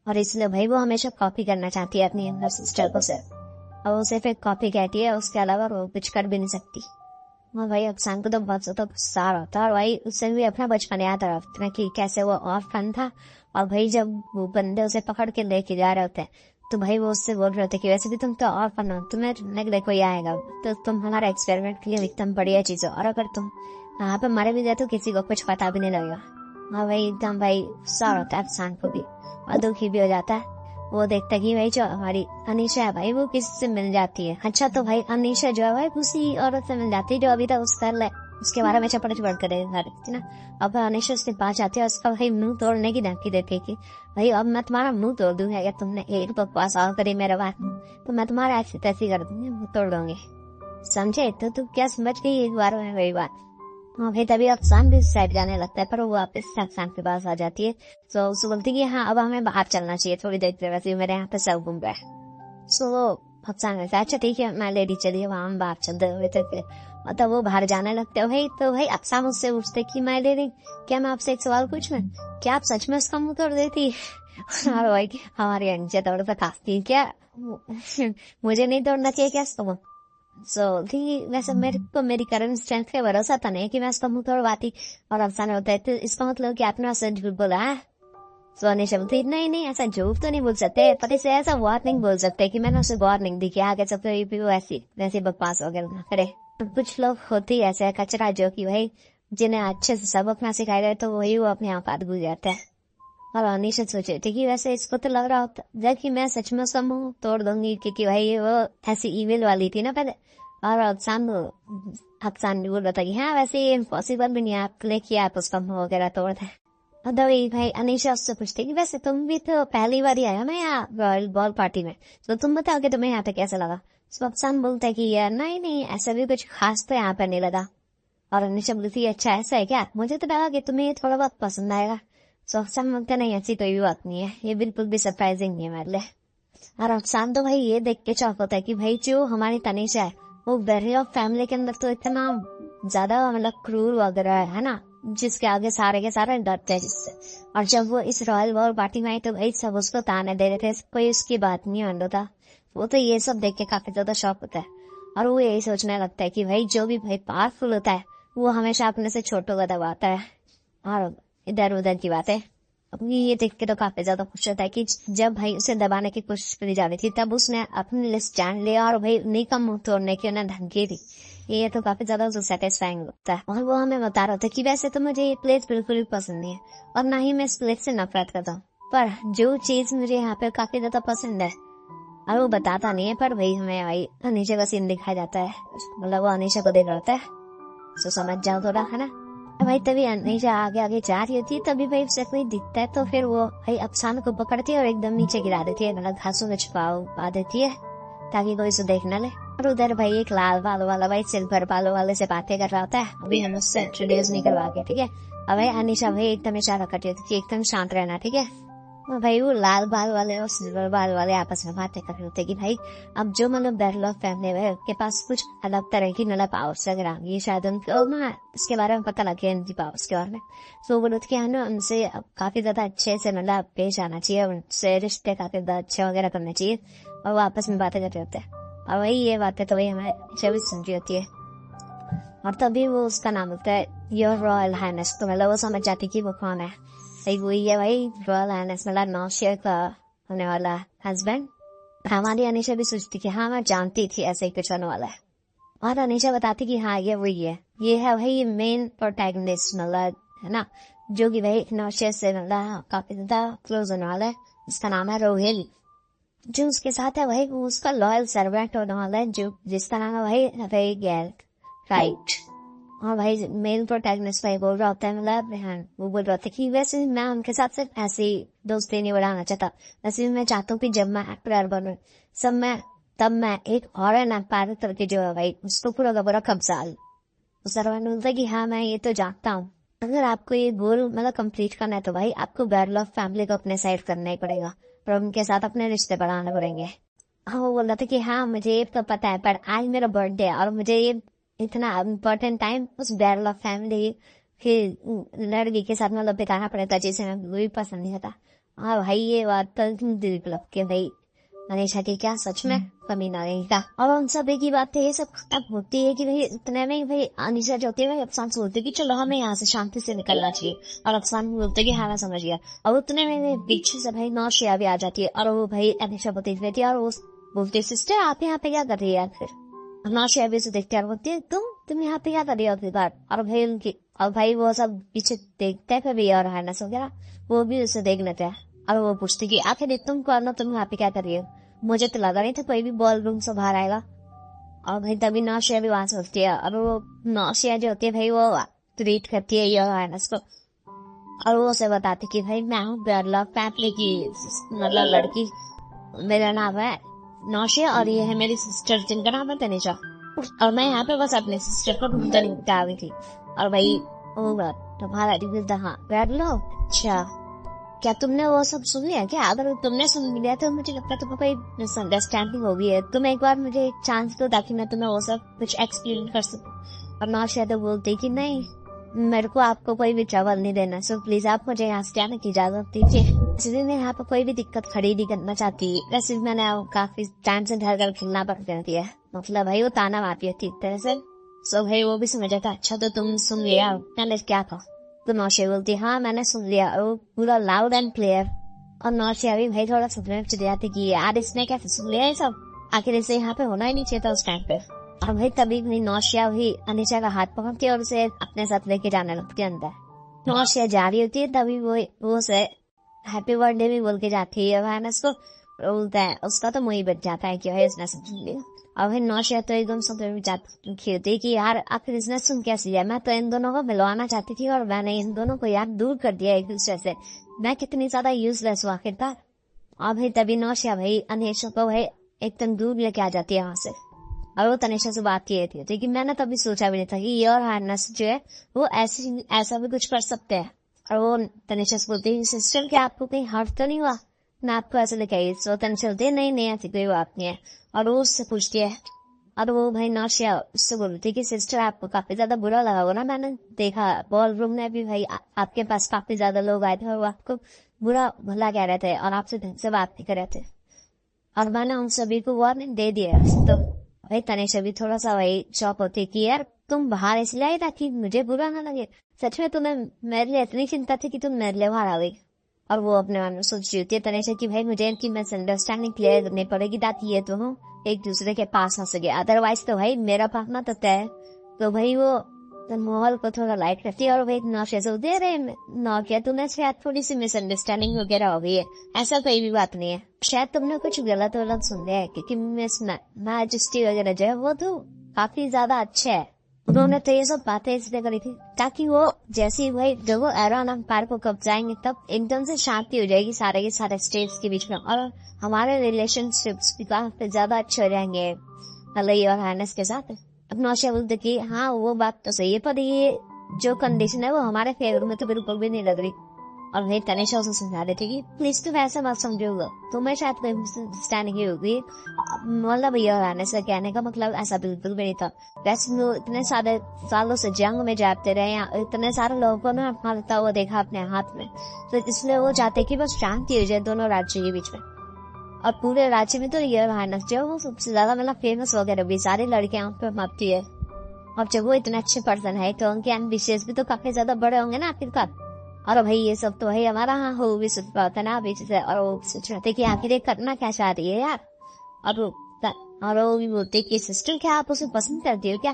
और इसलिए भाई वो हमेशा कॉपी करना चाहती है अपनी यंगर सिस्टर को सिर्फ और वो सिर्फ एक कॉपी कहती है उसके अलावा वो कुछ कर भी नहीं सकती। और भाई अफसान को तो बहुत ज्यादा गुस्सा आ रहा था और भाई उससे भी अपना बचपन याद आ रहा था कि कैसे वो ऑर्फन था और भाई जब वो बंदे उसे पकड़ के लेके जा रहे होते तो भाई वो उससे बोल रहे होते कि वैसे भी तुम तो ऑर्फन हो तुम्हें नेगले कोई आएगा तो तुम हमारा एक्सपेरिमेंट के लिए एकदम बढ़िया चीज हो और अगर तुम यहाँ पे मरे भी जाए तो किसी को कुछ पता भी नहीं लगेगा। हाँ भाई एकदम भाई गुस्सा होता है अफसान को भी और दुखी भी हो जाता है। वो देखता कि भाई जो हमारी अनीशा है भाई वो किसी से मिल जाती है। अच्छा तो भाई अनीशा जो है भाई उसी औरत से मिल जाती है जो अभी तक उसके बारे में चपड़ करे ना। अब अनीशा उसके पास जाती है उसका भाई मुंह तोड़ने की धमकी देती है कि भाई अब मैं तुम्हारा मुंह तोड़ दूंगी अगर तुमने एक बकवास और करी मेरे बात तो मैं तुम्हारा ऐसी तैसी कर दूंगी मुंह तोड़ दूंगी समझे। तो तू क्या समझ गई एक बार में वही बात। हाँ भाई तभी अफसान भी साइड जाने लगता है पर वो वापस से अफसान के पास आ जाती है। सो उसको बोलती है कि हाँ अब हमें बाहर चलना चाहिए थोड़ी देर से वैसे मेरे यहाँ पे सब घूम रहा है। सो अफसान कहता है अच्छा ठीक है मैं लेडी चलिए वहाँ हम बाहर चलते हुए मतलब वो बाहर जाने लगते हैं। भाई तो भाई अफसान मुझसे पूछते कि मैं लेडी क्या मैं आपसे एक सवाल पूछूं क्या आप सच में उसका मुंह तोड़ देती। और भाई हमारी अंजे तोड़ सा खासती क्या मुझे नहीं तोड़ना चाहिए क्या उसको। सो वैसे मेरे को मेरी करंट स्ट्रेंथ पे भरोसा था नहीं कि मैं उसका मुंह तोड़वाती। और अफसान होता है तो इसका मतलब कि आपने उससे झूठ बोला है। सो अनीशा बोलती नहीं ऐसा झूठ तो नहीं बोल सकते पर इसे ऐसा वार्निंग बोल सकते कि मैंने उसे वार्निंग दी कि आगे सब वो ऐसी बकवास वगैरह ना करे। कुछ लोग होते ही ऐसे कचरा जो कि भाई जिन्हें अच्छे से सबक ना सिखाए गए तो वही वो अपने आप हाथ भूल जाता है। और अनीशा सोचे थे कि वैसे इसको तो लग रहा होता जब कि मैं सच में उसका मुंह तोड़ दूंगी क्योंकि भाई वो ऐसी ईमेल वाली थी ना पहले और अफसान भी बोल रहा था कि हाँ वैसे ये इम्पॉसिबल भी नहीं है, आप लेके आप उसका मुंह वगैरह तोड़ दे। और दवाई भाई अनीशा उससे पूछते कि वैसे तुम भी तो पहली बार ही आया ना यहाँ रॉयल बॉल पार्टी में, तो तुम बताओ कि तुम्हें यहाँ पे कैसा लगा। तो अफसान बोलता है कि यार नहीं नहीं ऐसा भी कुछ खास तो यहाँ पे नहीं लगा। और अनीशा बोलती है अच्छा ऐसा है क्या, मुझे तो लगा कि तुम्हें ये थोड़ा बहुत पसंद आएगा। तो अफसान बोलता नहीं ऐसी कोई भी बात नहीं है, ये बिल्कुल भी सरप्राइजिंग नहीं है मेरे लिए। और अफसान तो भाई ये देख के चौक होता है कि भाई जो हमारी तनीषा है वो बेरी ऑफ फैमिली के अंदर तो इतना ज्यादा मतलब क्रूर वगैरह है ना, जिसके आगे सारे के सारे डरते हैं जिससे। और जब वो इस रॉयल वॉर पार्टी में आई तो भाई सब उसको ताने दे रहे थे, कोई उसकी बात नहीं मान रहा था। वो तो ये सब देख के काफी ज्यादा शॉक होता है और वो यही सोचने लगता है कि भाई जो भी भाई पावरफुल होता है वो हमेशा अपने से छोटों को दबाता है और इधर उधर की बातें। अपनी ये देख के तो काफी ज्यादा खुश होता है कि जब भाई उसे दबाने की कोशिश करी जा रही थी तब उसने अपनी लिस्ट जान लिया और भाई उन्हीं का मुंह तोड़ने की उन्हें धमकी दी। ये तो काफी ज्यादा उसे सेटिस्फाइंग लगता है। और वो हमें बता रहा था कि वैसे तो मुझे ये प्लेस बिल्कुल भी पसंद नहीं है और ना ही मैं इस प्लेस से नफरत करता हूँ, पर जो चीज मुझे यहाँ पे काफी ज्यादा पसंद है और वो बताता नहीं है, पर भाई हमें भाई अनीशा का सीन दिखाया जाता है, मतलब वो अनीशा को देख रहा है। तो समझ जाओ थोड़ा है ना। भाई तभी अनीशा आगे आगे जा रही होती है, तभी भाई उसे कोई दिखता है तो फिर वो भाई अफसान को पकड़ती है और एकदम नीचे गिरा देती है, मतलब घासों में छुपा देती है ताकि कोई उसे देख न ले। और उधर भाई एक लाल बालों वाला भाई सिल्वर बालों वाले से बातें कर रहा होता है, अभी हम उससे इंट्रोड्यूस नहीं करवा के, ठीक है। अब भाई अनीशा भाई एकदम इशारा करती होती है एकदम शांत रहना, ठीक है। भाई वो लाल बाल वाले और सिल्वर बाल वाले आपस में बातें कर रहे होते कि भाई अब जो मतलब बैटल ऑफ फैमिली है के पास कुछ अलग तरह की मतलब पावर्स वगैरह, ये शायद उनको ना इसके बारे में पता लग गया इनकी पावर्स के बारे में। तो वो लोग क्या है ना उनसे काफी ज्यादा अच्छे से मतलब पेश आना चाहिए, उनसे रिश्ते काफी ज्यादा अच्छे वगैरह करने चाहिए और वो आपस में बातें कर रहे होते हैं। और वही ये बातें तो वही हमें भी सुन रही होती है। और तभी वो उसका नाम होता है योर रॉयल हाइनेस, तो मतलब वो समझ जाती कि वो कौन है। भाई वही है भाई रॉयल हाइनेस, मतलब नौशिया का होने वाला हस्बैंड। हमारी अनीशा भी सोचती कि हाँ मैं जानती थी ऐसे ही कुछ होने वाला है। और अनीशा बताती कि हाँ ये वही है, ये है भाई मेन प्रोटैगनिस्ट, मतलब है ना, जो कि भाई नौशिया से मतलब काफी ज्यादा क्लोज होने वाला है। उसका नाम है रोहिल। जो उसके साथ है भाई वो उसका लॉयल सर्वेंट होने वाला है, जो जिसका नाम है भाई गैल राइट। और भाई मेल प्रोटैगनिस्ट भाई बोल रहा होता है, मतलब वो बोल रहा था कि वैसे मैं उनके साथ सिर्फ ऐसी दोस्ती नहीं बढ़ाना चाहता, वैसे मैं चाहता हूँ कि जब मैं एक्टर बनूं तब मैं एक और एम्पायर करके जो है भाई उसको पूरा का पूरा कब्जा लूं। उस सर्वेंट बोलता है कि हाँ मैं ये तो जानता हूँ, अगर आपको ये गोल मतलब कंप्लीट करना है तो भाई आपको बैटल ऑफ फैमिली को अपने साइड करना ही पड़ेगा और उनके साथ अपने रिश्ते बढ़ाने पड़ेंगे। हाँ वो बोल रहा था कि हाँ मुझे ये तो पता है, पर आज मेरा बर्थडे है और मुझे ये इतना इम्पोर्टेंट टाइम उस बैटल ऑफ फैमिली के लड़की के साथ मतलब बिताना पड़ता जिसे मैं बिल्कुल भी पसंद नहीं आता। हाँ भाई ये बात तो दिल को लग के भाई अनीशा की क्या सच में कमी ना रहेगा। और उन सब एक ही बात है, ये सब अब होती है कि भाई इतने में भाई अनीशा जो होती है भाई अफसान सोचते कि चलो हमें यहाँ से शांति से निकलना चाहिए, और अफसान बोलते कि हाँ मैं समझ गया। और उतने में पीछे से भाई नौशिया भी आ जाती है और वो भाई अनीशा बोलती रहती है और वो बोलती सिस्टर आप यहाँ पे क्या कर रही है। फिर नौशिया भी उसे देखते हैं बोलती है तुम यहाँ पे क्या कर रही हो बात। और भाई उनकी और भाई वो सब पीछे देखते हैं फिर और हाइनेस वगैरह वो भी उसे देख लेते हैं और वो पूछती कि आखिर तुम कौन हो, तुम यहाँ पे क्या कर रही हो, मुझे तो लगा नहीं था कोई भी बॉल रूम से बाहर आएगा। और भाई तभी नौशिया भी वहां से होती है और वो नौशिया जो होती है भाई वो ट्रीट करती है योर हाइनेस को और वो उसे बताती कि भाई मैं हूँ बैटल ऑफ फैमिली की मतलब लड़की, मेरा नाम है नौशिया और ये है मेरी सिस्टर जिनका नाम है तनीषा और मैं यहाँ पे बस अपने सिस्टर को ढूंढता ढूंढता आ गई थी। और भाई ओ तुम्हारा रिव्यू हाँ बैटल ऑफ अच्छा क्या तुमने वो सब सुन लिया क्या, अगर तुमने सुन लिया तो मुझे लगता है तुम्हें कोई मिसअंडरस्टैंडिंग हो गई है, तुम एक बार मुझे एक चांस दो ताकि मैं तुम्हें वो सब कुछ एक्सप्लेन कर सकूं। और नौशिया तो बोलती कि नहीं मेरे को आपको कोई भी ट्रबल नहीं देना, सो प्लीज आप मुझे यहाँ से जाने की इजाजत दीजिए। इसलिए मैं यहाँ पर कोई भी दिक्कत खड़ी नहीं करना चाहती, वैसे मैंने काफी टाइम से ढल कर खेलना पड़ जाती है, मतलब भाई वो ताना मारती है ठीक तरह से। सो भाई वो भी समझा था अच्छा तो तुम सुन लिया पहले क्या था। तो नौशिया बोलती हाँ मैंने सुन लिया और वो पूरा लाउड एंड क्लियर। और नौशिया भी भाई थोड़ा सपने में चले जाती कि यार इसने कैसे सुन लिया ये सब, आखिर इसे यहाँ पे होना ही नहीं चाहिए था उस टाइम पे। और भाई तभी भाई नौशिया भी अनीशा का हाथ पकड़ती है और उसे अपने साथ लेके जाने लगती है अंदर। नौशिया जा रही होती है तभी वो उसे हैप्पी बर्थडे भी बोल के जाती है हाइनेस को, बोलता है उसका तो मुंह ही बच जाता है कि भाई उसने समझ लिया। और फिर नौशिया तो एकदम सब खेलते कि यार आखिर इसने सुन कैसे लिया, मैं तो इन दोनों को मिलवाना चाहती थी और मैंने इन दोनों को यार दूर कर दिया एक दूसरे से, मैं कितनी ज्यादा यूजलेस हूँ आखिरकार। और भाई तभी नौशिया भाई अनीशा को भाई एकदम दूर लेके आ जाती है वहां से, और वो तनिषा से बात की थी। लेकिन मैंने तभी सोचा भी नहीं था कि ये और हार्नेस जो है वो ऐसा भी कुछ कर सकते हैं। और वो तनिषा से बोलती है सिस्टर क्या आपको कहीं हर्ट तो नहीं हुआ, मैं आपको ऐसे लेके आई। तो तनिषा बोलती है नहीं ऐसी कोई बात नहीं है। और वो उससे पूछती है, और वो भाई नौशिया उससे बोलती है कि सिस्टर आपको काफी ज्यादा बुरा लगा होगा ना, मैंने देखा बॉल रूम में भी भाई आपके पास काफी ज्यादा लोग आए थे और वो आपको बुरा भला कह रहे थे और आपसे ढंग से बात नहीं कर रहे थे, और मैंने उन सभी को वार्निंग दे दिया। तो भाई तनिषा भी थोड़ा सा वही शॉक होती कि यार तुम बाहर इसलिए आई ताकि मुझे बुरा ना लगे, सच में तुम्हें मेरे लिए इतनी चिंता थी कि तुम मेरे लिए बाहर आ गई। और वो अपने मन में सोच रही होती है तनिषा की भाई मुझे इनकी मिसअंडरस्टैंडिंग क्लियर करनी पड़ेगी ताकि ये तो हूँ एक दूसरे के पास आ सके, अदरवाइज तो भाई मेरा भागना तो तय है। तो भाई वो तो माहौल को थोड़ा लाइट करती है और भाई नौशिया से दे रहे नौकिया तुम्हें शायद थोड़ी सी मिसअंडरस्टैंडिंग वगैरह हो गई है, ऐसा कोई भी बात नहीं है, शायद तुमने कुछ गलत सुन लिया है, क्योंकि मिस मैजेस्टी वगैरह जो है वो तो काफी ज्यादा अच्छा है। उन्होंने तो ये सब बातें इसलिए करी थी ताकि वो जैसे भाई जब वो एरॉन एम्पायर को कब्जाएंगे तब एकदम से शांति हो जाएगी सारे के सारे स्टेट्स के बीच में, और हमारे रिलेशनशिप्स भी काफी ज्यादा अच्छे हो जाएंगे अलई और हार्नेस के साथ। अब नौशिया बोलते कि हाँ वो बात तो सही है, पर ये जो कंडीशन है वो हमारे फेवर में तो बिल्कुल भी नहीं लग रही। और भाई तनिषा उसे समझा रही थी कि प्लीज तुम ऐसा मत समझोगे, तुम्हें शायद कोई मिसअंडरस्टैंडिंग ही होगी, मतलब भैया रहने से कहने का मतलब ऐसा बिल्कुल भी नहीं था। वैसे वो इतने सारे सालों से जंग में जाते रहे, इतने सारे लोगों को ना मारता हुआ देखा अपने हाथ में, तो इसलिए वो चाहते कि बस शांति हो जाए दोनों राज्यों के बीच में। और पूरे राज्य में तो ये हार्नेस जो वो सबसे ज्यादा मतलब फेमस वगैरह भी सारी लड़कियां पे मारती है। और जब वो इतने अच्छे पर्सन है तो उनके एम्बिशियस भी तो काफी ज्यादा बड़े होंगे ना आखिरकार। और भाई ये सब तो भाई हमारा हाँ हो भी सोच पाता है ना अभी से, और वो सोच रहे थे कि आखिर करना क्या चाह रही है यार। और वो भी बोलते कि सिस्टर क्या आप उसे पसंद करती हो क्या,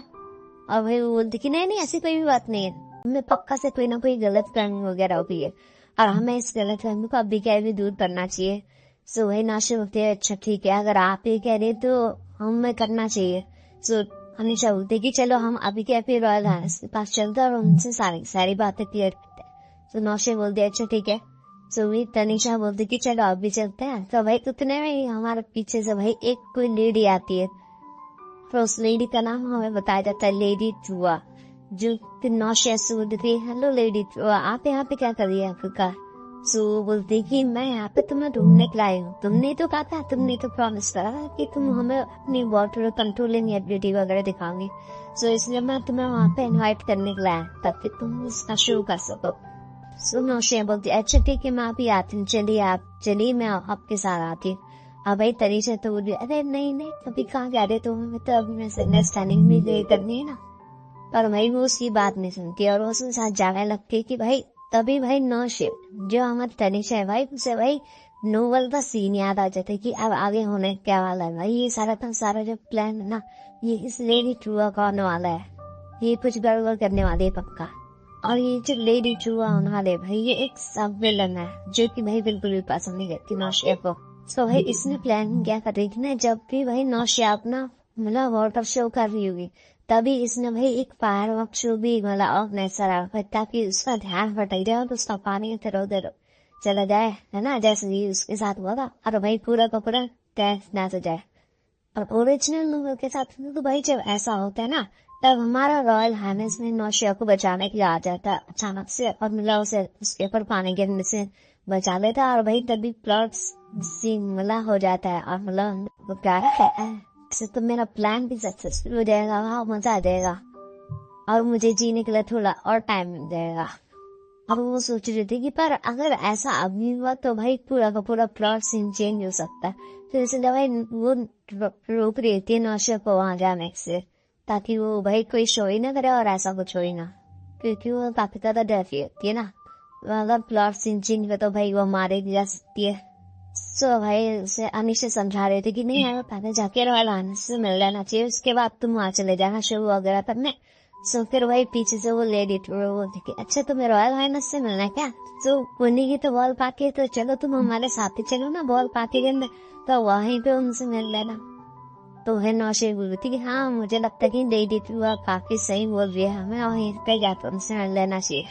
और भाई वो बोलते कि नहीं ऐसी कोई भी बात नहीं है, हमें पक्का से कोई ना कोई गलत फहमी वगैरह होती है और हमें इस गलत फहमी को अभी क्या भी दूर करना चाहिए। सो वही नाशिर बोलते हैं अच्छा ठीक है अगर आप ये कह रहे तो हमें करना चाहिए। सो अनीशा बोलते कि चलो हम अभी क्या फिर रॉयल हार्नेस के पास चलते और उनसे सारी बातें क्लियर करते हैं। तो नौशिया बोलते अच्छा ठीक है। सो वही तनिषा बोलती कि चलो अभी चलते हैं। तो भाई उतने में हमारे पीछे से भाई एक कोई लेडी आती है, फिर उस लेडी का नाम हमें बताया जाता है लेडी ट्रुआ, जो नौशिया से बोलती थी हेलो लेडी ट्रुआ आप यहाँ पे क्या कर रही है आखिरकार। सो बोलती कि मैं यहाँ पे तुम्हें ढूंढने के लाई हूँ, तुमने तो कहा था, तुमने तो प्रॉमिस करा था कि तुम हमें अपनी वाटर कंट्रोलिंग एबिलिटी वगैरह दिखाओगी, सो इसलिए मैं तुम्हें वहाँ पे इनवाइट करने के लाया ताकि तुम इसका शुरू कर सको। सो नौशिया बोलती अच्छा ठीक है मैं अभी आती हूँ, चलिए मैं आपके साथ आती हूँ। अब भाई तनिषा तो बोली अरे नहीं अभी कहाँ जा रहे तुम्हें तो अभी मैं अंडरस्टैंडिंग भी करनी है ना। पर भाई वो उसकी बात नहीं सुनती और वो उसके साथ जाने लगती कि भाई तभी भाई नौशिया जो हमारी तनिषा है भाई उसे भाई नोवेल का सीन याद आ जाता है कि अब आगे होने क्या वाला है। भाई ये सारा जो प्लान है ना ये इस लेडी ट्रुआ का होने वाला है, ये कुछ गड़बड़ करने वाली है पक्का। और ये जो लेडी ट्रुआ होने वाले भाई ये एक सब विलन है जो कि भाई बिल्कुल भी पसंद नहीं करती नौशिया को। तो भाई इसने प्लान क्या कर रही थी ना, जब भी भाई नौशिया अपना मतलब वाटर शो कर रही होगी तभी इसने भाई एक फायर वर्क शो भी मतलब ऑर्गेनाइज करा ताकि उसका ध्यान भटक जाए और उसका पानी इधर उधर चला जाए, है ना, जैसे ही उसके साथ हुआ था। और भाई पूरा का पूरा टेस्ट ना हो जाए। और ओरिजिनल नोवेल के साथ तो भाई जब ऐसा होता है ना तब हमारा रॉयल हार्नेस में नौशिया को बचाने के लिए आ जाता है अचानक से और मतलब उसे उसके ऊपर पानी गिरने से बचा लेता है। और भाई तभी प्लॉट सीन मतलब हो जाता है और मतलब क्या है तो मेरा प्लान भी सक्सेसफुल हो जाएगा, वहाँ मजा आ जाएगा और मुझे जीने के लिए थोड़ा और टाइम मिल जाएगा। और वो सोच रही थी कि पर अगर ऐसा अभी हुआ तो भाई पूरा का पूरा प्लॉट सीन चेंज हो सकता है, तो इसलिए भाई वो रोक रही थी नौशिया को वहां जाने से ताकि वो भाई कोई शो ही ना करे और ऐसा कुछ हो ही ना, क्योंकि वो काफी ज्यादा डरती होती है ना, मतलब प्लॉट सीन चेंज तो भाई वो मारे जा सकती है। सो भाई उसे अनीशा समझा रहे थे कि नहीं यार पहले जाके रॉयल हार्नेस से मिल लेना चाहिए, उसके बाद तुम वहां चले जाना शो वगैरह करने। सो फिर वही पीछे से वो लेडी बोलती कि अच्छा तुम्हें रॉयल हार्नेस से मिलना है क्या, तो उन्हीं की तो बॉल पार्टी है तो चलो तुम हमारे साथ ही चलो ना बॉल पार्टी के अंदर, तो वहीं पे उनसे मिल लेना। तो है नौशे बोल रही थी कि हाँ मुझे लगता है कि डेडी हुआ काफी सही बोल रही है, हमें और यहीं पे जाकर उनसे मिल लेना चाहिए।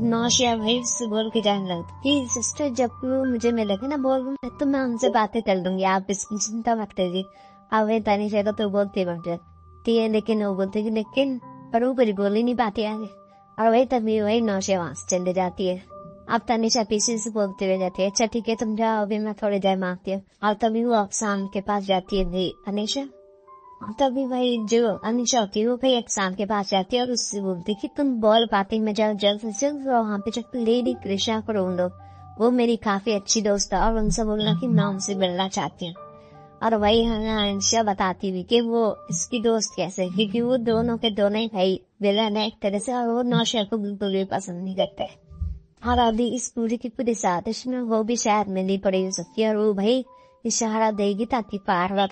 नौशिया भाई उससे बोल के जाने लगती कि सिस्टर जब वो मुझे मिलेगा ना बोल मैं तो मैं उनसे बातें कर लूंगी, आप इसकी चिंता मत करिए। अब वे तानी से तो बोलते बढ़ जाती है, लेकिन वो बोलते कि लेकिन पर वो बड़ी बोली नहीं पाती आगे। और वही तभी वही नौशिया वहां से चले जाती है। अब तनिषा पीछे से बोलते हुए जाती है, अच्छा ठीक है तुम जाओ अभी मैं थोड़ी देर में आती हूँ। और तभी वो अफसान के पास जाती है भाई अनिशा। तभी भाई जो अनिशा होती है वो भाई अफसान के पास जाती है और उससे बोलती है कि तुम बॉल पार्टी में जाओ जल्द से जल्द, वहाँ पे जाकर लेडी कृष्णा को ढूंढ लो, वो मेरी काफी अच्छी दोस्त है, और उनसे बोलना कि मैं उनसे मिलना चाहती हूँ। और वही अनिशा बताती हुई कि वो इसकी दोस्त कैसे, क्योंकि वो दोनों के दोनों ही भाई विलन है एक तरह से, और वो नौशा को बिल्कुल भी पसंद नहीं करते। और अभी इस पूरी की पूरी साजिश में वो भी शायद मिली पड़ी हो सकती है, और वो भाई इशारा देगी ताकि पार्वत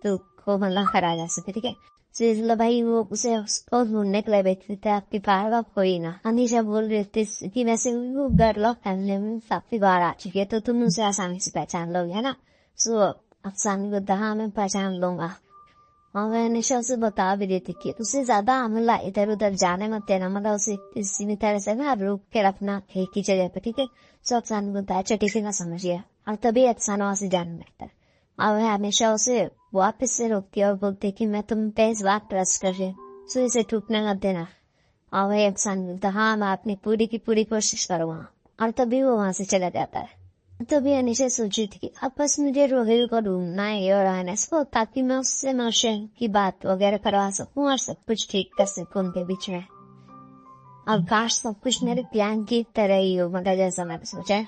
तो को मतलब करा जा सके, ठीक है। तो इसलिए भाई वो उसे उसको ढूंढने के लिए बैठी थी आपकी पार्वत कोई ना। अनिशा बोल रही थी कि वैसे वो गर्ल फैमिली में काफी बार आ चुकी है तो तुम उसे आसानी से पहचान लोगे, है ना। सो अफसानी को हाँ मैं पहचान लूंगा। और मैं अनिशा उसे बता भी देती कि उसे ज्यादा हमला इधर उधर जाने मत देना, मतलब उसे किसी भी तरह से ना रोक के रखना एक ही जगह पे, ठीक है। सो अफसान बताया चटी से ना समझिए, और तभी अफसान वहां से जाने लगता है। और हमेशा उसे वापस से रोकती है और बोलती कि मैं तुम पे इस बात ट्रस्ट कर रही हूँ, सो इसे टूटने मत देना। और वही अफसान बोलता हाँ मैं अपनी पूरी की पूरी कोशिश करूँगा, और तभी वो वहां से चला जाता है। तभी अनिशा सोची थी कि अब बस मुझे रोहिल को ढूंढना है और आनस को, ताकि मैं उससे नौशे की बात वगैरह करवा सकूं और सब कुछ ठीक कर सकूं उनके बीच में। अब काश सब कुछ मेरे प्लान की तरह ही हो, मगर जैसा मैंने सोचा।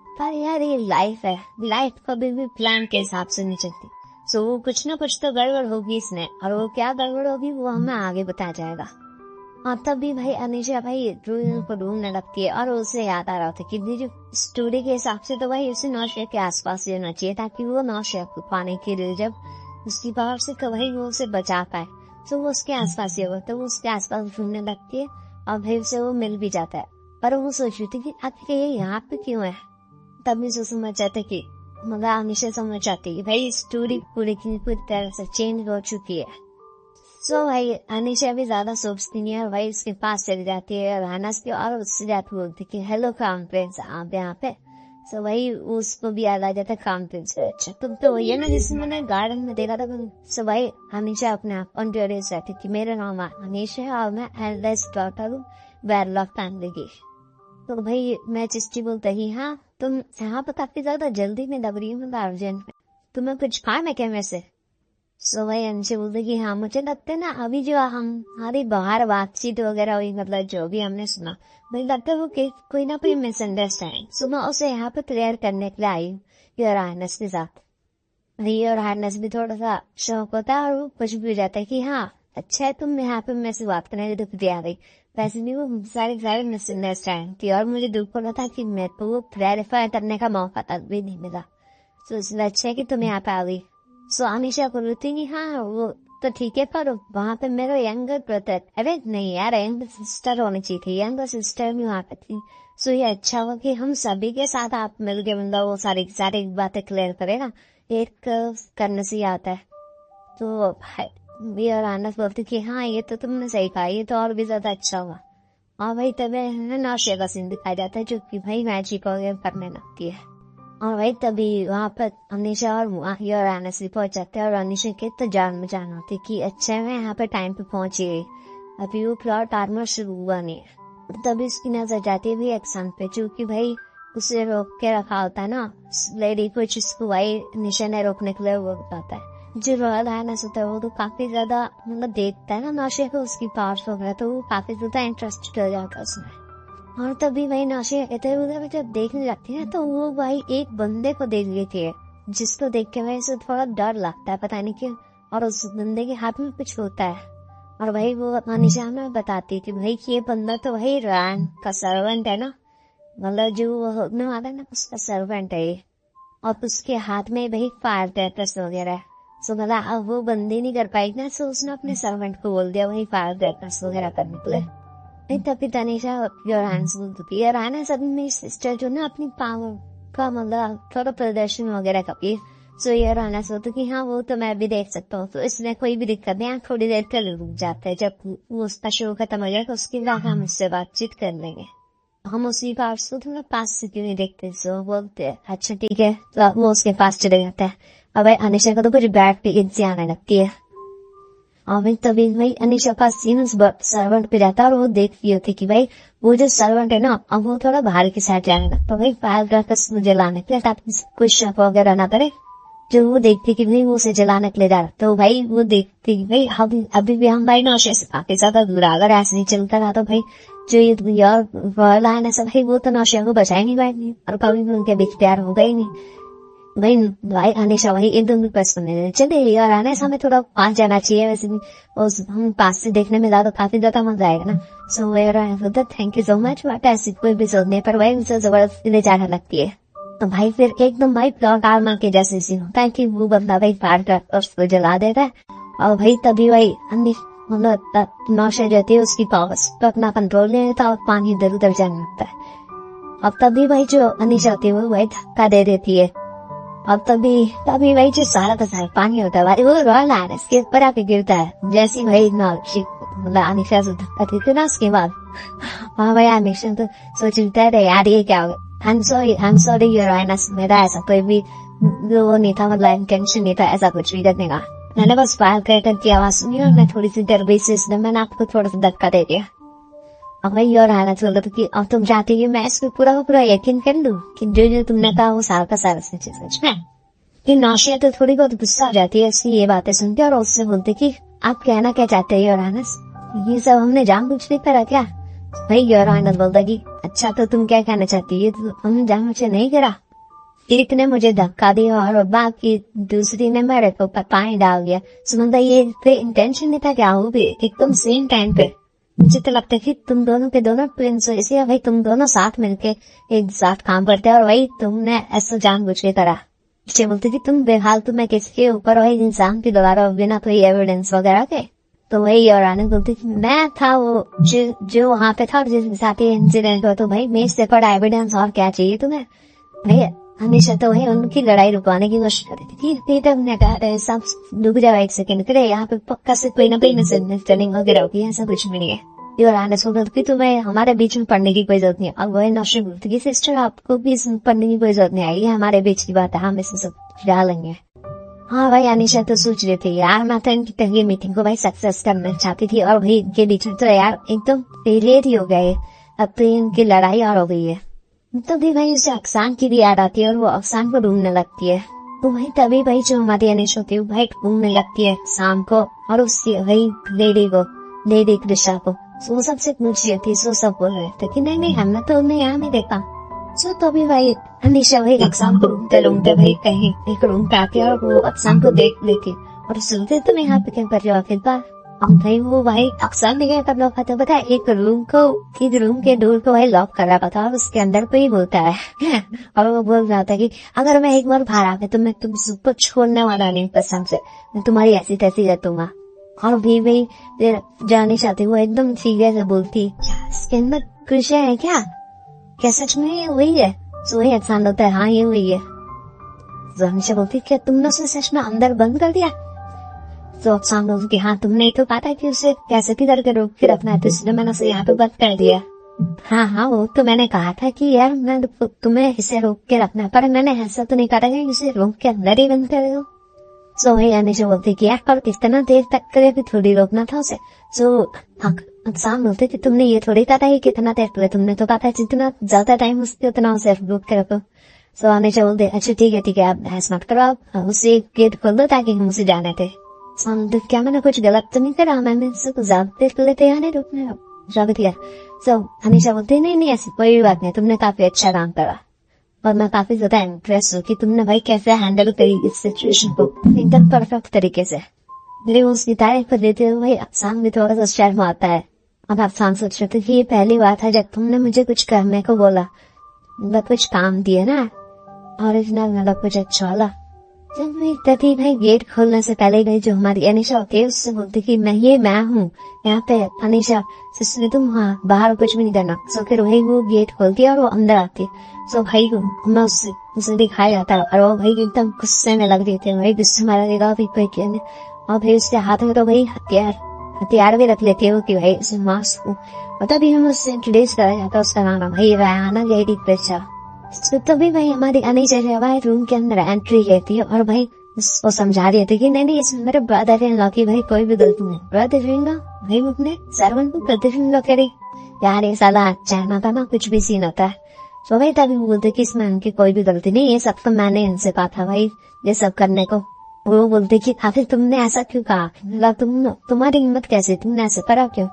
पर यार ये लाइफ है, लाइफ कभी भी प्लान के हिसाब से नहीं चलती। सो वो कुछ ना कुछ तो गड़बड़ होगी इसमें, और वो क्या गड़बड़ होगी वो हमें आगे बताया जाएगा। और तभी भाई अनिशा भाई रोहिल को ढूंढने लगती है, और उसे याद आ रहा था कि जो स्टोरी के हिसाब से तो भाई उसे नौशे के आसपास रहना चाहिए, ताकि वो नौशे को पाने के लिए जब उसकी पावर से तो भाई वो उसे बचा पाए। तो वो उसके आसपास ही होगा, तो वो उसके आसपास ढूंढने लगती है, और भाई उसे वो मिल भी जाता है। पर वो सोच रही थी कि आखिर ये यहाँ पे क्यों है। तभी से समझ जाते कि मतलब अनिशा समझ जाती कि भाई स्टोरी पूरी की पूरी तरह से चेंज हो चुकी है। सो भाई अनिशा भी ज्यादा सोचती नहीं है, भाई उसके पास चली जाती है रानस की, और उससे जाती बोलती कि हेलो क्राउन प्रिंस आप यहाँ पे। सो भाई उसको भी याद आ जाता है क्राउन प्रिंस। अच्छा तुम तो वही है ना जिससे मैंने गार्डन में देखा था। सो भाई अनिशा अपने आप ऑनड्योरेस रहती कि मेरा नाम अनिशा है और मैं एल्डेस्ट डॉटर हूँ वेरलॉक फैमिली की। तो भाई मैं चिस्टी बोलता ही हाँ तुम यहाँ पर काफी ज्यादा जल्दी में लग रही हूँ, मतलब अर्जेंट में, तुम्हें कुछ काम है क्या में से। सो भाई अनिशा बोलते कि हाँ मुझे लगता है ना अभी जो हमारी बाहर बातचीत वगैरह हुई, मतलब जो भी हमने सुना, मुझे लगता है वो कोई ना कोई मिसअंडरस्टैंडिंग। सो मैं उसे यहाँ पे क्लियर करने के लिए आई हूँ योर हाइनेस के साथ। योर हाइनेस भी थोड़ा सा शौक होता है और वो कुछ भी हो जाता है कि हाँ अच्छा है तुम यहाँ पे मेरे से बात करने की दुख आ गई। वैसे भी वो सारे मिसअंडरस्टैंडिंग थी और मुझे दुख हो रहा था कि मेरे को वो क्लैरिफाई करने का मौका तक भी नहीं मिला। सो इसलिए अच्छा है कि तुम यहाँ पे आ गई। सो अनिशा को बोलती नहीं हाँ वो तो ठीक है, पर वहाँ पे मेरा यंगर ब्रदर, अरे नहीं यार यंगर सिस्टर होनी चाहिए थी, यंगर सिस्टर भी वहाँ पे थी। सो ये अच्छा हुआ कि हम सभी के साथ आप मिल के मतलब वो सारी बातें क्लियर करे ना, एक करने से आता है। तो भाई और आनस बोलती कि हाँ ये तो तुमने सही कहा, ये तो और भी ज्यादा अच्छा हुआ। और भाई तभी नौशे का सीन दिखाया जाता है जो कि भाई मैजिक वगैरह करने लगती है। और भाई तभी वहाँ पर अनिशा और आनस भी पहुंच जाते हैं, और अनिशा के तो जान में जान होती कि अच्छा मैं यहाँ पे टाइम पे पहुंची गई, अभी वो प्लॉट आर्मर शुरू हुआ नहीं है। तभी उसकी नजर जाती है भी एक्शन पे, जो कि भाई उसे रोक के रखा होता है ना लेडी को, जिसको भाई अनिशा ने रोकने के लिए वो बताता है। जो रॉयल हाइनेस होता है वो तो काफी ज्यादा मतलब देखता है ना नौशे को उसकी पावर्स वगैरह, तो वो काफी ज्यादा इंटरेस्टेड हो जाता है उसमें। और तभी वही नौशे इधर उधर जब देखने लगती है तो वो भाई एक बंदे को देख लेती है, जिसको देख के भाई उसे थोड़ा डर लगता है पता नहीं क्यों, और उस बंदे के हाथ में कुछ होता है। और भाई वो अनिशा में बताती थी भाई कि ये बंदा तो वही रैन का सर्वेंट है ना, मतलब जो होने वाला है ना उसका सर्वेंट है ये, और उसके हाथ में भाई फायर क्रैकर्स वगैरह है। सो मतलब अब वो बंदी नहीं कर पाएगी ना, सो उसने अपने सर्वेंट को बोल दिया वही फायर क्रैकर्स वगैरह करने के लिए। तभी तनिषा योरानस बोलती है सिस्टर जो ना अपनी पावर का मतलब थोड़ा प्रदर्शन वगैरह करी, सो ये रहना सोचते कि हाँ वो तो मैं भी देख सकता हूँ, तो इसमें कोई भी दिक्कत नहीं, आप थोड़ी देर के लिए रुक जाते हैं, जब वो उसका शो खत्म हो जाए तो उसके बाद हम उससे बातचीत कर लेंगे। हम उसी पास को थोड़ा पास से क्यों नहीं देखते, सो बोलते हैं अच्छा ठीक है, तो वो उसके पास चले जाते हैं। अब भाई अनिशा को तो कुछ बैग पे इज्जत आने लगती है, और भाई तभी भाई अनिशा का सीन सर्वेंट पे जाता है, और वो देखती होती कि भाई वो जो सर्वेंट है ना, अब वो थोड़ा बाहर की साइड जाने लगता, तो भाई फायर क्रैकर्स मुझे लाने के लिए ताकि कुछ शक वगैरह ना करे। जो वो देखती कि नहीं वो उसे जलाने के लिए जा रहा, तो भाई वो देखती कि भाई अभी भी हम भाई नौशे से काफी ज्यादा दूर, अगर ऐसे नहीं चलता रहा तो भाई जो ये यार रॉयल आयन है सब भाई वो तो नौशे को बचा ही नहीं पाएंगे, और कभी भी उनके बीच प्यार होगा ही नहीं। भाई भाई अनिशा वही एकदम भी पसंद नहीं, चले यार आने से हमें थोड़ा पास जाना चाहिए, वैसे भी हम पास से देखने में ज्यादा काफी ज्यादा मजा आएगा ना। So where thank you so much, but ऐसी कोई भी सोचने पर भाई उनसे जबरदस्ती ले जाने लगती है। तो भाई फिर एकदम भाई प्लॉट आर्मर के जैसे सीन होता है कि वो बंदा भाई फायर कर उसको जला देता है, और भाई तभी भाई मतलब नौशा रहती है उसकी पावर्स तो अपना कंट्रोल ले लेता है और पानी इधर उधर जाने लगता है। अब तभी भाई जो अनिशा होती है वो भाई धक्का दे देती है, अब तभी भाई जो सारा का सारा पानी होता है भाई वो रॉयल आयरस के ऊपर आके गिरता है। जैसी भाई मतलब अनिशा से धक्का देती ना उसके बाद वहाँ भाई अनिशा तो सोचता है यार ये क्या होगा, आई एम सॉरी योर आयरस, मेरा ऐसा कोई भी वो नहीं था, मतलब इंटेंशन नहीं था ऐसा कुछ भी करने का, मैंने बस फायर क्रैकर की आवाज सुनी और मैं थोड़ी सी डर गई से इसलिए मैंने आपको थोड़ा सा धक्का दे दिया। अब भाई योर आयरस बोल रहा था कि अब तुम चाहती हो मैं इसको पूरा यकीन कर लूं कि जो तुमने कहा वो सारा का सारा सच में। कि नौशिया तो थोड़ी बहुत गुस्सा आ जाती है उसकी ये बातें सुनते, और उससे बोलते कि आप कहना क्या चाहते हैं योर आयरस, ये सब हमने जानबूझ नहीं करा क्या। भाई योर आयरस बोलता कि अच्छा तो तुम क्या कहना चाहती है, तो हमने जानबूझ नहीं करा, एक ने मुझे धक्का दिया और बाकी दूसरी ने मेरे को पानी डाल दिया, समझता ये इंटेंशन नहीं था क्या, वो भी एकदम सेम टाइम पे। मुझे तो लगता है कि तुम दोनों के दोनों ट्विंस हो, इसलिए भाई तुम दोनों साथ मिलके एक साथ काम करते हैं, और भाई तुमने ऐसा जानबूझ के करा। मुझे बोलती थी तुम बेफालतू में किसके ऊपर वही इंसान के द्वारा बिना कोई एविडेंस वगैरह के, तो वही और आने बोलती थी मैं था वो जो वहाँ पे था और जिसके साथ ये इंसिडेंट हुआ, तो भाई मेरे से बड़ा एविडेंस और क्या चाहिए तुम्हें। भाई हमेशा तो वही उनकी लड़ाई रुकवाने की कोशिश कर रही थी, हमने कहा सब रुक जाओ एक सेकंड करे, यहाँ पे पक्का से कोई ना कोई मिसअंडरस्टैंडिंग वगैरह होगी, ऐसा कुछ भी नहीं है। और आने से बोलती तुम्हें हमारे बीच में पढ़ने की कोई जरूरत नहीं है। अब वही नौशे बोलती कि सिस्टर आपको भी इसमें पढ़ने की कोई जरूरत नहीं आएगी, हमारे बीच की बात है, हम इसे सब डालेंगे। हाँ भाई अनिशा तो सोच रही थी यार मैं तो इनकी पहली मीटिंग को भाई सक्सेस करना चाहती थी, और भाई इनके बीच में तो यार एकदम फेलियर ही हो गए, अब तो इनकी लड़ाई और हो गई है। तभी भाई उसे अक्सान की भी याद आती है और वो अक्सान को ढूंढने लगती है, तो भाई तभी भाई जो हमारी अनिशा होती है वो भाई ढूंढने लगती है शाम को, और उसकी भाई लेडी कृषा को, वो सबसे पूछ रही थी, सो सब बोल रहे थे कि नहीं हमने तो उन्हें यहाँ नहीं देखा। सो तभी भाई अनिशा भाई अक्सान को ढूंढते भाई कहीं एक रूम पे आती है, और वो अक्सान को देख लेती और सुनते तुम यहाँ पे क्या कर रहे हो आखिर बार। अब भाई वो भाई अक्सर नहीं कर लॉक था, पता है एक रूम के डोर को भाई लॉक कर रखा था और उसके अंदर कोई बोलता है और वो बोल रहा था कि अगर मैं एक बार बाहर आ गया तो मैं तुम सबको छोड़ने वाला नहीं, कसम से मैं तुम्हारी ऐसी तैसी रखूंगा। और भी भाई जानी चाहती वो एकदम सीरियस से बोलती इसके अंदर कृषि है क्या सच में ये वही है। तो वही अक्सान होता है हाँ ये वही है। जानी बोलती क्या तुमने उसे सच में अंदर बंद कर दिया। तो अफसान बोलती कि हाँ तुमने तो कहा था कि उसे कैसे भी करके रोक के रखना है, तो इसलिए मैंने उसे यहाँ पे बंद कर दिया। हाँ वो तो मैंने कहा था कि यार मैं तुम्हें इसे रोक के रखना है, पर मैंने ऐसा तो नहीं कहा था कि इसे रोक के अंदर ही बंद कर दो। सो वही अनिशा बोलती कि यार पर कितना देर तक करे भी थोड़ी रोकना था उसे। सो अफसान बोलते कि तुमने ये थोड़ी कहा था कि कितना देर करे, तुमने तो कहा था जितना ज्यादा टाइम उसके उतना उसे रोक के रखो। सो अनिशा बोलते अच्छा ठीक है आप बहस मत करो, आप उसे गेट खोल दो ताकि हम उसे जाने थे। क्या मैंने कुछ गलत तो नहीं करा, मैंने उसको ज्यादा लेते हैं रुकने दिया। सो अनिशा बोलते नहीं ऐसी कोई बात नहीं, तुमने काफी अच्छा काम करा और मैं काफी ज्यादा इम्प्रेस हूँ कि तुमने भाई कैसे हैंडल करी इस सिचुएशन को एकदम परफेक्ट तरीके से। मेरे उसकी तारीफ कर देते हुए भाई अफसान भी थोड़ा सा शर्म आता है। अब अफसान सोच रहे थे कि ये पहली बार था जब तुमने मुझे कुछ करने को बोला, मतलब कुछ काम दिया ना ओरिजिनल, मतलब कुछ अच्छा वाला। जब मैं तभी भाई गेट खोलने से पहले गई जो हमारी अनिशा होती है उससे बोलती कि मैं हूँ यहाँ पे अनिशा, सिस्टर तुम वहाँ बाहर कुछ भी नहीं करना। सो फिर वही वो गेट खोलती है और वो अंदर आती है। सो भाई मैं उसे दिखाया जाता है और वो भाई एकदम गुस्से में लग रही थी, भाई गुस्से में लगेगा भी कोई क्या। और भाई उसके हाथ में तो भाई हथियार भी रख लेती है वो कि भाई उसे मास्क और तभी हम उससे इंट्रोड्यूस करा जाता है। उसका नाम है भाई रयाना लेडी प्रेशा। तो तभी भाई हमारी अनिशा भाई रूम के अंदर एंट्री लेती है और भाई उसको समझा रही थी कि नहीं इसमें मेरे ब्रदर इन लॉ की भाई कोई भी गलती नहीं। ब्रदर इन लॉ भाई अपने सर्वेंट को ब्रदर इन लॉ करी यार, ये साला चाहना था ना कुछ भी सीन होता है। तो भाई तभी बोलते कि इसमें उनकी कोई भी गलती नहीं, ये सब तो मैंने इनसे कहा था भाई ये सब करने को। वो बोलते कि आखिर तुमने ऐसा क्यों कहा, मतलब तुम्हारी हिम्मत कैसे, तुमने ऐसा करा क्यों।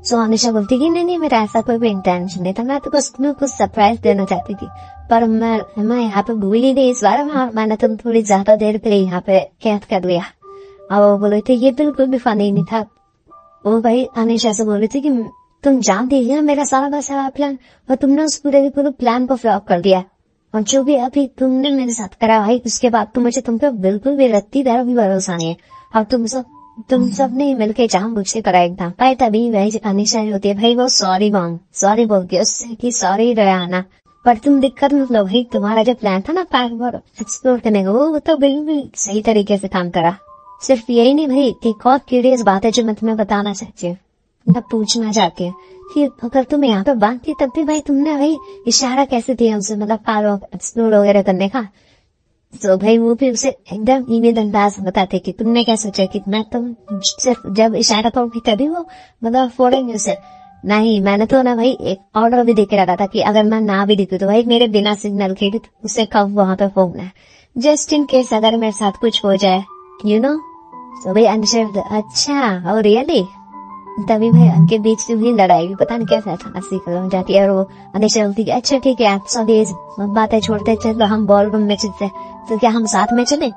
सो अनिशा बोलती कि नहीं मेरा ऐसा कोई भी इंटेंशन नहीं था, मैं तो बस तुम्हें कुछ सरप्राइज देना चाहती थी, पर मैं यहाँ पे भूल ही गई इस बार। मैंने तुम थोड़ी ज्यादा देर के लिए यहाँ पे कैद कर लिया। और वो बोले थे ये बिल्कुल भी फनी नहीं था। वो भाई अनिशा से बोल रही थी कि तुम जानती है मेरा सारा प्लान और तुमने उस पूरे प्लान को फ्लॉप कर दिया। और जो भी अभी तुमने मेरे साथ करा भाई उसके बाद तो मुझे तुम पे बिल्कुल भी रत्ती दर भी भरोसा नहीं है। और तुम सब ने मिलके जानबूझ के करा एक था भाई। तभी भाई अनिशा होती है भाई वो सॉरी बोल के उससे कि सॉरी रयाना, पर तुम दिक्कत मत लो भाई, तुम्हारा जो प्लान था ना पैक एक्सप्लोर करने का वो तो बिल्कुल सही तरीके से काम करा। सिर्फ यही नहीं भाई, एक और क्यूरियस बात है जो मैं तुम्हें बताना चाहती हूँ, मैं पूछना चाहती हूँ कि अगर तुम यहाँ पे बात थी तब भी भाई तुमने भाई इशारा कैसे दिया उसे, मतलब पैक एक्सप्लोर वगैरह करने का। तो भाई वो भी उसे एकदम ईमेल अंदाज बताते कि तुमने क्या सोचा कि मैं तुम सिर्फ जब इशारा करूंगी तभी वो मतलब फोड़ेंगे उसे। नहीं मैंने तो ना भाई एक ऑर्डर भी देके रखा था कि अगर मैं ना भी दिखूं तो भाई मेरे बिना सिग्नल के उसे कब वहां पे फोड़ना है, जस्ट इन केस अगर मेरे साथ कुछ हो जाए यू नो। तो भाई अनिशा अच्छा और रियली तभी भाई उनके बीच से भी लड़ाई भी पता नहीं कैसे हंसी खत्म जाती है। और वो अनिशा बोलती है अच्छा ठीक है आप सब ये बातें छोड़ते चलो हम बॉल रूम में चलते, तो क्या हम साथ में चले।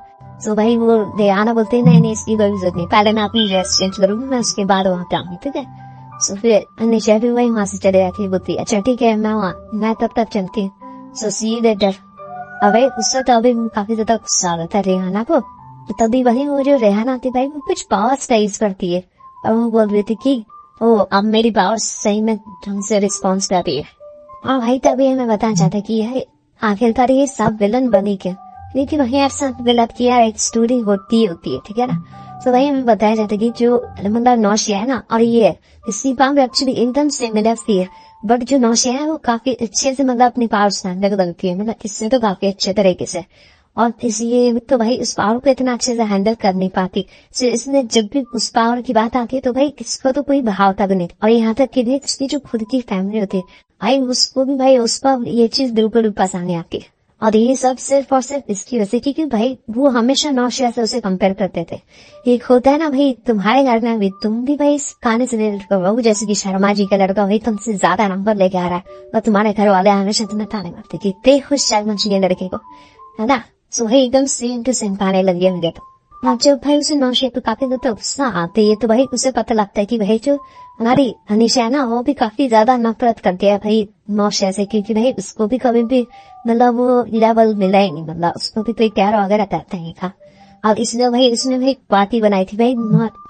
तो भाई वो रयाना बोलते हैं नहीं इसकी कोई जरूरत नहीं, पहले मैं अपनी ड्रेस चेंज करूंगी मैं उसके बाद वहाँ पे आऊंगी ठीक है। तो फिर अनिशा भी वही वहां से चले जाती है, बोलती अच्छा ठीक है मैं तब तक चलती हूँ। सो सी यू लेटर। अबे उससे तो अभी काफी ज्यादा गुस्सा आ था रेहाना को। तो तभी वही वो जो रेहाना थी भाई वो कुछ पावर स्टाइल्स करती है और वो बोल रही थी कि ओ अब मेरी पावर सही में ढंग से रिस्पॉन्स कर रही है। और भाई तभी मैं बताना चाहता कि आखिरकार ये सब विलन बनी क्या, क्योंकि वही ऐसा विलन की यार एक स्टोरी होती है ठीक है ना। तो वही हमें बताया जाता है कि जो मतलब नौशिया है ना और ये इसी पावर एक्चुअली एकदम सिमिलर थी, बट जो नौशिया है वो काफी अच्छे से मतलब अपनी पावर स्टैंडर्ड करती है, मतलब इससे तो काफी अच्छे तरीके से। और इसलिए तो भाई उस पावर को इतना अच्छे से हैंडल कर नहीं पाती। तो इसलिए जब भी उस पावर की बात आती है तो भाई किसको तो कोई बहावता भी नहीं। और यहाँ तक कि भी उसकी जो खुद की फैमिली होती है भाई उसको भी भाई उस पर ये चीज बिल्कुल पसंद नहीं आती। और ये सब सिर्फ और सिर्फ इसकी वजह क्योंकि भाई वो हमेशा नौशिया से उसे कंपेयर करते थे। एक होता है ना भाई तुम्हारे घर में भी तुम भी भाई इस खाने से लड़का हो, जैसे कि शर्मा जी का लड़का भाई तुमसे ज्यादा नंबर लेके आ रहा है और तुम्हारे घर वाले हमेशा तुम्हें ताने मारते कि ते खुश शर्मा जी के लड़के को, है ना। सो भाई एकदम सेम टू सेम पाने लगे मुझे तो। जब भाई उसे नौशिया तो काफी ज्यादा गुस्सा आते है तो भाई उसे पता लगता है कि भाई जो हमारी अनिशा है ना वो भी काफी ज्यादा नफरत करती है भाई नौशिया से, क्योंकि भाई उसको भी कभी भी मतलब वो लेवल मिला ही नहीं, मतलब उसको भी कोई प्यार वगैरह करता ही था। और इसलिए भाई उसने भाई पार्टी बनाई थी भाई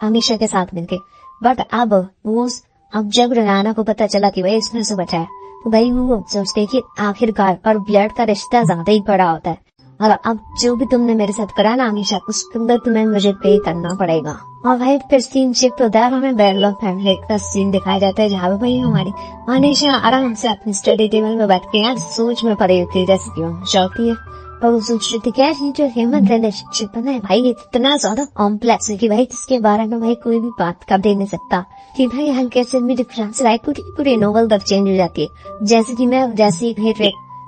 अनिशा के साथ मिलके। बट अब जब रयाना को पता चला कि भाई इसने उसे बचाया तो भाई वो सोचते कि आखिरकार और ब्लड का रिश्ता ज्यादा ही बड़ा होता है और अब जो भी तुमने मेरे साथ करा ना हमेशा उसके अंदर तुम्हें मुझे पे करना पड़ेगा। और भाई फिर सीन शिफ्ट होता है, हमें बैरलॉग फैमिली का सीन दिखाया जाता है जहाँ पे भाई हमारी अनिशा आराम से अपनी स्टडी टेबल में बैठ के यार सोच में पड़ी होती है, जैसे कि वो चौथी है और वो सोच रही थी क्या जो ह्यूमन रिलेशनशिप है भाई इतना ज्यादा कॉम्प्लेक्स है कि भाई इसके बारे में भाई कोई भी बात कर दे नहीं सकता कि भाई हल्के से भी डिफरेंस लाइक पूरी नोवेल तक चेंज हो जाती है। जैसे कि मैं जैसी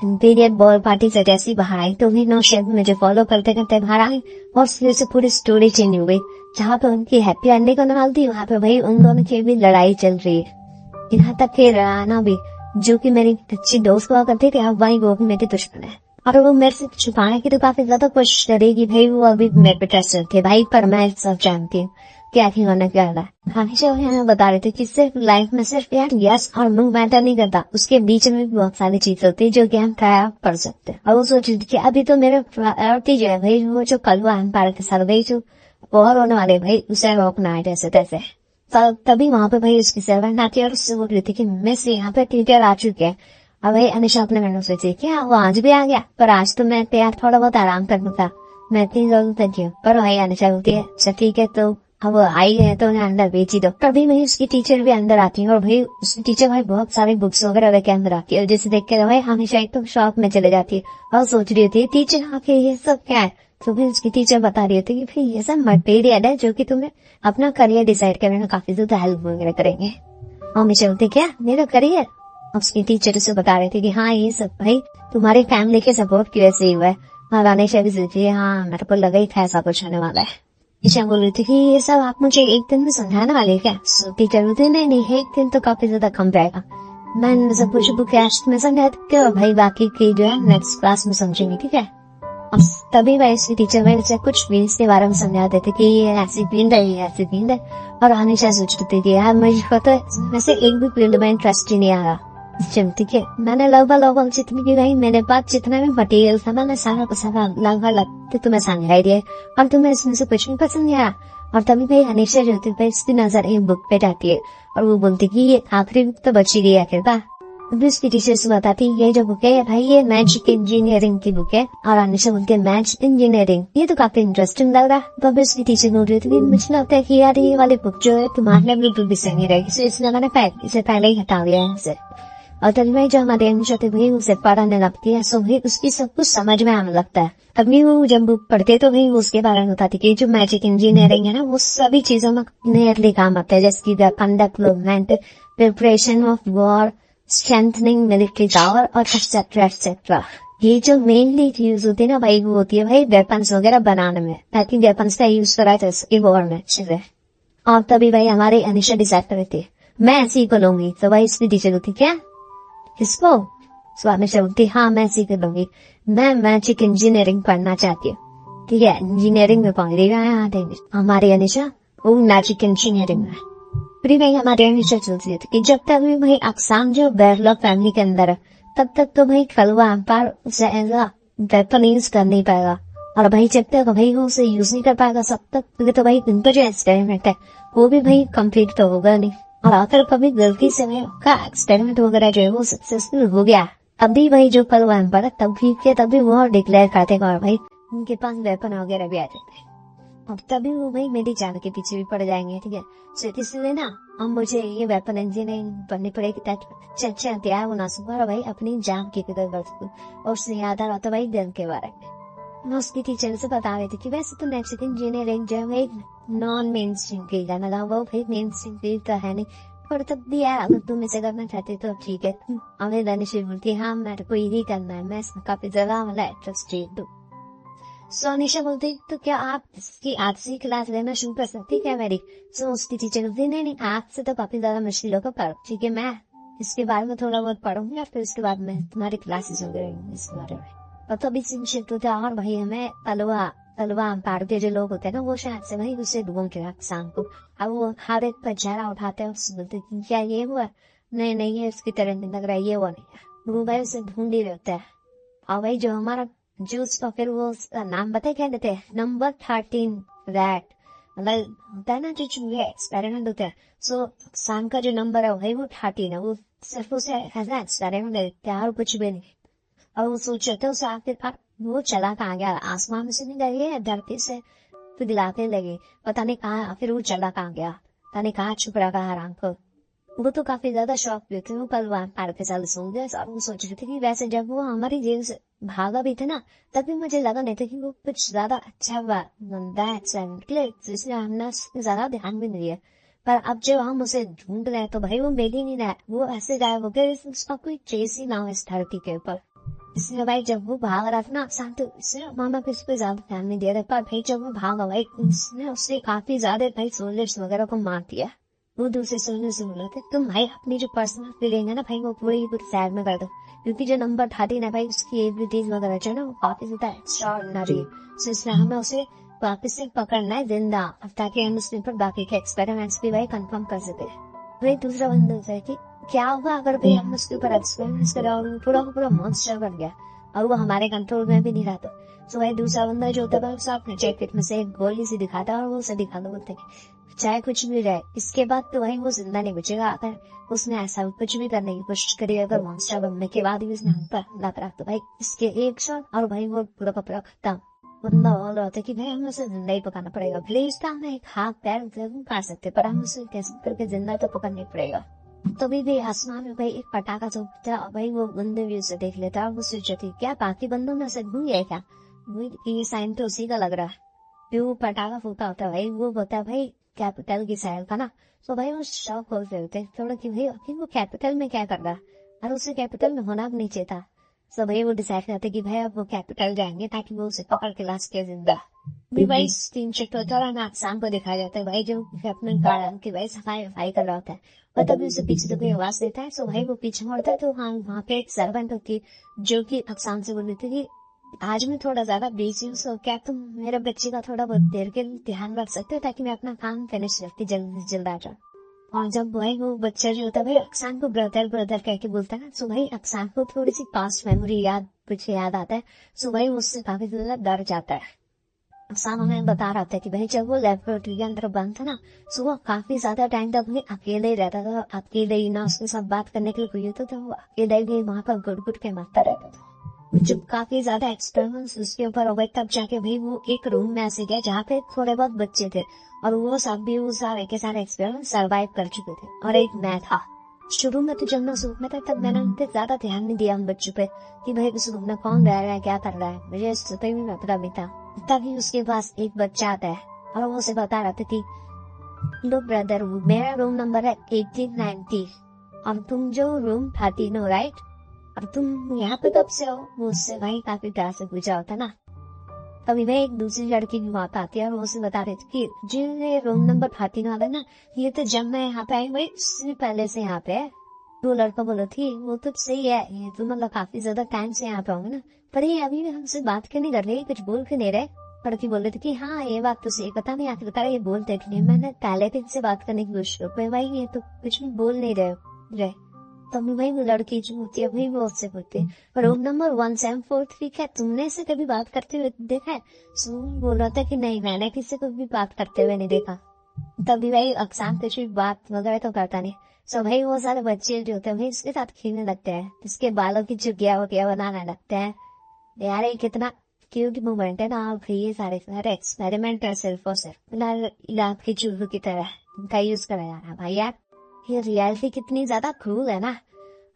पीरियड बॉल पार्टी से जैसी बाहर आई तो भी नौशिया मुझे फॉलो करते करते बाहर आई और फिर से पूरी स्टोरी चेंज हो गई। जहाँ पे उनकी हैप्पी एंडिंग को निकाल दी वहाँ पे भाई उन दोनों की भी लड़ाई चल रही है। यहाँ तक कि रयाना भी जो कि मेरी अच्छी दोस्त हुआ करती थी अब भाई वो भी मेरी दुश्मन है और वो मेरे से छुपाने की तो काफी ज्यादा कोशिश करेगी भाई वो अभी मेरे पे ट्रस्ट थे भाई, पर मैं सब जानती हूँ क्या ही होने क्या रहा है। हमेशा वो हमें बता रहे थे कि सिर्फ लाइफ में सिर्फ यार यस और नो मैटर नहीं करता, उसके बीच में भी बहुत सारी चीजें होती है जो कि हम ट्राई कर सकते हैं। और वो सोच रही थी कि अभी तो मेरे प्रायोरिटी जो है भाई, वो जो कलवा एम्पायर के साथ भाई जो बहुत होने वाले भाई उसे रोकना है जैसे तैसे। तभी वहां पे भाई उसकी सर्वेंट आती है और उससे बोल रही थी कि मिस यहाँ पे टीचर आ चुके हैं। अब भाई अनिशा अपने मैंने सोची क्या वो आज भी आ गया, पर आज तो मैं तैयार थोड़ा बहुत आराम करना था, मैं इतनी जरूरत नहीं हूँ। पर भाई अनिशा बोलती है अच्छा ठीक है, तो अब आई है तो उन्हें अंदर भेज ही दो। तभी भाई उसकी टीचर भी अंदर आती है और भाई उसकी टीचर भाई बहुत सारी बुक्स वगैरह लेके अंदर आती है, जिसे देख के भाई हमेशा एक तो शॉप में चले जाती है और सोच रही थी टीचर आके ये सब क्या है। तो फिर उसकी टीचर बता रही थी कि भाई ये सब मटेरियल है जो कि तुम्हें अपना करियर डिसाइड करने में काफी ज्यादा हेल्प वगैरह करेंगे। और मुझे बोलते क्या मेरा करियर। उसकी टीचर उसे बता रहे थे कि हाँ ये सब भाई तुम्हारी फैमिली के सपोर्ट की वजह से ही हुआ है। हाँ अनिशा भी सोची हाँ मेरे को लगा ही था ऐसा कुछ होने वाला है। ईशा बोल रही थी कि ये सब आप मुझे एक दिन में समझाने वाले क्या। टीचर बोलते नहीं एक दिन तो काफी ज्यादा कम जाएगा, मैंने सब कुछ बुक में समझा देते और भाई बाकी की जो है नेक्स्ट क्लास में समझेंगे ठीक है। और तभी भाई इसकी टीचर भाई उसे कुछ फील्ड के बारे में समझा देते कि ये ऐसी फील्ड है ये ऐसी फील्ड है। और हमेशा सोचती थी कि यार मुझे पता है वैसे एक भी फील्ड में इंटरेस्ट ही नहीं आ रहा। ठीक है मैंने लगभग जितनी भी भाई मेरे पास जितना भी मटेरियल था मैंने सारा का सारा लगभग तुम्हें समझाई दिया और तुम्हें इसमें से कुछ भी पसंद नहीं आया। और तभी भाई हमेशा जो थी इसकी नजर एक बुक पे जाती है और वो बोलती कि ये आखिरी बुक तो बची गई आखिरकार। उसकी टीचर से बताती ये जो बुक है भाई ये मैजिक इंजीनियरिंग की बुक है। और अनिशा बोलती है मैजिक इंजीनियरिंग ये तो काफी इंटरेस्टिंग लग रहा है। तब उसकी टीचर बोल रही थी मुझे लगता है कि यार ये वाली बुक जो है तुम्हारे बिल्कुल भी सही नहीं रहेगी, इसलिए मैंने इसे पहले ही हटा दिया है। और तभी भाई जो हमारे अनिशा थे भाई उसे पढ़ने लगती है, सो भाई उसकी सब कुछ समझ में आने लगता है। अभी वो जब बुक पढ़ते तो भाई उसके बारे में बताती कि जो मैजिक इंजीनियरिंग है ना वो सभी चीजों में नियरली काम आता है, जैसे की development preparation of war strengthening military power और एक्सेट्रा एक्सेट्रा। ये जो मेनली यूज होती है ना भाई वो होती है भाई वेपन्स वगैरह बनाने में, ताकि वेपन्स का यूज करा जाए वॉर में चीजें। और तभी भाई हमारे अनिशा डिसाइड कर रही थी मैं ऐसी को लूंगी। तो भाई इसकी टीचर होती क्या इसको स्वामी से बोलती हाँ मैं सीख लूंगी, मैं मैजिक इंजीनियरिंग पढ़ना चाहती हूँ ठीक है। इंजीनियरिंग में पढ़ रही हमारी अनिशा वो मैजिक इंजीनियरिंग में। फिर भाई हमारे अनिशा चलती थी कि जब तक भी भाई अक्साम जो बैरलॉ फैमिली के अंदर है तब तक तो भाई कलवा एम्पायर उसे ऐसा वेपन यूज कर नहीं पाएगा। और भाई जब तक भाई वो उसे यूज नहीं कर पाएगा सब तक तो भाई उनका जो एक्सपेरिमेंट है वो भी भाई कंप्लीट तो होगा नहीं। और अगर कभी गलती से भाई का एक्सपेरिमेंट वगैरह जो है वो सक्सेसफुल हो गया अभी भाई जो कलवा एम्पायर तभी वो डिक्लेयर करते और भाई उनके पास वेपन वगैरह भी आ जाते। और तभी वो भाई मेरी जान के पीछे भी पड़ जाएंगे ठीक है। सो इसलिए ना हम मुझे ये वेपन इंजीनियरिंग बननी पड़ेगी ताकि अच्छा तैयार होना सकूं और भाई अपनी जान की कदर कर सकूं। और उसने याद आ रहा था भाई गन के बारे में। मैं उसकी टीचर से बता रही थी कि वैसे तो मैजिक इंजीनियरिंग जो है नॉन मेन स्ट्रीम फील्ड है, मतलब वो भाई मेन स्ट्रीम फील्ड तो है नहीं, पर तब भी यार अगर तुम इसे करना चाहते तो ठीक है। हमें दानिश बोलती हाँ मेरे को यही करना है, मैं इसमें काफी ज्यादा मतलब इंटरेस्टेड हूँ। सो अनिशा बोलती तो क्या आप इसकी आज से क्लास लेना शुरू कर सकती क्या मेरी। सो उसकी टीचर बोलती नहीं आज से तो काफी ज्यादा मुश्किल होगा, पर ठीक है मैं इसके बारे में थोड़ा बहुत पढ़ूंगी और फिर उसके बाद में तुम्हारी क्लासेस हो गई इसके बारे में। और तभी शिफ्ट होता है और भाई हमें तलवा एम्पायर के जो लोग होते हैं ना वो शायद से भाई उसे ढूंढते हैं शाम को। अब वो हर एक पर चेहरा उठाते हैं उससे बोलते क्या ये हुआ, नहीं ये उसकी तरह नहीं लग रहा है, ये हुआ नहीं। वो भाई उसे ढूंढ ही रहता है। और भाई जो हमारा जो उसका फिर वो नाम बताए क्या देते हैं नंबर 13 रैट, मतलब होता है ना जो चूहे एक्सपेरिमेंट होते हैं। सो शाम का जो नंबर है भाई वो 13 है, वो सिर्फ उसे ऐसा एक्सपेरिमेंट देते हैं और कुछ भी नहीं। और वो सोचते थे उसे आखिरकार वो चला कहाँ गया, आसमान में से नहीं लगे धरती से पिघलाते लगे, पता नहीं कहाँ, फिर वो चला कहाँ गया, पता नहीं कहाँ छुप रहा कहा आराम को। वो तो काफी ज्यादा शौक भी थे, वो कलवा एम्पायर के साथ सो गए। और वो सोच रहे थे कि वैसे जब वो हमारी जेल से भागा भी थे ना तभी मुझे लगा नहीं था कि वो कुछ ज्यादा अच्छा बंदा है इसलिए हमने उससे ज्यादा ध्यान भी नहीं दिया। पर अब जब हम उसे ढूंढ रहे तो भाई वो मिल ही नहीं रहा, वो ऐसे गायब हो गया उसका कोई ट्रेस ही ना हो इस धरती के ऊपर। इसलिए भाई जब वो भाग रहा था ना शांत मामा पे इस पे ज्यादा ध्यान नहीं दे रहे, पर भाई जब वो भागा भाई उसने उससे काफी ज्यादा भाई सोल्जर्स वगैरह को मार दिया। वो दूसरे सोल्जर से बोला था तुम भाई अपनी जो पर्सनल फीलिंग है ना भाई वो पूरी साइड में कर दो, क्योंकि जो नंबर 13 है भाई उसकी एबिलिटीज वगैरह जो है ना वो काफी ज्यादा एक्स्ट्राऑर्डिनरी है। इसलिए हमें उसे वापस से पकड़ना है जिंदा, अब ताकि हम उसके ऊपर बाकी के एक्सपेरिमेंट्स भी भाई कंफर्म कर सके। भाई दूसरा बंदा है कि क्या होगा अगर भाई हम उसके ऊपर एक्सपेरिमेंट्स करें और वो पूरा का पूरा मॉन्स्टर बन गया और वो हमारे कंट्रोल में भी नहीं रहा। तो भाई दूसरा बंदा जो होता है उसे अपने जैकेट में से एक गोली सी दिखाता है और वो उसे दिखाता बोलते कि चाहे कुछ भी रहे इसके बाद तो भाई वो जिंदा नहीं बचेगा। अगर उसने ऐसा कुछ भी करने की कोशिश करी, अगर मॉन्स्टर बनने के बाद भी उसने हम पर हमला करा तो भाई इसके एक शॉट और भाई वो पूरा का पूरा खत्म। बंदा बोल रहा था कि भाई हमें उसे जिंदा ही पकाना पड़ेगा, भले इसका हमें एक हाथ पैर काट सकते पर हम उसे कैसे करके जिंदा तो पकड़ना पड़ेगा। तभी भी आसमान में भाई एक पटाखा चौकता और भाई वो बंदे भी उसे देख लेता और वो सोचती क्या बाकी बंदों में से भूल गया क्या, ये साइन तो उसी का लग रहा है। फिर वो पटाखा फूटा होता है भाई, वो होता है भाई कैपिटल की साइड का ना। तो भाई वो शौक हो रहे थोड़ा कि भाई आखिर वो कैपिटल में क्या कर रहा है और उसे कैपिटल में होना भी नहीं चाहिए। तो भाई वो डिसाइड करते कि भाई अब वो कैपिटल जाएंगे ताकि वो उसे पकड़ के लास्ट के जिंदा भी भाई स्क्रीन शॉट होता है और नाकसाम को दिखाया जाता है भाई जो अपने गार्डन की भाई सफाई कर रहा होता है और तभी उसे पीछे से कोई आवाज देता है। तो भाई वो पीछे मुड़ता है तो हाँ वहाँ पे एक सर्वेंट होती है जो कि अफसान से बोल रही थी कि आज मैं थोड़ा ज्यादा बिजी हूँ, सो क्या तुम मेरे बच्चे का थोड़ा बहुत देर के लिए ध्यान रख सकते हो ताकि मैं अपना काम फिनिश करती जल्द से जल्द आ जाऊँ। और जब भाई वो बच्चा जो होता है भाई अफसान को ब्रदर कह के बोलता है ना, सो भाई अफसान को थोड़ी सी पास्ट मेमोरी कुछ याद आता है। सो भाई उससे काफी ज्यादा डर जाता है। अफसान हमें बता रहा था कि भाई जब वो लेबोरेटरी के अंदर बंद था ना, सो वो काफी ज्यादा टाइम तक अपने अकेले ही रहता था, अकेले ही ना उसके साथ बात करने के लिए कोई होता था, वो अकेले ही वहां पर गुट के मरता रहता था। जब काफी ज्यादा एक्सपेरिमेंट्स उसके ऊपर हो गए तब जाके भाई वो एक रूम में ऐसे गया जहाँ पे थोड़े बहुत बच्चे थे और वो सब भी वो सारे के सारे एक्सपेरिमेंट सर्वाइव कर चुके थे और एक मैं था। शुरू में तो जब मैं उस रूम में था तब मैंने उन पे ज्यादा ध्यान नहीं दिया उन बच्चों पे कि भाई उस रूम में कौन रह रहा है क्या कर रहा है, मुझे इससे भी मतलब नहीं था। तभी उसके पास एक बच्चा आता है और वो उसे बता रहा था कि लो ब्रदर मेरा रूम नंबर है 1890 और तुम जो रूम 13 हो राइट, और तुम यहाँ पे कब से हो। वो उससे भाई काफी प्यार से पूछा होता ना। तभी भाई एक दूसरी लड़की भी वहाँ पे आती है और वो उसे बता रही थी कि जो रूम नंबर 13 वाला है ना, ये तो जब मैं यहाँ पे आई भाई उससे पहले से यहाँ पे है। वो लड़का बोला थी वो तो सही है, ये तो मतलब काफी ज्यादा टाइम से यहाँ पे होंगे ना, पर ये अभी भी हमसे बात क्यों नहीं कर रही, कुछ बोल के नहीं रहे। लड़की बोल रही थी कि हाँ ये बात तो सही, पता नहीं आके बता रहे ये बोलते कि नहीं, मैंने पहले भी इनसे बात करने की कोशिश की भाई ये तो कुछ भी बोल नहीं रहे। तभी भाई वो लड़की जो होती है वही वो उससे बोलती है रूम नंबर 1743 क्या तुमने इसे कभी बात करते हुए देखा है। सुन बोल रहा था कि नहीं मैंने किसी को भी बात करते हुए नहीं देखा। तभी भाई अफसान कुछ भी बात वगैरह तो करता नहीं। सो भाई वो सारे बच्चे जो होते हैं भाई इसके साथ खेलने लगते हैं, इसके बालों की चुगिया वुगिया बनाने लगते हैं। यार ये कितना क्यूट मोमेंट है ना। आप ये सारे सारे एक्सपेरिमेंट है सिर्फ और सिर्फ इलाज की चूहों की तरह इनका यूज करा जा रहा है भाई। यार ये रियलिटी कितनी ज्यादा क्रूल है ना।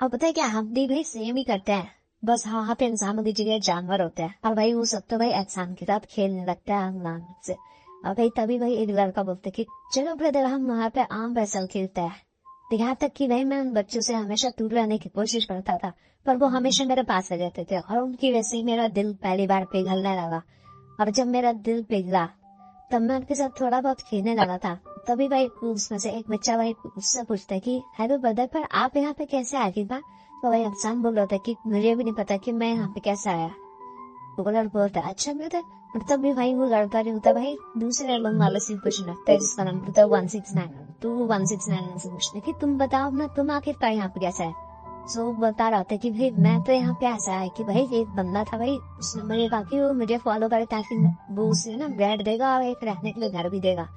अब पता है क्या हम भी भाई सेम ही करते हैं, बस वहाँ पे इंसानों की जगह जानवर होते हैं और भाई वो सब तो भाई इंसान के साथ खेलने लगता है अंगना से। और भाई तभी भाई एक लड़का बोलते कि चलो ब्रदर हम वहाँ पे आम रेसल खेलते हैं। यहाँ तक कि भाई मैं उन बच्चों से हमेशा दूर रहने की कोशिश करता था पर वो हमेशा मेरे पास आ जाते थे और उनकी वजह से मेरा दिल पहली बार पिघलने लगा। और जब मेरा दिल पिघला तब मैं उनके साथ थोड़ा बहुत खेलने लगा था। तभी भाई उसमें से एक बच्चा भाई उससे पूछता है कि हेलो ब्रदर पर आप यहाँ पे कैसे आए थे। तो भाई अफसान बोल रहा था कि मुझे भी नहीं पता कि मैं यहाँ पे कैसे आया। वो लड़का बोलता है अच्छा ब्रदर। तभी भाई वो लड़का जो होता है भाई दूसरे रूम वाले से पूछने लगता है जिसका नाम होता है 169। तो 169 से पूछते कि तुम बताओ ना तुम आखिर यहाँ पे कैसे है। सो बता रहा था कि भाई मैं तो यहाँ पे ऐसा है कि भाई एक बंदा था भाई उसने मुझे कहा कि वो मुझे फॉलो करे ताकि वो उसे ना ब्रेड देगा और एक रहने के लिए घर भी देगा।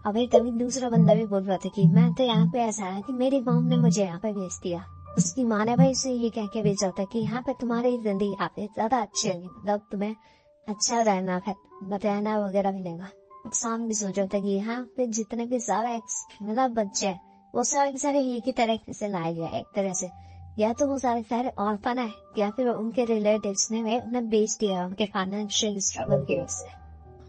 अभी तभी दूसरा बंदा भी बोल रहा था कि मैं तो यहाँ पे ऐसा है कि मेरी मॉम ने मुझे यहाँ पे भेज दिया। उसकी माँ ने भाई उसे ये कह के भेजा था कि यहाँ पे तुम्हारी जिंदगी यहाँ पे ज्यादा अच्छी होगी, मतलब तुम्हें अच्छा रहना वगैरह मिलेगा। साम भी सोचा था कि यहाँ पे जितने भी सारे मतलब बच्चे हैं वो सारे एक ही तरह से लाए गए एक तरह से, या तो वो सारे ऑर्फन है या फिर उनके रिलेटिव्स ने उन्हें बेच दिया उनके फाइनेंशियल स्ट्रगल की वजह से।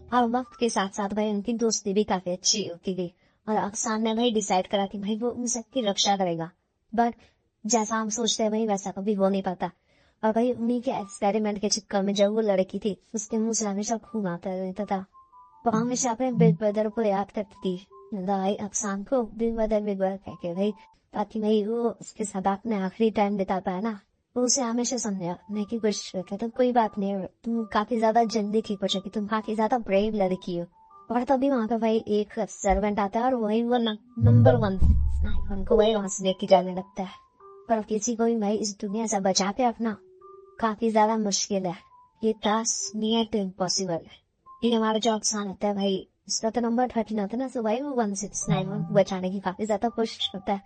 और वक्त के साथ साथ भाई उनकी दोस्ती भी काफी अच्छी होती गई और अफसान ने भाई डिसाइड करा कि भाई वो उन सबकी रक्षा करेगा। बट जैसा हम सोचते हैं भाई वैसा कभी हो नहीं पाता। और भाई उन्हीं के एक्सपेरिमेंट के चक्कर में जब वो लड़की थी उसके मुंह से हमेशा खून आता रहता था। वो हमेशा अपने बिग ब्रदर को याद करती थी भाई अफसान को बिग ब्रदर कह के भाई ताकि भाई वो उसके साथ अपने आखिरी टाइम बिता पाए ना। वो उसे हमेशा समझाने की कोशिश करता था, कोई बात नहीं, तुम काफी ज्यादा जल्दी ठीक हो चुकी, तुम काफी ज्यादा ब्रेव लड़की हो। और तभी वहां पे भाई एक सर्वेंट आता है और वही वो नंबर 1 उनको वही वहां से लेके जाने लगता है। पर किसी को भी भाई इस दुनिया से बचा के रखना काफी ज्यादा मुश्किल है, ये टास्क नियर टू इम्पॉसिबल है। ये हमारा जो अफसान होता है भाई, उसका तो नंबर 13 होता है ना, सो भाई वो 1691 बचाने की काफी ज्यादा कोशिश करता है,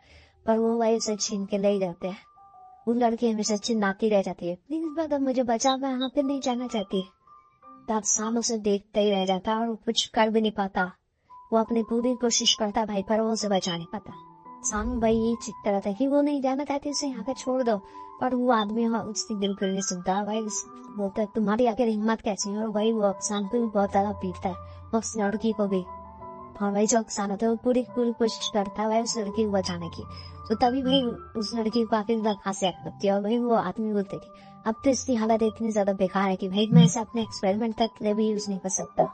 पर वो भाई उसे छीन के ले जाते हैं। वो लड़की हमेशा चिल्लाती रह जाती है, प्लीज ब्रदर मुझे बचा, मैं यहाँ पे नहीं जाना चाहती। तब साम उसे देखते ही रह जाता और वो कुछ कर भी नहीं पाता। वो अपनी पूरी कोशिश करता भाई, पर वो उसे बचा नहीं पाता। साम भाई ये चित्ता रहता है कि वो नहीं जाना चाहती, उसे यहाँ पे छोड़ दो, पर वो आदमी उसकी बिल्कुल नहीं सुनता भाई। बोलता है तुम्हारी आखिर हिम्मत कैसी है, और भाई वो अफसान को भी बहुत ज्यादा पीटता है, उस लड़की को भी। और भाई जो अफसान होता है वो पूरी पूरी कोशिश करता है भाई उस लड़की को बचाने की। तो तभी भाई उस लड़की को काफी ज्यादा खांसी आने लगती है, और भाई वो आदमी बोलते कि अब तो इसकी हालत इतनी ज्यादा बेकार है कि भाई मैं इसे अपने एक्सपेरिमेंट तक ले भी यूज नहीं कर सकता।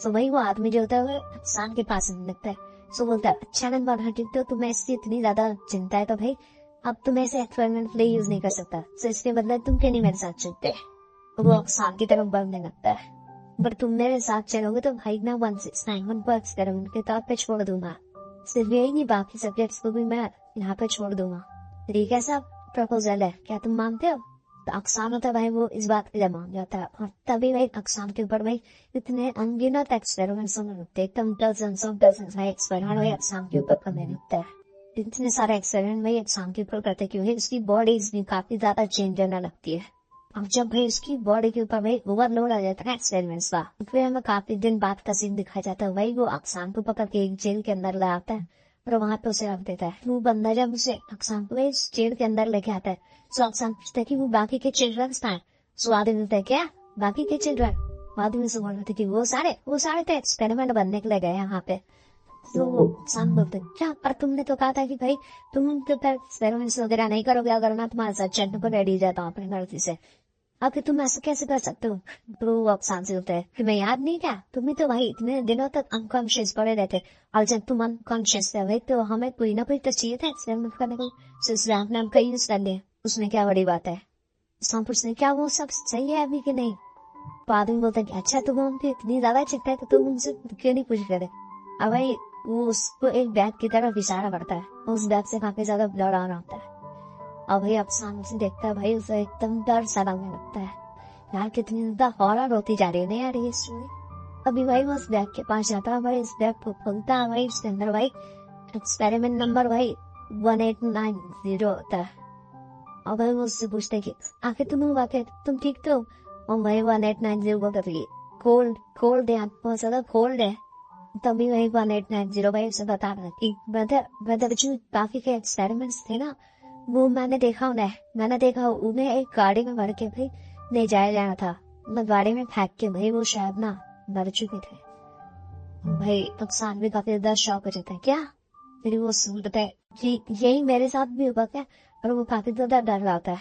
सो भाई वो आदमी जो होता है वो अफसान के पास आने लगता है। सो बोलता है अच्छा नंबर 32, तुम्हें इसकी इतनी ज्यादा चिंता है तो भाई अब तुम्हें इसे एक्सपेरिमेंट के लिए यूज नहीं कर सकता, तो इसके बदले तुम क्यों नहीं मेरे साथ चलते। वो अफसान की तरफ बढ़ने लगता है, पर तुम मेरे साथ चलोगे तो भाई मैं 1691 को एक्सपेरिमेंट के तौर पे छोड़ दूंगा, सिर्फ यही नहीं बाकी सब्जेक्ट्स को भी मैं यहाँ पे छोड़ दूंगा। ठीक है सब प्रपोजल है, क्या तुम मानते हो। तो अक्सान होता है भाई वो इस बात के लिए मान जाता है, और तभी भाई अक्सान के ऊपर भाई इतने अनगिनत एक्सपेरिमेंट्स होने लगते हैं, एकदम डजन्स ऑफ डजन्स भाई एक्सपेरिमेंट भाई अक्सान के ऊपर करने लगता है। इतने सारे एक्सपेरिमेंट भाई अक्सान के ऊपर करते क्योंकि उसकी बॉडी इसमें काफी ज्यादा चेंज होने लगती है। अब जब भाई उसकी बॉडी के ऊपर भाई ओवरलोड आ जाता है एक्सपेरिमेंट्स का, फिर हमें काफी दिन बाद का सीन दिखाया जाता है। भाई वो अक्सान को पकड़ के एक जेल के अंदर ले आता है और वहां पे उसे रख देता है। वो बंदा जब उसे अक्सान को इस जेल के अंदर लेके आता है, तो अक्सान पूछता है कि वो बाकी के चिल्ड्रन कहाँ हैं। सो आदमी बोलता है क्या बाकी के चिल्ड्रन। आदमी से बोल रहे थे कि वो सारे तो एक्सपेरिमेंट बनने के लिए गए यहाँ पे। तो अक्सान बोलते क्या, पर तुमने तो कहा था कि भाई तुम तो एक्सपेरिमेंट्स वगैरह नहीं करोगे, अगर मैं तुम्हारे साथ चलने को रेडी जाता हूँ अपनी मर्जी से, आखिर तुम ऐसा कैसे कर सकते हो। तो वो अफसान से होता है कि मैं याद नहीं क्या, तुम्हें तो भाई इतने दिनों तक अनकॉन्शियस पड़े रहते, और जब तुम अनकॉन्शियस थे भाई तो हमें कोई ना कोई तो चाहिए था एक्सपेरिमेंट करने को, तो इसलिए आपने हम कई यूज कर लिया, उसमें क्या बड़ी बात है। साम पूछते क्या वो सब सही है अभी कि नहीं। तो आदमी बोलता है अच्छा तुम उनकी इतनी ज्यादा चिंता है तो तुम उनसे क्यों नहीं पूछ रहे। अब भाई वो उसको एक बैग की तरफ इशारा करता है, उस बैग से काफी ज्यादा ब्लड आ रहा होता है। अब भाई अफसान उसे देखता है भाई उसे एकदम डर सा लगने लगता है, यार कितनी ज्यादा हॉरर होती जा रही है ना यार ये स्टोरी। अभी भाई वो उस बैग के पास जाता है, भाई इस बैग को खोलता है, भाई उसके अंदर भाई एक्सपेरिमेंट नंबर भाई 1890 होता है। और भाई वो उससे पूछते है कि आखिर तुम ठीक तो। और भाई 1890 बोलता था कोल्ड है, बहुत ज्यादा कोल्ड है। तभी वही 1890 भाई उसे बता रहा कि ब्रदर जो काफी के एक्सपेरिमेंट्स थे ना, वो मैंने देखा उन्हें एक गाड़ी में भर के भाई ले जाया जाना था, मैं गाड़ी में फेंक के भाई वो शायद ना मर चुके थे। भाई अफसान भी काफी ज्यादा शॉक हो जाता है, क्या फिर वो सुनता है कि यही मेरे साथ भी होगा क्या, और वो काफी ज्यादा डर रहा है।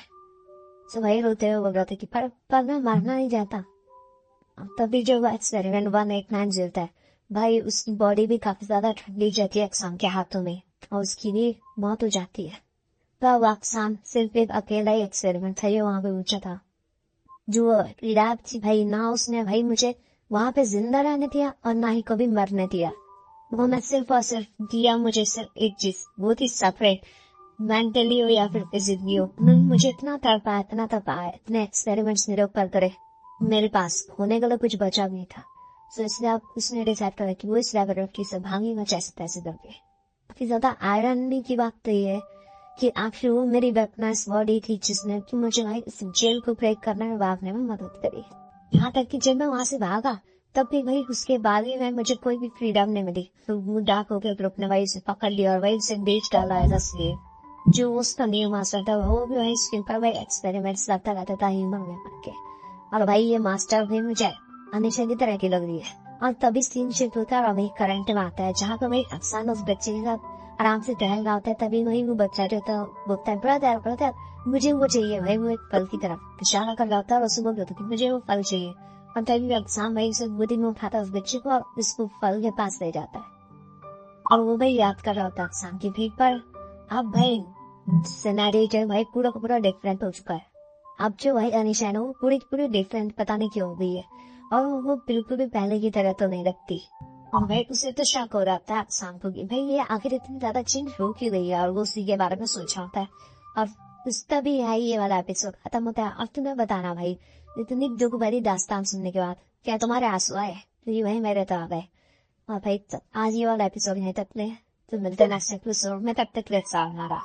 तो भाई रोते हुए बोल रहा था कि पर मैं मरना नहीं चाहता। तभी जो एक्सपेरिमेंट 1890 होता है भाई उसकी बॉडी भी काफी ज्यादा ठंडी जाती है अफसान के हाथों में, और उसकी भी मौत हो जाती है। तब अफसान सिर्फ एक अकेला ही एक्सपेरिमेंट था, ये वहां पे पूछा था जो लैब थी भाई, ना उसने भाई मुझे वहां पे जिंदा रहने दिया और ना ही कभी मरने दिया। वो मैं सिर्फ और सिर्फ दिया मुझे सिर्फ एक चीज, वो थी सफरेट, मेंटली हो या फिर फिजिकली हो। मुझे इतना तड़पाया, इतने एक्सपेरिमेंट्स मेरे ऊपर करे, मेरे पास होने के लिए कुछ बचा भी नहीं था। तो इसलिए आप उसने डिसाइड करा कि वो इस लेबोरेटरी से भागेगा जैसे तैसे करके। काफी ज्यादा आयरनी की बात तो ये है कि आखिर वो मेरी वेपनाइज बॉडी थी जिसने कि मुझे भाई इस जेल को ब्रेक करने में भागने में मदद करी। यहाँ तक कि जब मैं वहां से भागा तब भी भाई उसके बाद भी मैं मुझे कोई भी फ्रीडम नहीं मिली। तो वो डार्क होकर ग्रुप ने भाई उसे पकड़ लिया और भाई उसे बेच डाला एज अ स्लेव। जो उसका न्यू मास्टर था वो भी भाई इसके ऊपर भाई एक्सपेरिमेंट्स करता रहता था ह्यूमन में बन के। और भाई ये मास्टर भी मुझे अनिशा की तरह की लग रही है। और तभी सीन शिफ्ट होता है और वही करंट में आता है जहाँ पे भाई अफसान उस बच्चे के साथ आराम से टहल रहा होता है। तभी वही वो बच्चा जो था बोलता है ब्रदर मुझे वो चाहिए। भाई वो एक फल की तरफ इशारा कर रहा होता है और उसे बोलता है मुझे वो फल चाहिए। और तभी अफसान भाई उसे गोदी में उठाता है उस बच्चे को और उसको फल के पास ले जाता है। और वो भाई याद कर रहा होता है अफसान की भीख पर। अब भाई सिनेरियो जो भाई पूरा का पूरा डिफरेंट हो चुका है। अब जो भाई अनिशा है ना वो पूरी पूरी डिफरेंट पता नहीं क्यों हो गई है, और वो बिल्कुल भी पहले की तरह तो नहीं लगती। और भाई उसे तो शक हो रहा था शाम को कि भाई ये आखिर इतनी ज्यादा चेंज हो क्यों गई है, और वो उसी के बारे में सोच रहा था। और उसका भी है ये वाला एपिसोड खत्म होता है। अब तुम्हें बताना भाई, इतनी दुख भरी दास्तान सुनने के बाद क्या तुम्हारे आंसू आए? तो ये भाई मेरे तो आ गए। और भाई आज ये वाला एपिसोड यहीं तक ले, तो मिलते हैं नेक्स्ट एपिसोड में, तब तक के लिए साथ हमारा।